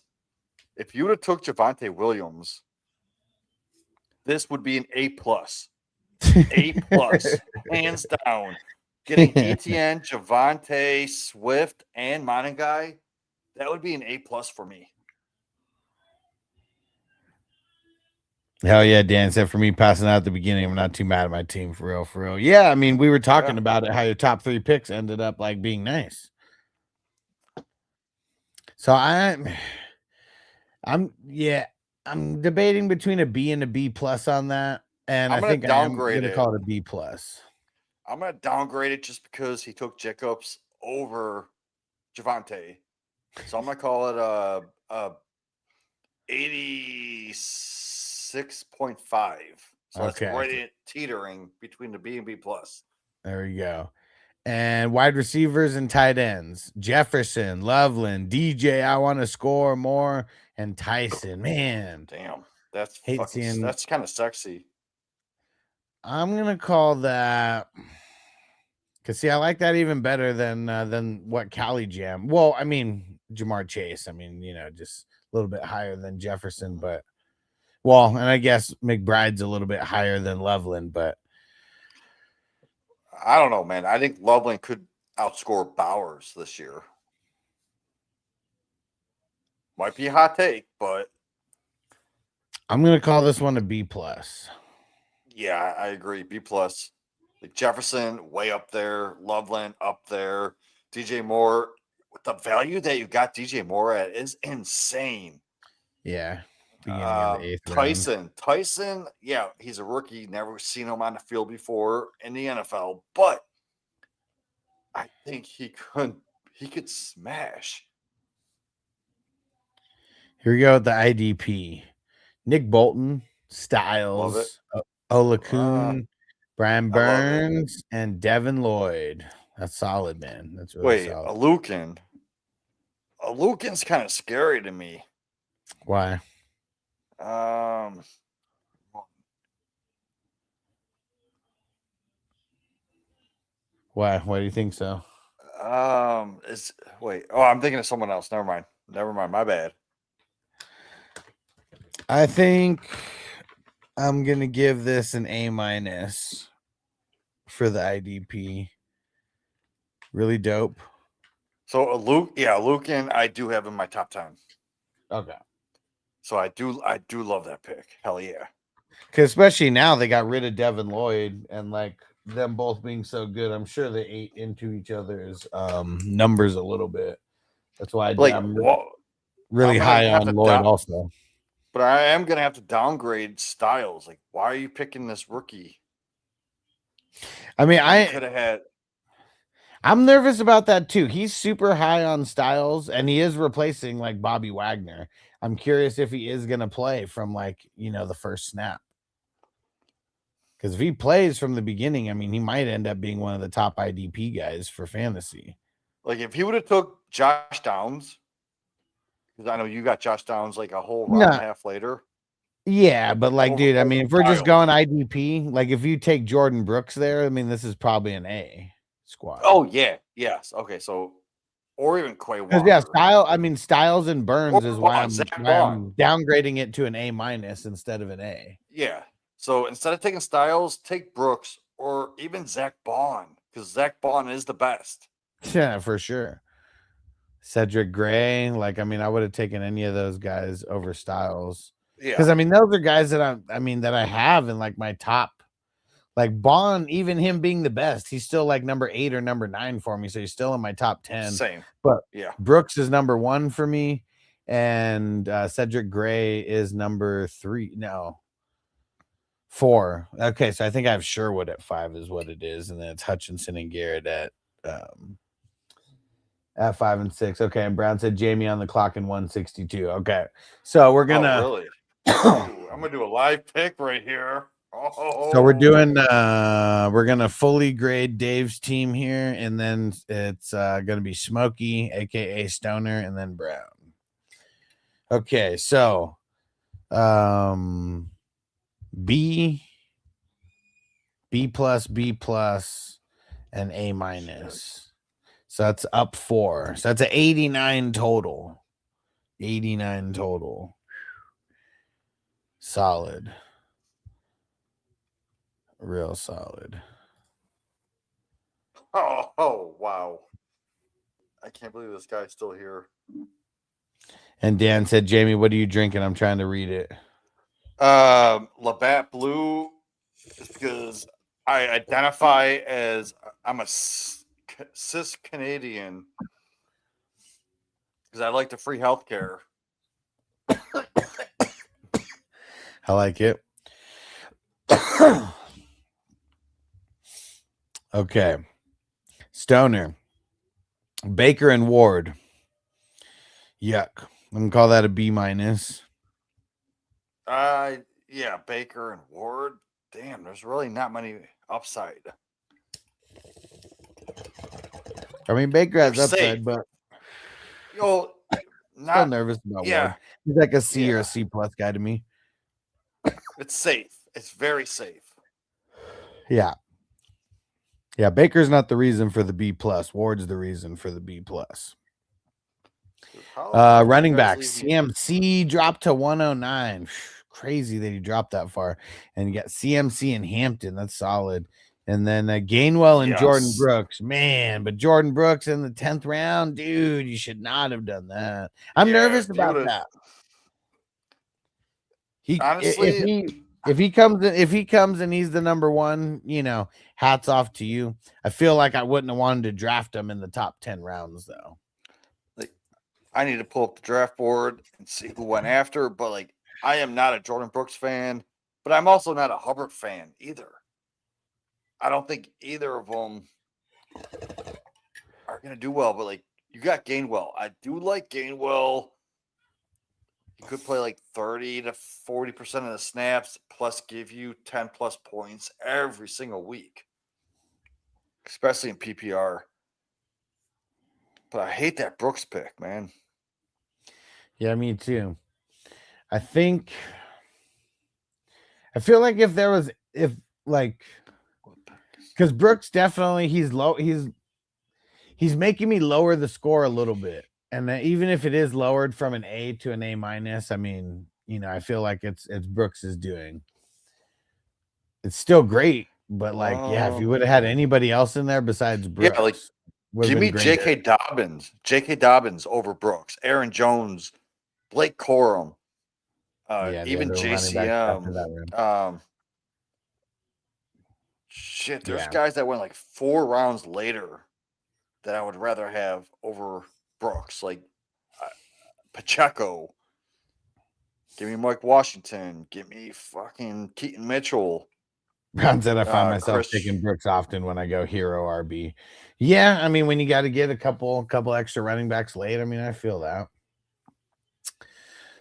if you would have took Javonte Williams, this would be an A+. A+, hands down. Getting ETN, Javonte, Swift, and Manning guy, that would be an A+ for me. Hell yeah, Dan said for me passing out at the beginning, I'm not too mad at my team for real, for real. Yeah, I mean, we were talking about it, how your top 3 picks ended up like being nice. So I'm debating between a B and a B+ on that. And I think I'm going to call it a B+. I'm going to downgrade it just because he took Jacobs over Javonte. So I'm going to call it a 86.5. So that's right at teetering between the B and B+. There we go. And wide receivers and tight ends: Jefferson, Loveland, DJ. I want to score more, and Tyson. Man, damn, that's kind of sexy. I'm gonna call that because see, I like that even better than what Cali Jam. Well, I mean Jamar Chase. I mean, you know, just a little bit higher than Jefferson, but well, and I guess McBride's a little bit higher than Loveland, but I don't know, man. I think Loveland could outscore Bowers this year. Might be a hot take, but I'm gonna call this one a B+. Yeah, I agree. B+. Like Jefferson, way up there. Loveland, up there. DJ Moore, with the value that you got DJ Moore at is insane. Yeah. Of the 8th round. Tyson, yeah, he's a rookie. Never seen him on the field before in the NFL, but I think he could smash. Here we go with the IDP. Nick Bolton, Styles, Olakun, Brian Burns, and Devin Lloyd. That's solid, man. That's really solid. Alukin's kind of scary to me. Why? Why do you think so? I'm thinking of someone else. Never mind. My bad. I think I'm gonna give this an A- for the IDP. Really dope. So Alukin, I do have in my top 10. Okay. So I do love that pick. Hell yeah. Because especially now they got rid of Devin Lloyd, and like them both being so good, I'm sure they ate into each other's numbers a little bit. That's why I'm really high on Lloyd also. But I am gonna have to downgrade Styles. Like, why are you picking this rookie? I mean, I'm nervous about that too. He's super high on Styles, and he is replacing like Bobby Wagner. I'm curious if he is going to play from like, you know, the first snap. Because if he plays from the beginning, I mean, he might end up being one of the top IDP guys for fantasy. Like if he would have took Josh Downs, because I know you got Josh Downs like a whole round and a half later. Yeah, but like, dude, I mean, if we're just going IDP, like if you take Jordan Brooks there, I mean, this is probably an A squad. Oh yeah, yes. Okay, so or even Quay Walker. Yeah, Styles and Burns is why I'm downgrading it to an A- instead of an A. Yeah. So instead of taking Styles, take Brooks or even Zach Bond, because Zach Bond is the best. Yeah, for sure. Cedric Gray, like, I mean, I would have taken any of those guys over Styles. Because Yeah, I mean, those are guys that that I have in like my top. Like Bond, even him being the best, he's still like number 8 or number 9 for me. So he's still in my top 10. same. But Yeah. Brooks is number 1 for me. And Cedric Gray is number 3. No, 4. Okay, so I think I have Sherwood at 5 is what it is. And then it's Hutchinson and Garrett at 5 and 6. Okay, and Brown said Jamie on the clock in 162. Okay, so we're gonna. Oh, really? Ooh, I'm gonna do a live pick right here. Oh, So we're gonna fully grade Dave's team here, and then it's gonna be Smokey, aka Stoner, and then Brown. Okay, so B plus, B plus, and A minus. So that's up 4. So that's an 89 total. 89 total. Solid. Real solid. oh, wow! I can't believe this guy's still here. And Dan said, Jamie, what are you drinking? I'm trying to read it. Labatt Blue is because I identify as I'm a cis Canadian because I like the free healthcare. I like it. Okay. Stoner. Baker and Ward. Yuck. I'm going to call that a B minus. Yeah, Baker and Ward. Damn, there's really not many upside. I mean, Baker has They're upside, safe. but Yo, still not nervous about yeah. Ward. He's like a C or Yeah. a C plus guy to me. It's safe. It's very safe. Yeah. Yeah, Baker's not the reason for the B plus. Ward's the reason for the B plus. Running back CMC dropped to 109. Crazy that he dropped that far. And you got CMC and Hampton. That's solid. And then Gainwell and Jordan Yes. Brooks. Man, but Jordan Brooks in the 10th round, dude, you should not have done that. I'm Yeah, nervous dude, about that. Honestly, if he comes and he's the number 1, you know, hats off to you. I feel like I wouldn't have wanted to draft him in the top 10 rounds though. I need to pull up the draft board and see who went after, but like I am not a Jordan Brooks fan, but I'm also not a Hubbard fan either. I don't think either of them are going to do well, but like you got Gainwell. I do like Gainwell. He could play like 30 to 40% of the snaps, plus give you 10 plus points every single week, especially in PPR. But I hate that Brooks pick, man. Yeah, me too. I feel like because Brooks definitely he's making me lower the score a little bit. And even if it is lowered from an A to an A minus, I mean, you know, I feel like it's Brooks's doing. It's still great, but like, yeah, if you would have had anybody else in there besides Brooks, Yeah, like give me J.K. Dobbins over Brooks, Aaron Jones, Blake Corum, even JCM. Shit, there's guys that went like 4 rounds later that I would rather have over Brooks, like Pacheco. Give me Mike Washington. Give me fucking Keaton Mitchell. Brown said I find myself taking Brooks often when I go hero RB. Yeah, I mean, when you got to get a couple extra running backs late, I mean, I feel that.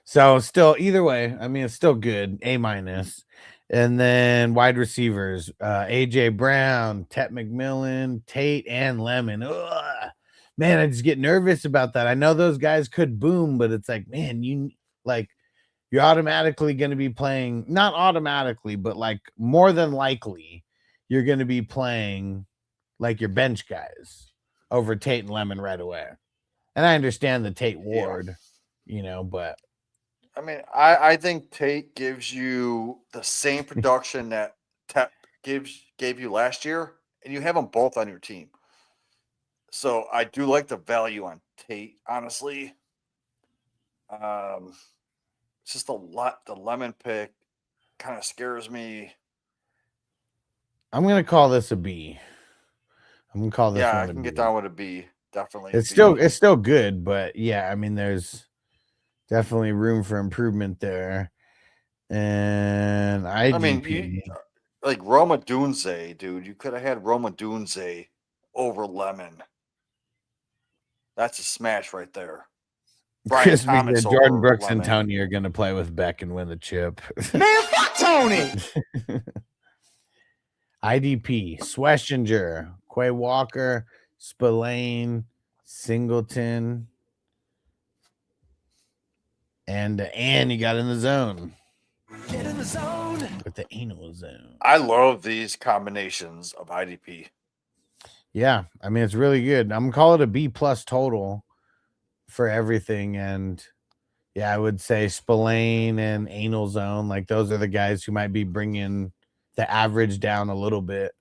So still, either way, I mean, it's still good. A minus. And then wide receivers, AJ Brown, Tet McMillan, Tate, and Lemon. Ugh. Man, I just get nervous about that. I know those guys could boom, but it's like, man, you're automatically going to be playing, not automatically, but like more than likely, you're going to be playing like your bench guys over Tate and Lemon right away. And I understand the Tate Ward, you know, but I mean, I think Tate gives you the same production that Tet gave you last year, and you have them both on your team. So I do like the value on Tate, honestly. It's just a lot. The lemon pick kind of scares me. I'm gonna call this a B. I'm gonna call this Yeah, one I a can B. get down with a B. Definitely. a It's B. still good, but yeah, I mean, there's definitely room for improvement there. And IDP. I mean, like Roma Dunze, dude. You could have had Roma Dunze over Lemon. That's a smash right there. Brian Chris Thomas McGinn, Jordan over Brooks, and Lemon. Tony are gonna play with Beck and win the chip. Man, fuck Tony. IDP, Sweshinger, Quay Walker, Spillane, Singleton, and you got in the zone. Get in the zone with the anal zone. I love these combinations of IDP. Yeah, I mean, it's really good. I'm gonna call it a B plus total for everything. And yeah, I would say Spillane and anal zone, like those are the guys who might be bringing the average down a little bit.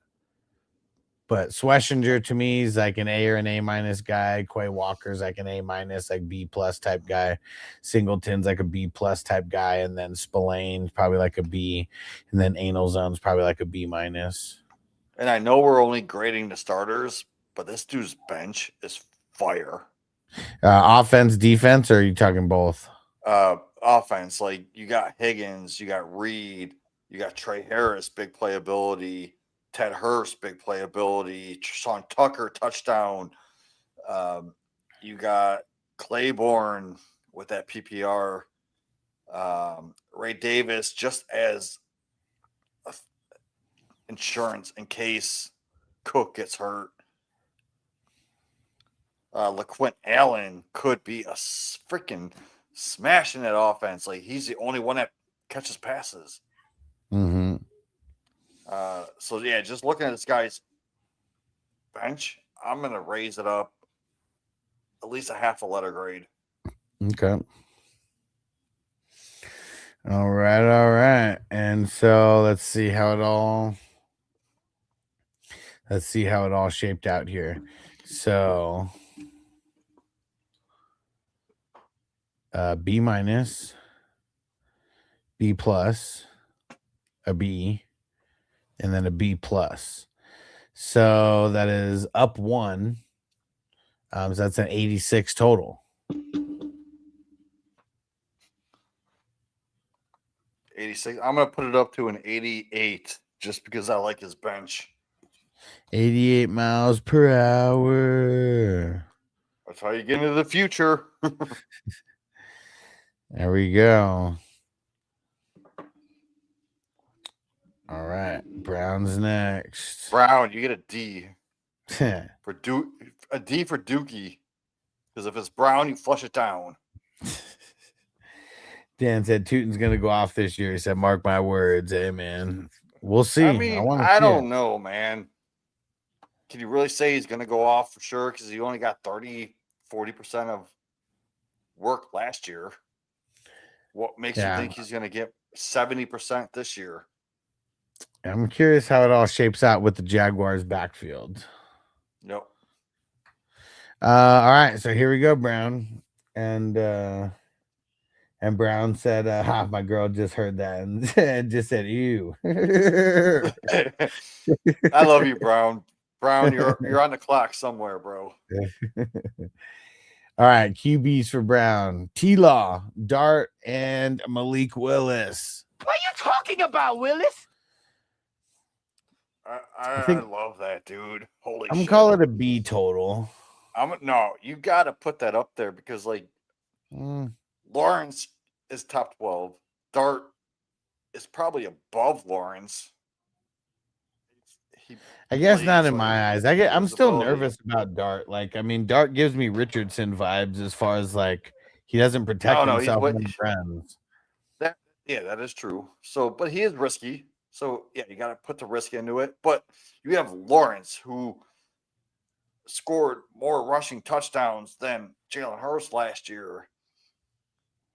But Sweshinger to me is like an A or an A minus guy. Quay Walker's like an A minus, like B plus type guy. Singleton's like a B plus type guy, and then Spillane's probably like a B, and then Anal Zone's probably like a B minus. And I know we're only grading the starters, but this dude's bench is fire. Offense, defense, or are you talking both? Offense, like you got Higgins, you got Reed, you got Trey Harris, big playability. Ted Hurst, big playability. Sean Tucker, touchdown. You got Claiborne with that PPR. Ray Davis, just as insurance in case Cook gets hurt. LaQuint Allen could be a freaking smashing that offense. Like he's the only one that catches passes. Mm-hmm. So yeah, just looking at this guy's bench, I'm gonna raise it up at least a half a letter grade. Okay. All right. And so let's see how it all shaped out here. So B minus, B plus, a B, and then a B plus. So that is up 1. So that's an 86 total. 86. I'm gonna put it up to an 88 just because I like his bench. 88 miles per hour. That's how you get into the future. There we go. All right, Brown's next. Brown, you get a D Dan for a D for Dookie. Because if it's Brown, you flush it down. said Tootin's gonna go off this year. He said, "Mark my words." Hey, man, we'll see. I mean, wanna I see don't it. know, man. Can you really say he's gonna go off for sure? Because he only got 30-40% of work last year. What makes you think he's gonna get 70% this year? I'm curious how it all shapes out with the Jaguars' backfield. Nope. All right, so here we go, Brown, and Brown said, my girl just heard that and just said, ew. I love you, Brown. Brown, you're on the clock somewhere, bro. All right, QBs for Brown: T-Law, Dart, and Malik Willis. What are you talking about, Willis? I think- love that, dude. Holy I'm shit. gonna call it a B total. No, you got to put that up there because, like, Lawrence is top 12. Dart is probably above Lawrence. I guess not plays, in like, my eyes. I'm still visibility. nervous about Dart. Like, I mean, Dart gives me Richardson vibes as far as like he doesn't protect No, himself he's when he runs. Yeah, that is true. So, but he is risky. So, yeah, you got to put the risk into it. But you have Lawrence, who scored more rushing touchdowns than Jalen Hurts last year.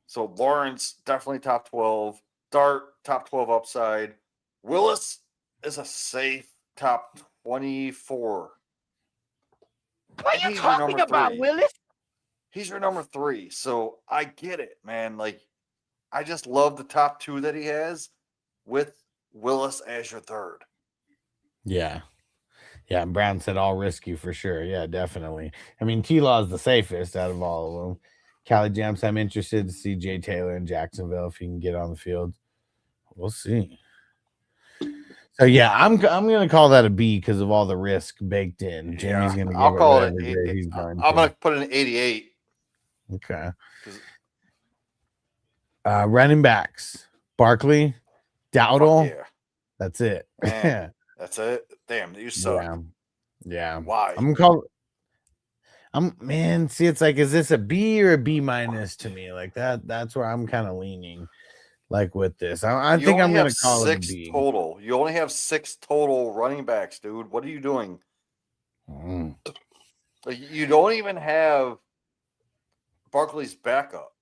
So, Lawrence, definitely top 12. Dart, top 12 upside. Willis, is a safe top 24. What And are you he's your talking number about, 3. Willis? He's your number 3. So I get it, man. Like, I just love the top 2 that he has with Willis as your third. Yeah. Yeah, and Brown said all risky for sure. Yeah, definitely. I mean, T-Law is the safest out of all of them. Cali Jams, I'm interested to see Jay Taylor in Jacksonville if he can get on the field. We'll see. So yeah, I'm gonna call that a B because of all the risk baked in. Jimmy's gonna give I'll it call whatever it. grade he's going I'm to. gonna put it an 88. Okay. Running backs: Barkley, Dowdle. Yeah, That's it. man, that's it. Damn, you suck. Yeah. Why? I'm gonna call. Man. See, it's like, is this a B or a B minus to me? Like that. That's where I'm kind of leaning. Like with this, I You think I'm only gonna have call it a 6 B. total. You only have 6 total running backs, dude. What are you doing? Like, you don't even have Barkley's backup.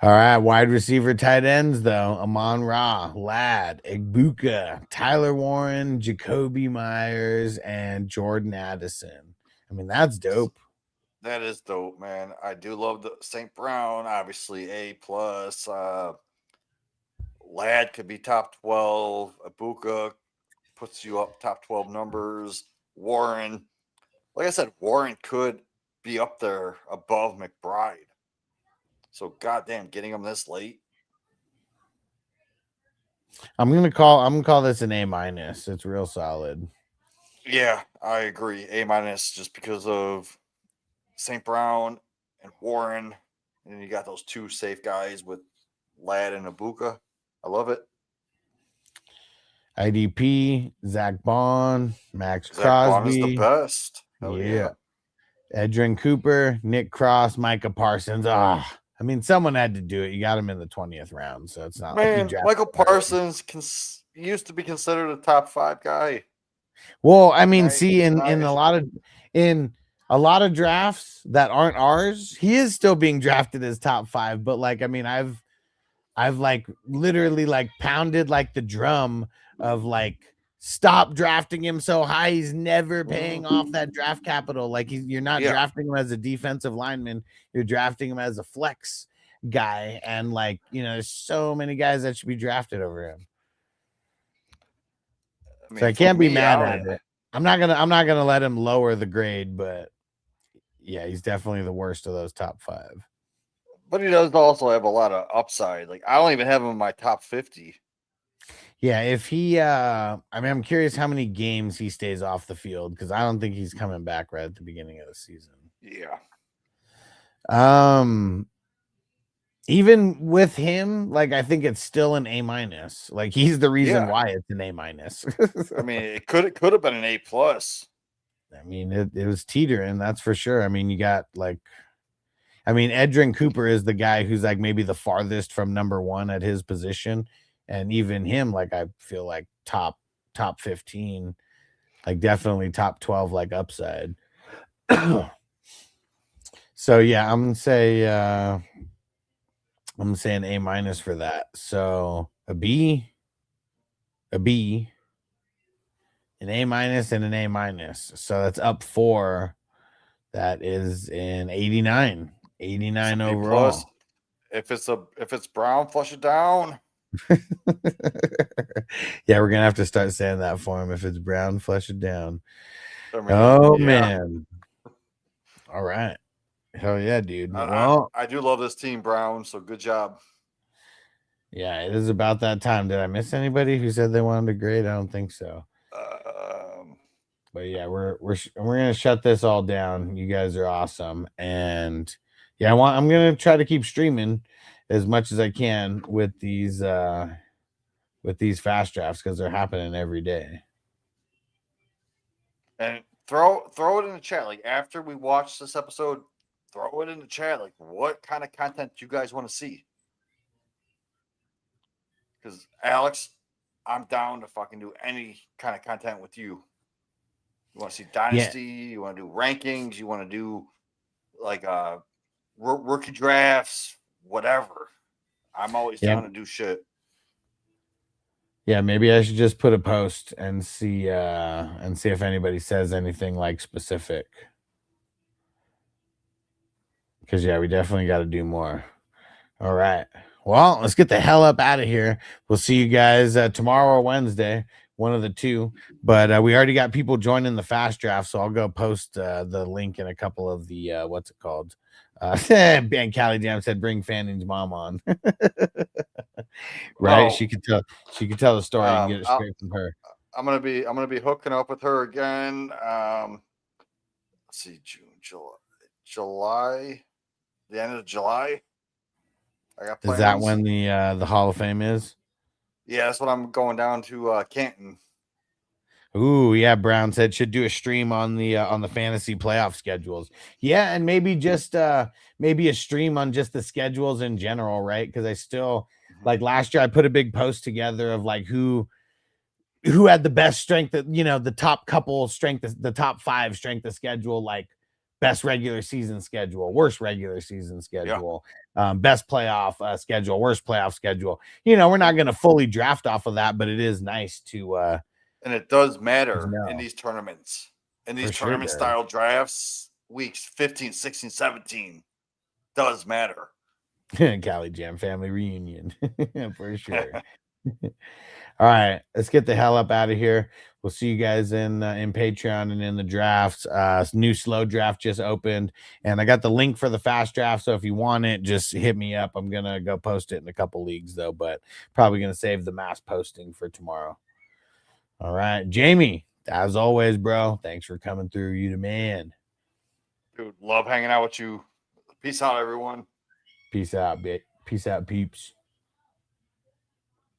All right, wide receiver tight ends though: Amon-Ra, Ladd, Egbuka, Tyler Warren, Jacoby Myers, and Jordan Addison. I mean, that's dope. That is dope, man. I do love the St. Brown, obviously A+. Ladd could be top 12. Ibuka puts you up top 12 numbers. Warren, like I said, Warren could be up there above McBride. So goddamn, getting him this late. I'm gonna call this an A minus. It's real solid. Yeah, I agree. A- just because of St. Brown and Warren. And you got those 2 safe guys with Ladd and Ibuka. I love it. IDP, Zach Bond, Max Zach Bond Crosby. is the best. Hell yeah. Edrin Cooper, Nick Cross, Micah Parsons. I mean, someone had to do it. You got him in the 20th round, so it's not Man, like you Michael Parsons used to be considered a top 5 guy. Well, I mean, Right. see, in a lot of drafts that aren't ours, he is still being drafted as top 5. But like, I mean, I've like literally like pounded like the drum of like, stop drafting him so high. He's never paying off that draft capital. Like you're not drafting him as a defensive lineman. You're drafting him as a flex guy. And like, there's so many guys that should be drafted over him. I mean, so I can't be mad at it. I'm not gonna let him lower the grade, but yeah, he's definitely the worst of those top 5. But he does also have a lot of upside. Like, I don't even have him in my top 50. Yeah, if he I mean, I'm curious how many games he stays off the field because I don't think he's coming back right at the beginning of the season. Yeah. Even with him, like I think it's still an A minus. Like he's the reason why it's an A minus. I mean, it could have been an A+. I mean, it was teetering, that's for sure. I mean, you got like, Edrin Cooper is the guy who's like maybe the farthest from number 1 at his position. And even him, like I feel like top 15, like definitely top 12, like upside. So yeah, I'm gonna say an A minus for that. So a B, an A minus, and an A minus. So that's up 4. That is an 89 overall. Plus, if it's Brown, flush it down. Yeah, we're gonna have to start saying that for him. If it's Brown, flush it down. Man. All right. Hell yeah, dude. I do love this team, Brown. So good job. Yeah, it is about that time. Did I miss anybody who said they wanted to grade? I don't think so. But yeah, we're gonna shut this all down. You guys are awesome, and yeah, I'm gonna try to keep streaming as much as I can with these fast drafts because they're happening every day. And throw it in the chat. Like after we watch this episode, throw it in the chat. Like what kind of content you guys want to see? Because Alex, I'm down to fucking do any kind of content with you. You want to see Dynasty? Yeah. You want to do rankings? You want to do like rookie drafts? Whatever. I'm always down to do shit. Yeah, maybe I should just put a post and see if anybody says anything like specific. Because yeah, we definitely got to do more. All right. Well, let's get the hell up out of here. We'll see you guys tomorrow or Wednesday, one of the two. But we already got people joining the fast draft, so I'll go post the link in a couple of the what's it called? Ben Cali Jam said, "Bring Fanning's mom on." Right? Oh. She could tell the story and get it straight from her. I'm gonna be hooking up with her again. Let's see, June, July, the end of July. I got plans. Is that when the Hall of Fame is? Yeah, that's when I'm going down to Canton. Ooh, yeah. Brown said should do a stream on the fantasy playoff schedules. Yeah, and maybe just maybe a stream on just the schedules in general, right? Because I still like last year I put a big post together of like who had the best strength, the top couple strength, the top 5 strength of schedule, like best regular season schedule, worst regular season schedule, best playoff schedule, worst playoff schedule. We're not going to fully draft off of that, but it is nice to and it does matter in these tournaments, tournament style drafts, weeks 15, 16, 17 does matter. Cali Jam family reunion for sure. All right, let's get the hell up out of here. We'll see you guys in Patreon and in the drafts. New slow draft just opened, and I got the link for the fast draft. So if you want it, just hit me up. I'm gonna go post it in a couple leagues though, but probably gonna save the mass posting for tomorrow. All right, Jamie, as always, bro. Thanks for coming through. You the man. Dude, love hanging out with you. Peace out, everyone. Peace out, peeps.